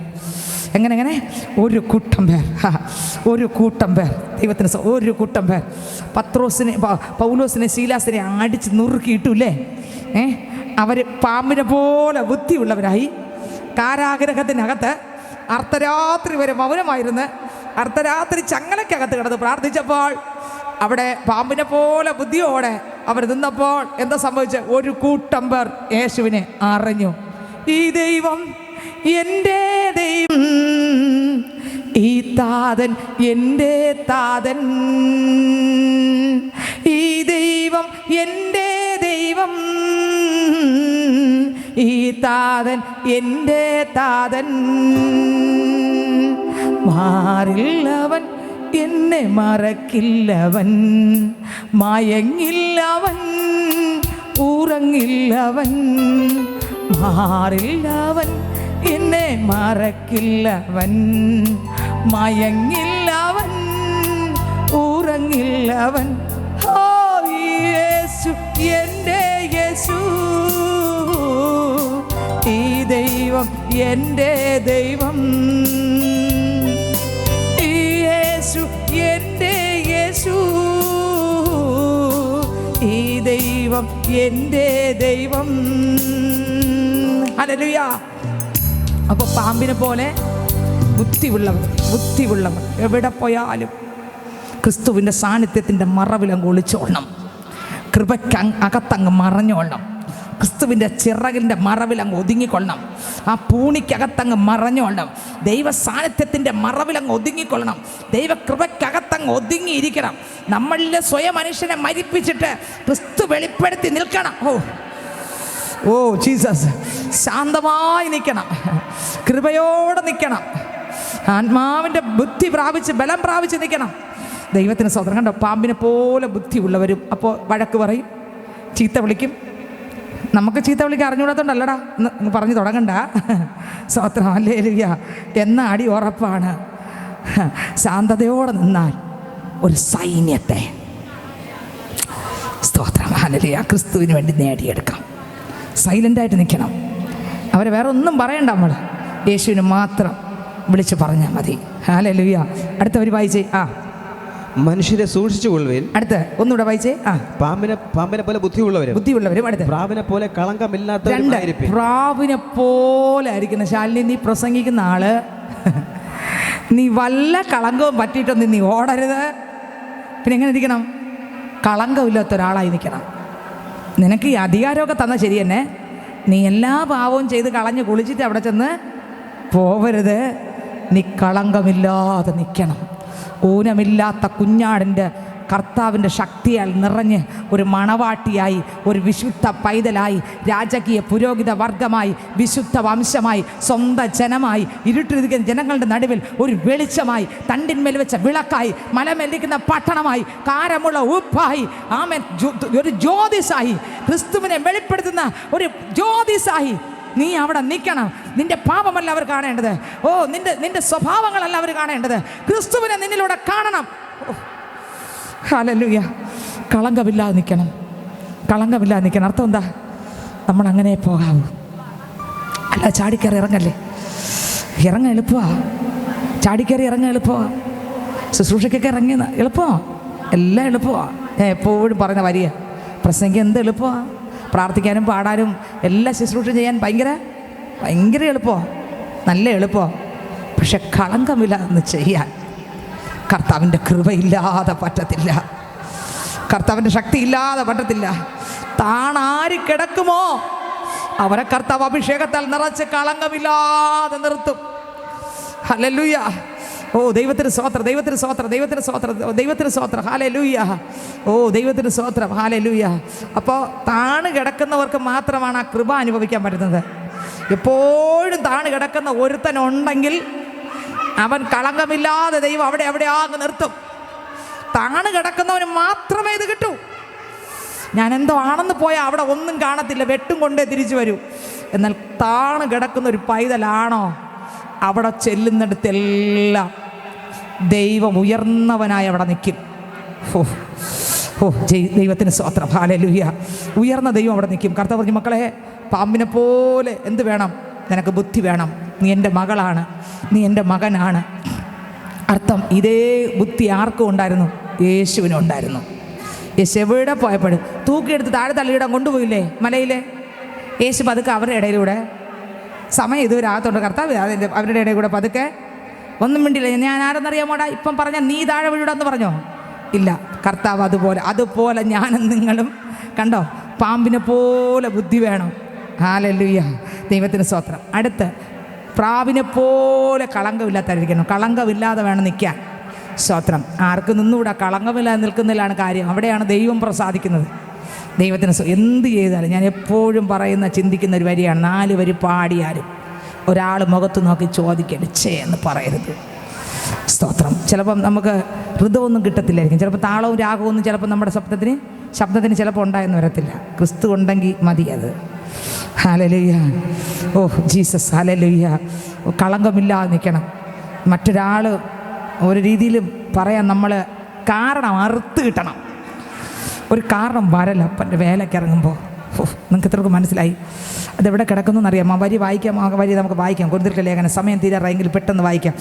എങ്ങനെ? ഒരു കൂട്ടം പേർ ദൈവത്തിന് ഒരു കൂട്ടം പേർ പൗലോസിനെ ശീലാസിനെ അടിച്ച് നുറുക്കിയിട്ടില്ലേ? അവർ പാമ്പിനെ പോലെ ബുദ്ധിയുള്ളവരായി കാരാഗ്രഹത്തിനകത്ത് അർദ്ധരാത്രി വരെ മൗനമായിരുന്ന് അർദ്ധരാത്രി ചങ്ങലക്കകത്ത് കിടന്ന് പ്രാർത്ഥിച്ചപ്പോൾ അവിടെ പാമ്പിനെ പോലെ ബുദ്ധിയോടെ അവർ നിന്നപ്പോൾ എന്താ സംഭവിച്ചത്? ഒരു കൂട്ടം പേർ യേശുവിനെ അറിഞ്ഞു. ഈ ദൈവം എൻ്റെ ദൈവം, ഈ താതൻ എൻ്റെ താതൻ, ഈ ദൈവം എൻ്റെ ദൈവം, ഈ താതൻ എൻ്റെ താതൻ. മാറില്ലവൻ, എന്നെ മറക്കില്ലവൻ, മയങ്ങില്ലവൻ, ഉറങ്ങില്ലവൻ. മാറില്ലവൻ, എന്നെ മറക്കില്ലവൻ, മയങ്ങില്ലവൻ, ഉറങ്ങില്ലവൻ. ഓ യേശു, എൻ്റെ യേശു, ഈ ദൈവം എൻ്റെ ദൈവം, ഈ യേശു എൻ്റെ യേശു, ഈ ദൈവം എൻ്റെ ദൈവം. ഹല്ലേലൂയ. അപ്പോൾ പാമ്പിനെ പോലെ ബുദ്ധിയുള്ളവർ എവിടെ പോയാലും ക്രിസ്തുവിൻ്റെ സാന്നിധ്യത്തിൻ്റെ മറവിലങ്ങ് ഒളിച്ചോളണം. കൃപയ്ക്ക് അകത്തങ്ങ് മറഞ്ഞോളണം. ക്രിസ്തുവിൻ്റെ ചിറകിൻ്റെ മറവിലങ്ങ് ഒതുങ്ങിക്കൊള്ളണം. ആ പൂണിക്കകത്തങ്ങ് മറഞ്ഞോളണം. ദൈവ സാന്നിധ്യത്തിൻ്റെ മറവിലങ്ങ് ഒതുങ്ങിക്കൊള്ളണം. ദൈവകൃപയ്ക്കകത്തങ്ങ് ഒതുങ്ങിയിരിക്കണം. നമ്മളിലെ സ്വയം മനുഷ്യനെ മരിപ്പിച്ചിട്ട് ക്രിസ്തു വെളിപ്പെടുത്തി നിൽക്കണം. ഓ ജീസസ്, ശാന്തമായി നിൽക്കണം, കൃപയോടെ നിൽക്കണം, ആത്മാവിൻ്റെ ബുദ്ധി പ്രാപിച്ച് ബലം പ്രാപിച്ച് നിൽക്കണം. ദൈവത്തിന് സ്വതന്ത്രം. കണ്ടോ, പാമ്പിനെ പോലെ ബുദ്ധിയുള്ളവരും അപ്പോൾ വഴക്ക് പറയും, ചീത്ത വിളിക്കും. നമുക്ക് ചീത്ത വിളിക്കാൻ അറിഞ്ഞുകൂടാത്തോണ്ടല്ലടാ എന്ന് പറഞ്ഞു തുടങ്ങണ്ട. സ്വതന്ത്രം, ഹല്ലേലൂയ. എന്ന അടി ഉറപ്പാണ്. ശാന്തതയോടെ നിന്നാൽ ഒരു സൈന്യത്തെ, സ്തോത്രം, ഹല്ലേലൂയ, ക്രിസ്തുവിന് വേണ്ടി നേടിയെടുക്കാം. സൈലൻ്റായിട്ട് നിൽക്കണം. അവരെ വേറെ ഒന്നും പറയണ്ട, നമ്മൾ യേശുവിന് മാത്രം വിളിച്ച് പറഞ്ഞാൽ മതി. ഹല്ലേലൂയ. അടുത്തവർ വായിച്ചേ. മനുഷ്യരെ സൂക്ഷിച്ചു കൊള്ളുവേൻ. അടുത്ത് ഒന്നുകൂടെ വായിച്ചേ. പാമ്പിനെ പോലെ ബുദ്ധിയുള്ളവരും. അടുത്ത് പ്രാവിനെ പോലെ കളങ്കമില്ലാത്തവരും. പ്രാവിനെ പോലെ ആയിരിക്കുന്ന ശാലിനി, നീ പ്രസംഗിക്കുന്ന ആള്, നീ വല്ല കളങ്കവും പറ്റിയിട്ടൊന്നും നീ ഓടരുത്. പിന്നെ എങ്ങനെ ഇരിക്കണം? കളങ്കമില്ലാത്ത ഒരാളായി നിൽക്കണം. നിനക്ക് ഈ അധികാരമൊക്കെ തന്ന ശരി തന്നെ, നീ എല്ലാ പാവവും ചെയ്ത് കളഞ്ഞ് കുളിച്ചിട്ട് അവിടെ ചെന്ന് പോവരുത്. നീ കളങ്കമില്ലാതെ നിൽക്കണം. ഊനമില്ലാത്ത കുഞ്ഞാടിൻ്റെ കർത്താവിൻ്റെ ശക്തിയാൽ നിറഞ്ഞ് ഒരു മണവാട്ടിയായി, ഒരു വിശുദ്ധ പൈതലായി, രാജകീയ പുരോഹിത വർഗമായി, വിശുദ്ധ വംശമായി, സ്വന്തം ജനമായി, ഇരുട്ടിരിക്കുന്ന ജനങ്ങളുടെ നടുവിൽ ഒരു വെളിച്ചമായി, തണ്ടിന്മേൽ വെച്ച വിളക്കായി, മലമെല്ലിക്കുന്ന പട്ടണമായി, കാരമുള്ള ഉപ്പായി, ആമേൻ, ഒരു ജ്യോതിസായി, ക്രിസ്തുവിനെ വെളിപ്പെടുത്തുന്ന ഒരു ജ്യോതിസായി നീ അവിടെ നിൽക്കണം. നിന്റെ പാപമല്ല അവർ കാണേണ്ടത്. നിന്റെ സ്വഭാവങ്ങളല്ല അവർ കാണേണ്ടത്. ക്രിസ്തുവിനെ നിന്നിലൂടെ കാണണം. ഹല്ലേലൂയ. കളങ്കമില്ലാതെ നിൽക്കണം. കളങ്കമില്ലാതെ നിൽക്കണം. അർത്ഥം എന്താ? നമ്മൾ അങ്ങനെ പോകാവൂ. അല്ല, ചാടിക്കയറി ഇറങ്ങല്ലേ. ഇറങ്ങാൻ എളുപ്പമാണ്. ചാടിക്കയറി ഇറങ്ങാൻ എളുപ്പമാണ്. ശുശ്രൂഷയ്ക്കൊക്കെ ഇറങ്ങിയ എളുപ്പമാണ്. എല്ലാം എളുപ്പമാണ്. ഞാൻ എപ്പോഴും പറയുന്ന വരിക, പ്രസംഗം എന്ത് എളുപ്പമാണ്. പ്രാർത്ഥിക്കാനും പാടാനും എല്ലാം ശുശ്രൂഷ ചെയ്യാൻ ഭയങ്കര എളുപ്പമാണ്, നല്ല എളുപ്പമാണ്. പക്ഷെ കളങ്കമില്ലാതെ ചെയ്യാൻ കർത്താവിൻ്റെ കൃപയില്ലാതെ പറ്റത്തില്ല. കർത്താവിൻ്റെ ശക്തി ഇല്ലാതെ പറ്റത്തില്ല. താണാരി കിടക്കുമോ അവരെ കർത്താവ് അഭിഷേകത്താൽ നിറച്ച് കളങ്കമില്ലാതെ നിർത്തും. ഹല്ലേലൂയ. ദൈവത്തിന് സ്തോത്രം, ദൈവത്തിന് സ്തോത്രം, ദൈവത്തിന് സ്തോത്രം, ദൈവത്തിന് സ്തോത്രം. ഹല്ലേലൂയ. ദൈവത്തിന് സ്തോത്രം. ഹല്ലേലൂയ. അപ്പോൾ താണ് കിടക്കുന്നവർക്ക് മാത്രമാണ് ആ കൃപ അനുഭവിക്കാൻ പറ്റുന്നത്. എപ്പോഴും താണ് കിടക്കുന്ന ഒരുത്തനുണ്ടെങ്കിൽ അവൻ കളങ്കമില്ലാതെ ദൈവം അവിടെ അങ്ങ് നിർത്തും. താണ് കിടക്കുന്നവന് മാത്രമേ ഇത് കിട്ടൂ. ഞാൻ എന്തോ ആണെന്ന് പോയാൽ അവിടെ ഒന്നും കാണത്തില്ല, വെട്ടും കൊണ്ടേ തിരിച്ചു വരൂ. എന്നാൽ താണ് കിടക്കുന്ന ഒരു പൈതലാണോ, അവിടെ ചെല്ലുന്നിടത്തെല്ലാം ദൈവം ഉയർന്നവനായി അവിടെ നിൽക്കും. ദൈവത്തിന് സ്തോത്രം. ഹല്ലേലൂയ. ഉയർന്ന ദൈവം അവിടെ നിൽക്കും. കർത്താവ് പറഞ്ഞു, മക്കളെ, പാമ്പിനെ പോലെ എന്ത് വേണം? നിനക്ക് ബുദ്ധി വേണം. നീ എൻ്റെ മകളാണ്, നീ എൻ്റെ മകനാണ്. അർത്ഥം, ഇതേ ബുദ്ധി ആർക്കും ഉണ്ടായിരുന്നു? യേശുവിനും ഉണ്ടായിരുന്നു. യേശു എവിടെ പോയപ്പോഴും തൂക്കിയെടുത്ത് താഴെ തള്ളിയിടാൻ കൊണ്ടുപോയില്ലേ മലയിലെ? യേശു പതുക്കെ അവരുടെ ഇടയിലൂടെ, സമയം ഇതുവരെ ആകത്തുണ്ട്, കർത്താവ് അതിൻ്റെ അവരുടെ ഇടയിൽ കൂടെ പതുക്കെ ഒന്നും മിണ്ടില്ല. ഞാൻ ആരെന്നറിയാമോടാ? ഇപ്പം പറഞ്ഞാൽ നീ താഴെ വീഴാന്ന് പറഞ്ഞോ? ഇല്ല. കർത്താവ് അതുപോലെ ഞാനും നിങ്ങളും, കണ്ടോ, പാമ്പിനെ പോലെ ബുദ്ധി വേണം. ഹല്ലേലൂയ. ദൈവത്തിന് സ്തോത്രം. അടുത്ത് പ്രാവിനെ പോലെ കളങ്കമില്ലാത്തായിരിക്കണം. കളങ്കമില്ലാതെ വേണം നിൽക്കാൻ. സ്തോത്രം. ആർക്ക് നിന്നുകൂടാ? കളങ്കമില്ലാതെ നിൽക്കുന്നതിലാണ് കാര്യം. അവിടെയാണ് ദൈവം പ്രസാദിക്കുന്നത്. ദൈവത്തിന് എന്ത് ചെയ്താലും ഞാൻ എപ്പോഴും ചിന്തിക്കുന്ന ഒരു വരിയാണ്, 4 വരി പാടിയാലും ഒരാൾ മുഖത്ത് നോക്കി ചോദിക്കരുത് ഛേ എന്ന് പറയരുത്. സ്തോത്രം. ചിലപ്പം നമുക്ക് ഹൃദയമൊന്നും കിട്ടത്തില്ലായിരിക്കും, ചിലപ്പോൾ താളവും രാഗവും ഒന്നും ചിലപ്പോൾ നമ്മുടെ ശബ്ദത്തിന് ചിലപ്പോൾ ഉണ്ടായെന്ന് വരത്തില്ല. ക്രിസ്തു ഉണ്ടെങ്കിൽ മതി അത്. ഹല്ലേലൂയ. Oh Jesus, hallelujah. കളങ്കമില്ലാതെ നിൽക്കണം. മറ്റൊരാൾ ഒരു രീതിയിലും പറയാൻ നമ്മൾ കാരണം അറുത്ത് കിട്ടണം. ഒരു കാരണം വരല്ല അപ്പൻ്റെ വേലയ്ക്ക് ഇറങ്ങുമ്പോൾ. നിങ്ങൾക്ക് ഇത്രക്ക് മനസ്സിലായി? അതെവിടെ കിടക്കുന്നു എന്നറിയാം. ആ വരി വായിക്കാം. ആ വരി നമുക്ക് വായിക്കാം. കൊരിന്ത്യർക്ക് ലേഖനം, സമയം തീരാറായെങ്കിൽ പെട്ടെന്ന് വായിക്കാം.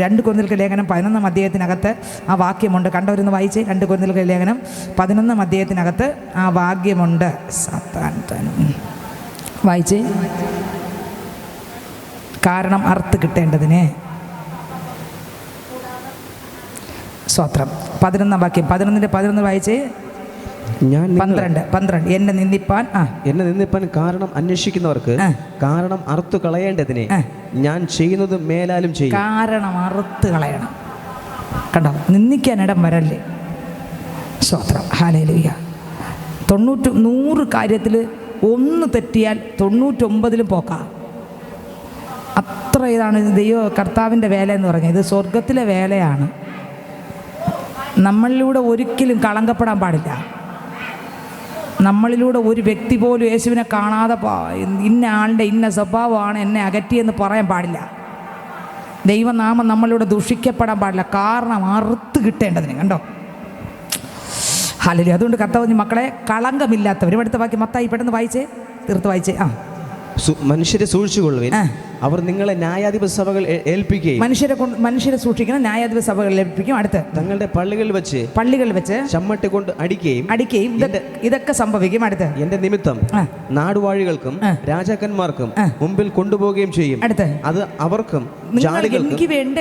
2 കൊരിന്ത്യർക്ക് ലേഖനം 11 അധ്യായത്തിനകത്ത് ആ വാക്യമുണ്ട്. കണ്ടവരൊന്ന് വായിച്ചേ. 2 കൊരിന്ത്യർക്ക് ലേഖനം 11 അധ്യായത്തിനകത്ത് ആ വാക്യമുണ്ട്. വായിച്ചേ. കാരണം അറുത്ത് കിട്ടേണ്ടതിന്. സ്തോത്രം. 11 വാക്യം, 11 വായിച്ചേ. ഞാൻ 12 എന്നെ നിന്ദിപ്പാൻ കാരണം അന്വേഷിക്കുന്നവർക്ക് കാരണം അറുത്തു കളയേണ്ടതിനെ ഞാൻ ചെയ്യുന്നത് മേലാലും ചെയ്യും. കാരണം അറുത്ത് കളയണം. കണ്ടോ? നിന്ദിക്കാൻ ഇടം വരല്ലേ. സ്തോത്രം. ഹല്ലേലൂയ. 100 കാര്യത്തിൽ 1 തെറ്റിയാൽ 99 പോക്കാം. അത്ര ഇതാണ് കർത്താവിൻ്റെ വേല എന്ന് പറഞ്ഞത്. ഇത് സ്വർഗത്തിലെ വേലയാണ്. നമ്മളിലൂടെ ഒരിക്കലും കളങ്കപ്പെടാൻ പാടില്ല. നമ്മളിലൂടെ ഒരു വ്യക്തി പോലും യേശുവിനെ കാണാതെ ഇന്ന ആളുടെ ഇന്ന സ്വഭാവമാണ് എന്നെ അകറ്റിയെന്ന് പറയാൻ പാടില്ല. ദൈവനാമം നമ്മളിലൂടെ ദുഷിക്കപ്പെടാൻ പാടില്ല. കാരണം അറുത്ത് കിട്ടേണ്ടതിന്. കണ്ടോ? ഹല്ലേലൂയ. അതുകൊണ്ട് കർത്താവ് മക്കളെ കളങ്കമില്ലാത്തവർ. അടുത്ത വാക്യം മത്തായി പെട്ടെന്ന് വായിച്ചേ, തീർത്ത് വായിച്ചേ. മനുഷ്യരെ സൂക്ഷിച്ചുകൊള്ളുവിൻ, അവർ നിങ്ങളെ ന്യായാധിപ സഭകൾ ഏൽപ്പിക്കുകയും. മനുഷ്യരെ സൂക്ഷിക്കണം, ന്യായാധിപ സഭകളിൽ ഏൽപ്പിക്കും. അടുത്ത് തങ്ങളുടെ പള്ളികളിൽ വെച്ച് ചമ്മട്ടി കൊണ്ട് അടിക്കുകയും ഇതൊക്കെ സംഭവിക്കും. അടുത്ത് എന്റെ നിമിത്തം നാടുവാഴികൾക്കും രാജാക്കന്മാർക്കും മുമ്പിൽ കൊണ്ടുപോവുകയും ചെയ്യും. അടുത്ത് അത് അവർക്കും എനിക്ക് വേണ്ട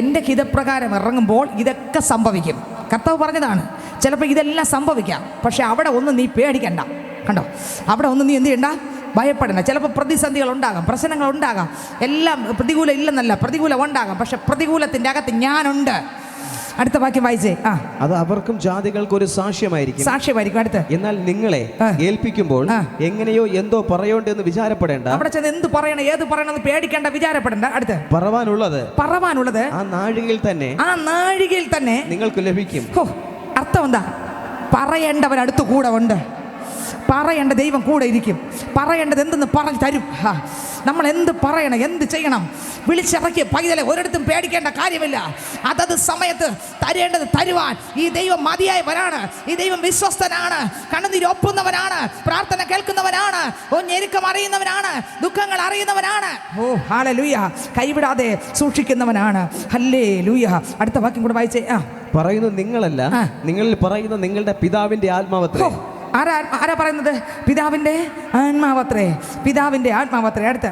എന്റെ ഹിതപ്രകാരം ഇറങ്ങുമ്പോൾ ഇതൊക്കെ സംഭവിക്കും. കർത്താവ് പറഞ്ഞതാണ്. ചിലപ്പോൾ ഇതെല്ലാം സംഭവിക്കാം. പക്ഷെ അവിടെ ഒന്നും നീ പേടിക്കണ്ട. കണ്ടോ? അവിടെ ഒന്നും നീ എന്ത് ചെയ്യണ്ട, ഭയപ്പെടണ്ട. ചിലപ്പോൾ പ്രതിസന്ധികൾ ഉണ്ടാകാം, പ്രശ്നങ്ങൾ ഉണ്ടാകാം. എല്ലാം പ്രതികൂലം ഇല്ലെന്നല്ല, പ്രതികൂലം ഉണ്ടാകാം. പക്ഷെ പ്രതികൂലത്തിൻ്റെ അകത്ത് ഞാനുണ്ട്. അടുത്ത വാക്യം വായിച്ചേ. അത് അവർക്കും ജാതികൾക്ക് ഒരു സാക്ഷ്യമായിരിക്കും. അടുത്ത് എന്നാൽ നിങ്ങളെ ഏൽപ്പിക്കുമ്പോൾ എങ്ങനെയോ എന്തോ പറയോണ്ടെന്ന് വിചാരപ്പെടേണ്ട. അവിടെ ചെന്ന് എന്ത് പറയണം, ഏത് പറയണമെന്ന് പേടിക്കേണ്ട, വിചാരപ്പെടേണ്ട. അടുത്ത് പറവാനുള്ളത് ആ നാഴികയിൽ തന്നെ നിങ്ങൾക്ക് ലഭിക്കും. അർത്ഥം എന്താ? പറയേണ്ടവൻ അടുത്ത് കൂടെ ഉണ്ട്. പറയേണ്ട ദൈവം കൂടെ ഇരിക്കും. പറയേണ്ടത് എന്തെന്ന് പറഞ്ഞു തരും. നമ്മൾ എന്ത് പറയണം, എന്ത് ചെയ്യണം, വിളിച്ചിറക്കി പൈതലെ ഒരിടത്തും പേടിക്കേണ്ട കാര്യമില്ല. അതത് സമയത്ത് തരേണ്ടത് തരുവാൻ ഈ ദൈവം മതിയായവനാണ്. ഈ ദൈവം വിശ്വസ്തനാണ്, കണ്ണുനീരൊപ്പുന്നവനാണ്, പ്രാർത്ഥന കേൾക്കുന്നവനാണ്, ഞെരുക്കം അറിയുന്നവനാണ്, ദുഃഖങ്ങൾ അറിയുന്നവനാണ്. ഓ ഹല്ലേലൂയ. കൈവിടാതെ സൂക്ഷിക്കുന്നവനാണ്. ഹല്ലേലൂയ. അടുത്ത വാക്യം കൂടെ വായിച്ചേ. പറയുന്നത് നിങ്ങളല്ല, നിങ്ങളിൽ പറയുന്ന നിങ്ങളുടെ പിതാവിന്റെ ആത്മാവത്രേ. ആരാ പറയുന്നത്? പിതാവിന്റെ ആത്മാവത്രേ. പിതാവിന്റെ ആത്മാവത്രേ. അടുത്ത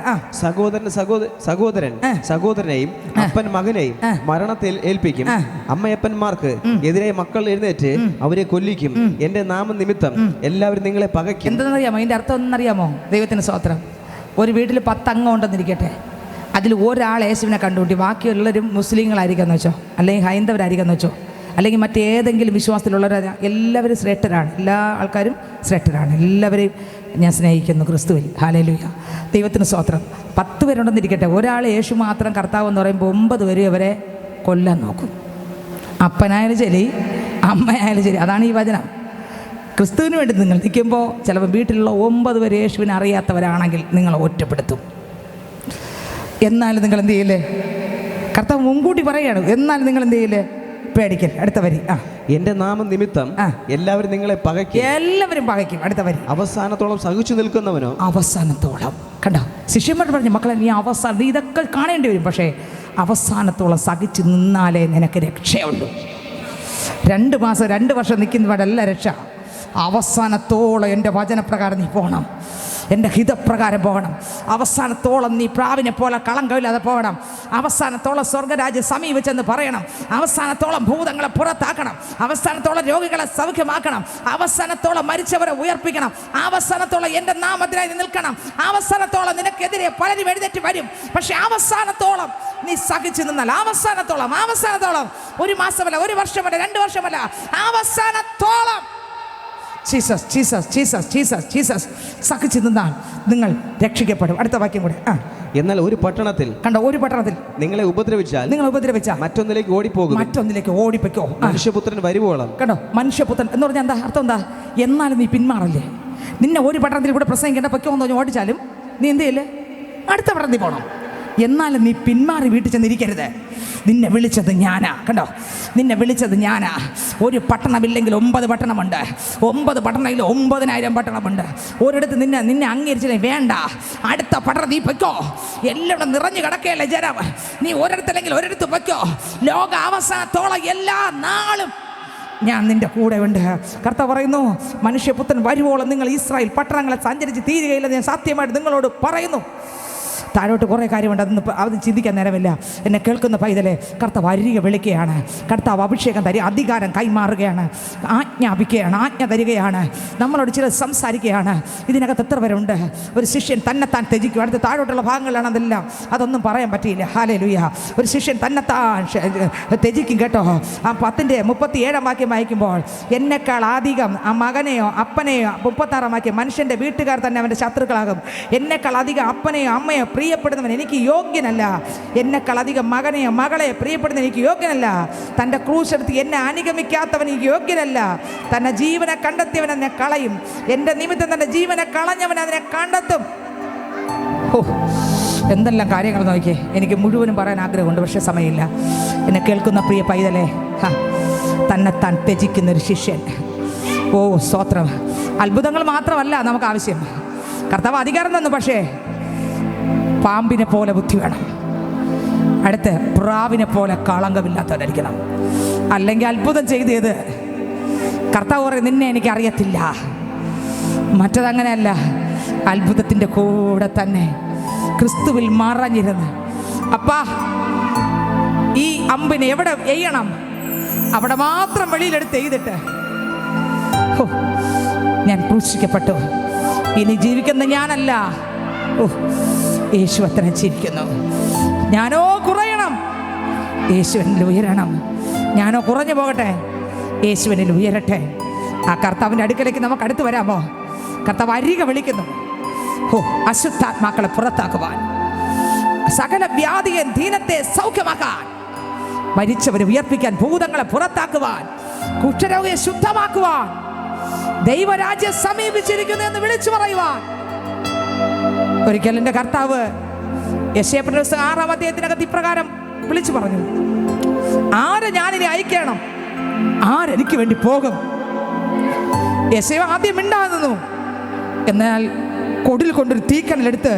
സഹോദരനെയും അപ്പൻ മകനെയും മരണത്തിൽ ഏൽപ്പിക്കും. അമ്മയപ്പന്മാർക്ക് എതിരെ മക്കൾ എഴുന്നേറ്റ് അവരെ കൊല്ലിക്കും. എന്റെ നാമനിമിത്തം എല്ലാവരും നിങ്ങളെ പകയ്ക്കും. എന്തെന്നറിയാമോ ഇതിന്റെ അർത്ഥം? ഒന്നറിയാമോ? ദൈവത്തിന് സ്തോത്രം. ഒരു വീട്ടിൽ 10 അംഗം ഉണ്ടെന്നിരിക്കട്ടെ. അതിൽ ഒരാൾ യേശുവിനെ കണ്ടുകൂട്ടി, ബാക്കിയുള്ളവരും മുസ്ലിങ്ങളായിരിക്കാന്ന് വെച്ചോ, അല്ലെങ്കിൽ ഹൈന്ദവരായിരിക്കാന്ന് വെച്ചോ, അല്ലെങ്കിൽ മറ്റേതെങ്കിലും വിശ്വാസത്തിലുള്ളവർ, എല്ലാവരും ശ്രേഷ്ഠരാണ്. എല്ലാ ആൾക്കാരും ശ്രേഷ്ഠരാണ്. എല്ലാവരെയും ഞാൻ സ്നേഹിക്കുന്നു ക്രിസ്തുവിൽ. ഹല്ലേലൂയ. ദൈവത്തിന് സ്തോത്രം. 10 പേരുണ്ടെന്നിരിക്കട്ടെ. ഒരാൾ യേശു മാത്രം കർത്താവ് എന്ന് പറയുമ്പോൾ 9 പേര് അവരെ കൊല്ലാൻ നോക്കും. അപ്പനായാലും ശരി, അമ്മയായാലും ശരി. അതാണ് ഈ വചനം. ക്രിസ്തുവിന് വേണ്ടി നിങ്ങൾ നിൽക്കുമ്പോൾ ചിലപ്പോൾ വീട്ടിലുള്ള 9 പേര് യേശുവിനെ അറിയാത്തവരാണെങ്കിൽ നിങ്ങളെ ഒറ്റപ്പെടുത്തും. എന്നാലും നിങ്ങൾ എന്ത് ചെയ്യില്ലേ? കർത്താവ് മുൻകൂട്ടി പറയുകയാണ്. എന്നാലും നിങ്ങൾ എന്ത് ചെയ്യില്ലേ? പേടിക്കൽ. അടുത്ത വരി. എന്റെ നാമനിമിത്തം എല്ലാവരും നിങ്ങളെ പകയ്ക്കും. എല്ലാവരും പകയ്ക്കും. അടുത്ത വരി. അവസാനത്തോളം സഹിച്ചു നിൽക്കുന്നവനോ. അവസാനത്തോളം. കണ്ടോ? ശിഷ്യന്മാർ പറഞ്ഞു, മക്കളെ നീ അവസാനം ഇതൊക്കെ കാണേണ്ടി വരും, പക്ഷേ അവസാനത്തോളം സഹിച്ചു നിന്നാലേ നിനക്ക് രക്ഷയുള്ളൂ. 2 മാസം 2 വർഷം നിൽക്കുന്നവരല്ല രക്ഷ. അവസാനത്തോളം എൻ്റെ വചനപ്രകാരം നീ പോകണം, എൻ്റെ ഹിതപ്രകാരം പോകണം. അവസാനത്തോളം നീ പ്രാവിനെ പോലെ കളങ്കമില്ലാതെ പോകണം. അവസാനത്തോളം സ്വർഗരാജ്യം സമീപിച്ചെന്ന് പറയണം. അവസാനത്തോളം ഭൂതങ്ങളെ പുറത്താക്കണം. അവസാനത്തോളം രോഗികളെ സൗഖ്യമാക്കണം. അവസാനത്തോളം മരിച്ചവരെ ഉയർപ്പിക്കണം. അവസാനത്തോളം എൻ്റെ നാമത്തിനായി നിൽക്കണം. അവസാനത്തോളം നിനക്കെതിരെ പലരും എഴുന്നേറ്റ് വരും. പക്ഷെ അവസാനത്തോളം നീ സഹിച്ചു നിന്നാൽ, അവസാനത്തോളം 1 മാസമല്ല, 1 വർഷമല്ല, 2 വർഷമല്ല, അവസാനത്തോളം Jesus Jesus Jesus Jesus Jesus സഹിച്ചു നിന്നാൽ നിങ്ങൾ രക്ഷിക്കപ്പെടും. അടുത്ത വാക്യം കൂടെ. എന്നാൽ ഒരു പട്ടണത്തിൽ കണ്ടോ, ഒരു പട്ടണത്തിൽ നിങ്ങളെ ഉപദ്രവിച്ചാൽ മറ്റൊന്നിലേക്ക് ഓടിപ്പോക്കോ. മനുഷ്യപുത്രൻ വരുവോളം. കണ്ടോ, മനുഷ്യപുത്രൻ എന്ന് പറഞ്ഞാൽ എന്താ അർത്ഥം? എന്താ? എന്നാലും നീ പിന്മാറല്ലേ. നിന്നെ ഒരു പട്ടണത്തിൽ കൂടെ പ്രസംഗിക്കേണ്ട പൊക്കോ എന്ന് പറഞ്ഞ് ഓടിച്ചാലും നീ എന്ത് ചെയ്യല്ലേ? അടുത്ത പട്ടണത്തിൽ പോകണം. എന്നാലും നീ പിന്മാറി വീട്ടിൽ ചെന്നിരിക്കരുത്. നിന്നെ വിളിച്ചത് ഞാനാ. കണ്ടോ, നിന്നെ വിളിച്ചത് ഞാനാ. ഒരു പട്ടണമില്ലെങ്കിൽ 9 പട്ടണമുണ്ട്. 9 പട്ടണത്തിൽ 9,000 പട്ടണമുണ്ട്. ഒരിടത്ത് നിന്നെ അംഗീകരിച്ചില്ലേ വേണ്ട, അടുത്ത പട്ടണം നീ പൊയ്ക്കോ. എല്ലാവരും നിറഞ്ഞു കിടക്കുകയല്ലേ ജനം. നീ ഒരിടത്തല്ലെങ്കിൽ ഒരിടത്ത് പൊയ്ക്കോ. ലോക അവസാനത്തോളം എല്ലാ നാളും ഞാൻ നിന്റെ കൂടെ ഉണ്ട്. കർത്താവ് പറയുന്നു, മനുഷ്യപുത്രൻ വരുവോളം നിങ്ങൾ ഇസ്രായേൽ പട്ടണങ്ങളെ സഞ്ചരിച്ച് തീരുകയില്ലെന്ന് ഞാൻ സത്യമായിട്ട് നിങ്ങളോട് പറയുന്നു. താഴോട്ട് കുറേ കാര്യമുണ്ട്, അത് ചിന്തിക്കാൻ നേരമില്ല. എന്നെ കേൾക്കുന്ന പൈതലെ, കർത്താവ് അരികെ വിളിക്കുകയാണ്. കർത്താവ് അഭിഷേകം തരിക, അധികാരം കൈമാറുകയാണ്, ആജ്ഞാപിക്കുകയാണ്, ആജ്ഞ തരികയാണ്. നമ്മളോട് ചിലർ സംസാരിക്കുകയാണ്. ഇതിനകത്ത് എത്ര പേരുണ്ട്? ഒരു ശിഷ്യൻ തന്നെത്താൻ ത്യജിക്കും. അടുത്ത താഴോട്ടുള്ള ഭാഗങ്ങളിലാണ് അതെല്ലാം. അതൊന്നും പറയാൻ പറ്റിയില്ല. ഹല്ലേലൂയ. ഒരു ശിഷ്യൻ തന്നെത്താൻ ത്യജിക്കും കേട്ടോ. ആ 10:37 വാക്യം വായിക്കുമ്പോൾ, എന്നെക്കാൾ അധികം ആ മകനെയോ അപ്പനെയോ 36 വാക്യം, മനുഷ്യൻ്റെ വീട്ടുകാർ തന്നെ അവൻ്റെ ശത്രുക്കളാകും. എന്നെക്കാൾ അധികം അപ്പനെയോ അമ്മയോ പ്രിയപ്പെടുന്നവൻ എനിക്ക് യോഗ്യനല്ല. എന്നെക്കാൾ അധികം മകനെയോ മകളെ പ്രിയപ്പെടുന്ന എനിക്ക് യോഗ്യനല്ല. തൻ്റെ ക്രൂശ് എടുത്ത് എന്നെ അനുഗമിക്കാത്തവൻ എനിക്ക് യോഗ്യനല്ല. തൻ്റെ ജീവനെ കണ്ടെത്തിയവൻ അതിനെ കളയും. എൻ്റെ നിമിത്തം തൻ്റെ ജീവനെ കളഞ്ഞവൻ അതിനെ കണ്ടെത്തും. എന്തെല്ലാം കാര്യങ്ങൾ നോക്കിയേ. എനിക്ക് മുഴുവനും പറയാൻ ആഗ്രഹമുണ്ട്, പക്ഷേ സമയമില്ല. എന്നെ കേൾക്കുന്ന പ്രിയ പൈതലേ, തന്നെത്താൻ ത്യജിക്കുന്നൊരു ശിഷ്യൻ. സ്തോത്രം. അത്ഭുതങ്ങൾ മാത്രമല്ല നമുക്ക് ആവശ്യം. കർത്താവ് അധികാരം തന്നു, പക്ഷേ പാമ്പിനെ പോലെ ബുദ്ധി വേണം. അടുത്ത് പ്രാവിനെ പോലെ കളങ്കമില്ലാത്തവരായിരിക്കണം. അല്ലെങ്കിൽ അത്ഭുതം ചെയ്തത് കർത്താവ് പറയും, നിന്നെ എനിക്ക് അറിയത്തില്ല. മറ്റതങ്ങനെയല്ല. അത്ഭുതത്തിൻ്റെ കൂടെ തന്നെ ക്രിസ്തുവിൽ മറഞ്ഞിരുന്ന്, അപ്പാ ഈ അമ്പിനെ എവിടെ എയ്യണം അവിടെ മാത്രം വെളിയിലെടുത്ത് എഴുതിട്ട്, ഞാൻ ക്രൂശിക്കപ്പെട്ടു, ഇനി ജീവിക്കുന്ന ഞാനല്ല, യേശു അത്ര ചിരിക്കുന്നു. ഞാനോ കുറയണം, യേശുവിനിൽ ഉയരണം. ഞാനോ കുറഞ്ഞു പോകട്ടെ, യേശുവിനിൽ ഉയരട്ടെ. ആ കർത്താവിൻ്റെ അടുക്കലേക്ക് നമുക്ക് അടുത്ത് വരാമോ? കർത്താവ് അരികെ വിളിക്കുന്നു. അശുദ്ധാത്മാക്കളെ പുറത്താക്കുവാൻ, സകല വ്യാധിയെ ദീനത്തെ സൗഖ്യമാക്കാൻ, മരിച്ചവരെ ഉയർപ്പിക്കാൻ, ഭൂതങ്ങളെ പുറത്താക്കുവാൻ, കുഷ്ഠരോഗിയെ ശുദ്ധമാക്കുവാൻ, ദൈവരാജ്യം സമീപിച്ചിരിക്കുന്നു എന്ന് വിളിച്ചു പറയുവാൻ. ഒരിക്കൽ എൻ്റെ കർത്താവ് യെശയ്യാ 6-ാം അധ്യായത്തിനകത്ത് ഇപ്രകാരം വിളിച്ചു പറഞ്ഞു, ആരെ ഞാനിനി അയക്കണം, ആരെനിക്ക് വേണ്ടി പോകും? യെശയ്യാ ആദ്യം മിണ്ടാകുന്നു. എന്നാൽ കൊടിൽ കൊണ്ടൊരു തീക്കനലെടുത്ത്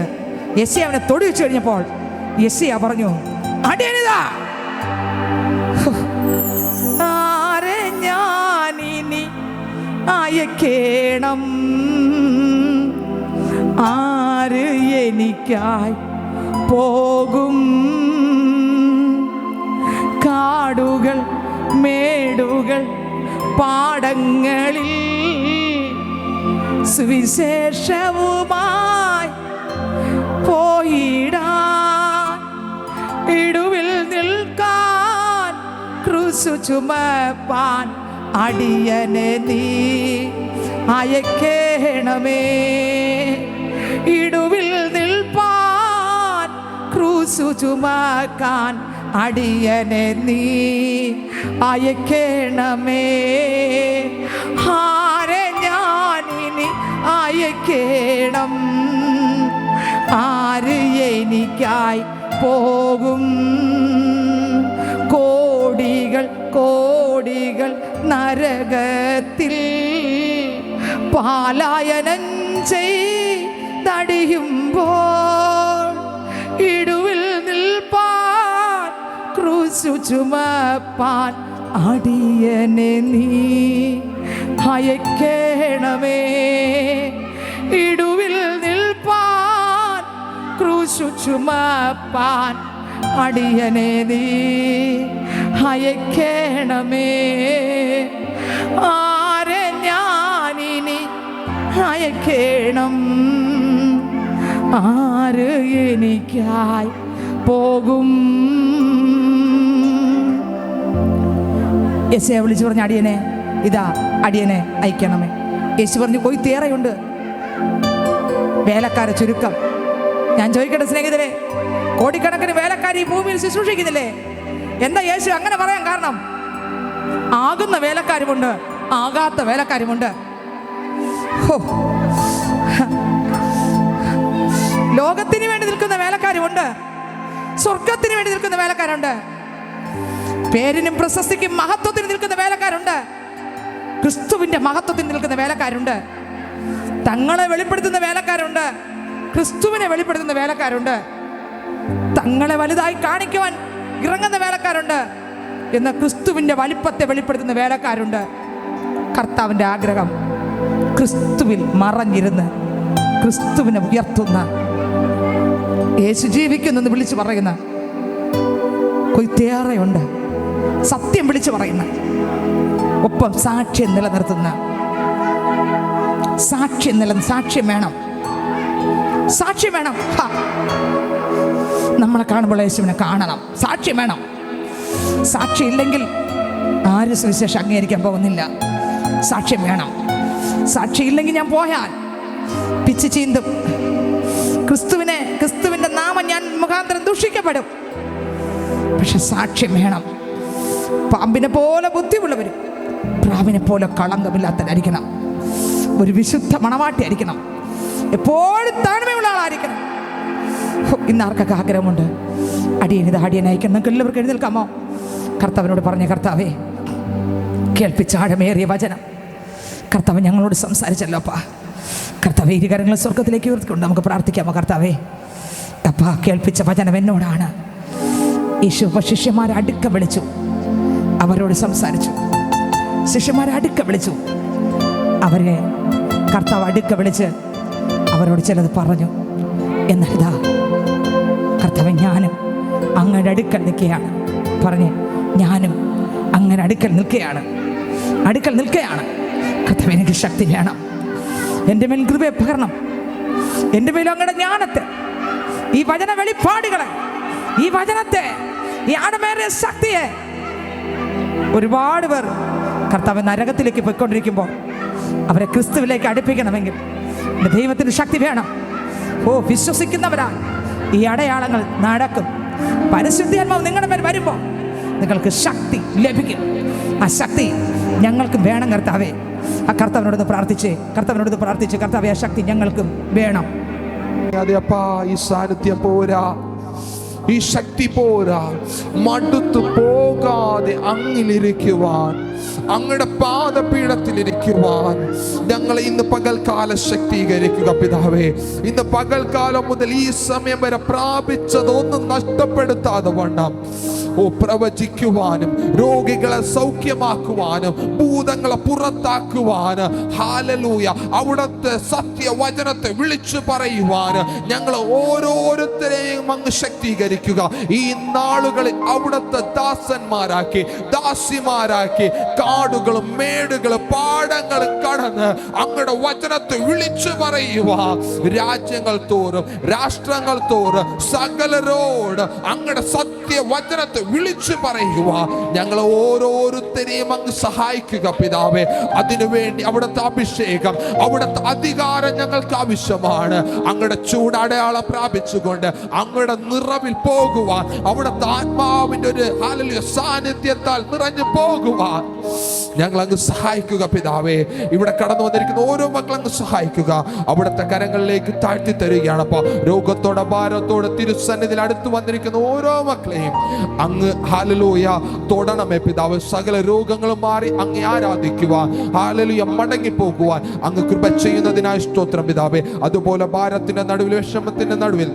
യെശയ്യാവിനെ തൊടി വെച്ച് കഴിഞ്ഞപ്പോൾ യെശയ്യാ പറഞ്ഞു, അടിയനിതാ, ആരെ ഞാനിനി അയക്കണം, ആര് എനിക്കായി പോകും? കാടുകൾ മേടുകൾ പാടങ്ങളിൽ സുവിശേഷവുമായി പോയിടാൻ, ഇടുവിൽ നിൽക്കാൻ, ക്രൂശു ചുമപ്പാൻ അടിയനെ നീ അയക്കേണമേ. ഇടുവിൽ നിൽപ്പാൻ, ക്രൂശു ചുമക്കാൻ അടിയനെ നീ അയക്കേണമേ. ആരെ ഞാനിനി അയക്കേണം, ആര് എനിക്കായി പോകും? കോടികൾ കോടികൾ നരകത്തിൽ പാലായനം ചെയ്തടിയുമ്പോൾ, ഇടുവിൽ നിൽപ്പാൻ, ക്രൂശു ചുമപ്പാൻ അടിയനെ നീ അയക്കേണമേ. ഇടുവിൽ നിൽപ്പാൻ, ക്രൂശു ചുമപ്പാൻ അടിയനെ നീ അയക്കണമേ. ആരെ ഞാനിനി അയക്കണം? ആര് എനിക്കായി പോകും? യേശുവെ വിളിച്ചു പറഞ്ഞു, അടിയനെ ഇതാ, അടിയനെ അയക്കണമേ. യേശു പറഞ്ഞു, കൊയ്ത്തേറെയുണ്ട്, വേലക്കാരെ ചുരുക്കം. ഞാൻ ചോദിക്കട്ടെ സ്നേഹിതരെ, കോടിക്കണക്കിന് വേലക്കാരി ഈ ഭൂമിയിൽ ശുശ്രൂഷിക്കുന്നില്ലേ? എന്താ യേശു അങ്ങനെ പറയാൻ കാരണം? ആകുന്ന വേലക്കാരുമുണ്ട്, ആകാത്ത വേലക്കാരുമുണ്ട്. ലോകത്തിന് വേണ്ടി നിൽക്കുന്ന വേലക്കാരുമുണ്ട്, സ്വർഗത്തിന് വേണ്ടി നിൽക്കുന്ന വേലക്കാരുണ്ട്, പേരിനും പ്രശസ്തിക്കും മഹത്വത്തിന് നിൽക്കുന്ന വേലക്കാരുണ്ട്, ക്രിസ്തുവിന്റെ മഹത്വത്തിന് നിൽക്കുന്ന വേലക്കാരുണ്ട്, തങ്ങളെ വെളിപ്പെടുത്തുന്ന വേലക്കാരുണ്ട്, ക്രിസ്തുവിനെ വെളിപ്പെടുത്തുന്ന വേലക്കാരുണ്ട്, തങ്ങളെ വലുതായി കാണിക്കുവാൻ ഇറങ്ങുന്ന വേലക്കാരുണ്ട്, എന്ന ക്രിസ്തുവിന്റെ വലിപ്പത്തെ വെളിപ്പെടുത്തുന്ന വേലക്കാരുണ്ട്. കർത്താവിന്റെ ആഗ്രഹം ക്രിസ്തുവിൽ മറഞ്ഞിരുന്ന് ക്രിസ്തുവിനെ ഉയർത്തുന്ന, യേശു ജീവിക്കുന്നെന്ന് വിളിച്ചു പറയുന്ന കൊയ്ത്തേറെയുണ്ട്. സത്യം വിളിച്ചു പറയുന്ന, ഒപ്പം സാക്ഷ്യം നിലനിർത്തുന്ന. സാക്ഷ്യം വേണം, സാക്ഷ്യം വേണം. നമ്മളെ കാണുമ്പോൾ യേശുവിനെ കാണണം, സാക്ഷ്യം വേണം. സാക്ഷി ഇല്ലെങ്കിൽ ആരും സുവിശേഷം അംഗീകരിക്കാൻ പോകുന്നില്ല. സാക്ഷ്യം വേണം. സാക്ഷി ഇല്ലെങ്കിൽ ഞാൻ പോയാൽ പിച്ച് ചീന്തും. ക്രിസ്തുവിന്റെ നാമം ഞാൻ മുഖാന്തരം ദൂഷിക്കപ്പെടും. പക്ഷെ സാക്ഷ്യം വേണം. പാമ്പിനെ പോലെ ബുദ്ധിയുള്ളവരും പ്രാവിനെ പോലെ കളങ്കമില്ലാത്തവരായിരിക്കണം. ഒരു വിശുദ്ധ മണവാട്ടിയായിരിക്കണം. എപ്പോഴും താഴ്മയുള്ള ആളായിരിക്കണം. ഇന്ന് ആർക്കൊക്കെ ആഗ്രഹമുണ്ട് അടിയനിത് അടിയനയക്കണം? നമുക്ക് എല്ലാവർക്കും എഴുന്നേൽക്കാമോ? കർത്താവിനോട് പറഞ്ഞ, കർത്താവേ, കേൾപ്പിച്ച ആഴമേറിയ വചനം കർത്താവ് ഞങ്ങളോട് സംസാരിച്ചല്ലോപ്പാ. കർത്താവേ, ഇരുകരങ്ങൾ സ്വർഗത്തിലേക്ക് ഉയർത്തിക്കൊണ്ട് നമുക്ക് പ്രാർത്ഥിക്കാമോ? കർത്താവേ, അപ്പാ, കേൾപ്പിച്ച വചനം എന്നോടാണ്. യേശു ശിഷ്യന്മാരെ അടുക്ക വിളിച്ചു, അവരോട് സംസാരിച്ചു. ശിഷ്യന്മാരെ അടുക്ക വിളിച്ചു, അവരെ കർത്താവ് അടുക്ക വിളിച്ച് അവരോട് ചിലത് പറഞ്ഞു. എന്നതാ കർത്താവ്, ഞാനും അങ്ങയുടെ അടുക്കൽ നിൽക്കുകയാണ് പറഞ്ഞ്, ഞാനും അങ്ങനെ അടുക്കൽ നിൽക്കുകയാണ്. കർത്താവ്, എനിക്ക് ശക്തി വേണം. എൻ്റെ മേൽ കൃപയെ പകരണം. എൻ്റെ മേലും അങ്ങയുടെ ജ്ഞാനത്തെ, ഈ വചന വെളിപ്പാടുകളെ, ഈ വചനത്തെ, ഈ ആഴമേറിയ ശക്തിയെ. ഒരുപാട് പേർ കർത്താവ് നരകത്തിലേക്ക് പോയിക്കൊണ്ടിരിക്കുമ്പോൾ അവരെ ക്രിസ്തുവിലേക്ക് അടുപ്പിക്കണമെങ്കിൽ എൻ്റെ ദൈവത്തിന് ശക്തി വേണം. വിശ്വസിക്കുന്നവരാ ഈ അടയാളങ്ങൾ നടക്കും. പരിശുദ്ധാത്മാവ് നിങ്ങളുടെ മേൽ വരുമ്പോൾ നിങ്ങൾക്ക് ശക്തി ലഭിക്കും. ആ ശക്തി ഞങ്ങൾക്ക് വേണം കർത്താവേ. ആ കർത്താവിനോടൊന്ന് പ്രാർത്ഥിച്ച് കർത്താവേ, ആ ശക്തി ഞങ്ങൾക്കും വേണം. അതെ അപ്പാ, ഈ സാന്നിധ്യം പോരാ, ഈ ശക്തി പോരാ. മടുത്തു പോകാതെ അങ്ങിലിരിക്കുവാൻ, അങ്ങയുടെ പാദപീഠത്തിലിരിക്കുവാൻ ഞങ്ങളെ ഇന്ന് പകൽക്കാലം ശക്തീകരിക്കുക പിതാവേ. ഇന്ന് പകൽക്കാലം മുതൽ ഈ സമയം വരെ പ്രാപിച്ചതൊന്നും നഷ്ടപ്പെടുത്താതെ വണ്ണം പ്രവചിക്കുവാനും, രോഗികളെ സൗഖ്യമാക്കുവാനും, ഭൂതങ്ങളെ പുറത്താക്കുവാനും, ഹല്ലേലൂയ, അവിടുത്തെ സത്യവചനത്തെ വിളിച്ചു പറയുവാനും ഞങ്ങൾ ഓരോരുത്തരെയും അങ്ങ് ശക്തീകരിക്കുക. ഈ നാളുകളിൽ അവിടുത്തെ ദാസന്മാരാക്കി, ദാസിമാരാക്കി, കാടുകളും മേടുകളും പാടങ്ങളും കടന്ന് അങ്ങയുടെ വചനത്തെ വിളിച്ചു പറയുക. രാജ്യങ്ങൾ തോറും, രാഷ്ട്രങ്ങൾ തോറും സകലരോട് അങ്ങയുടെ സത്യവചനത്തെ വിളിച്ചു പറയുക. ഞങ്ങൾ ഓരോരുത്തരെയും അങ്ങ് സഹായിക്കുക പിതാവേ. അതിനുവേണ്ടി അവിടുത്തെ അഭിഷേകം, അവിടുത്തെ അധികാരം ഞങ്ങൾക്ക് ആവശ്യമാണ്. അങ്ങയുടെ ചൂടടയാളം പ്രാപിച്ചുകൊണ്ട് അങ്ങയുടെ നിറവിൽ പോകുവാൻ, അവിടുത്തെ ആത്മാവിന്റെ ഒരു ഹല്ലേലൂയ സാന്നിധ്യത്താൽ നിറഞ്ഞു പോകുവാൻ ഞങ്ങൾ അങ്ങ് സഹായിക്കുക പിതാവേ. ഇവിടെ കടന്നു വന്നിരിക്കുന്ന ഓരോ മക്കളും അങ്ങ് സഹായിക്കുക. അവിടുത്തെ കരങ്ങളിലേക്ക് താഴ്ത്തി തരികയാണ്. അപ്പോൾ രോഗത്തോടെ, ഭാരത്തോടെ തിരുസന്നിധിയിൽ അടുത്ത് വന്നിരിക്കുന്ന ഓരോ മക്കളെയും അങ്ങ് ഹല്ലേലൂയ തൊടണമേ പിതാവ്. സകല രോഗങ്ങളും മാറി അങ്ങ് ആരാധിക്കുവാൻ, ഹല്ലേലൂയ മടങ്ങി പോകുവാൻ അങ്ങ് കൃപ ചെയ്യുന്നതിനായി സ്തോത്രം പിതാവേ. അതുപോലെ ഭാരത്തിന്റെ നടുവിൽ, വിഷമത്തിന്റെ നടുവിൽ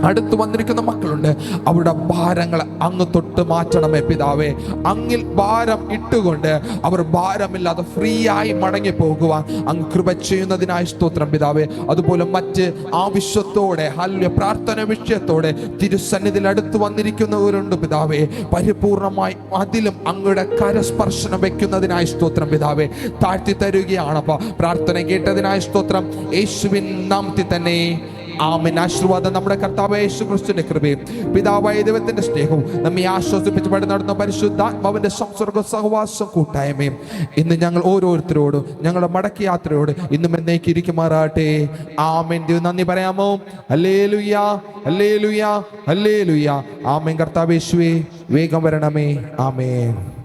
അടുത്ത് വന്നിരിക്കുന്ന മക്കളുണ്ട്, അവരുടെ ഭാരങ്ങൾ അങ്ങ് തൊട്ട് മാറ്റണമേ പിതാവേ. അങ്ങിൽ ഭാരം ഇട്ടുകൊണ്ട് അവർ ഭാരമില്ലാതെ ഫ്രീ ആയി മടങ്ങി പോകുവാൻ അങ്ങ് കൃപ ചെയ്യുന്നതിനായി സ്തോത്രം പിതാവേ. അതുപോലെ മറ്റ് ആവശ്യത്തോടെ പ്രാർത്ഥന വിഷയത്തോടെ തിരുസന്നിധിയിൽ അടുത്ത് വന്നിരിക്കുന്നവരുണ്ട് പിതാവേ. പരിപൂർണമായി അതിലും അങ്ങയുടെ കരസ്പർശനം വെക്കുന്നതിനായി സ്തോത്രം പിതാവേ. താഴ്ത്തി തരുകയാണപ്പ. പ്രാർത്ഥന കേട്ടതിനായി സ്തോത്രം. യേശുവിൻ നാമത്തിൽ തന്നെ ആമേൻ. ആശീർവാദം നമ്മുടെ കർത്താവ് യേശു ക്രിസ്തുവിന്റെ കൃപയും പിതാവായ ദൈവത്തിന്റെ സ്നേഹവും നമ്മെ ആശ്വസിപ്പിച്ച് നടന്ന പരിശുദ്ധാത്മാവിന്റെ സംസർഗ സഹവാസം കൂട്ടായ്മയും ഇന്ന് ഞങ്ങൾ ഓരോരുത്തരോടും ഞങ്ങളുടെ മടക്കി യാത്രയോട് ഇന്നും എന്നേക്ക് ഇരിക്കുമാറാട്ടെ. ആമേൻ. ദൈവം നന്ദി പറയാമോ? Hallelujah, hallelujah, hallelujah. ആമേൻ. കർത്താവ് യേശുവേ വേഗം വരണമേ. ആമേൻ.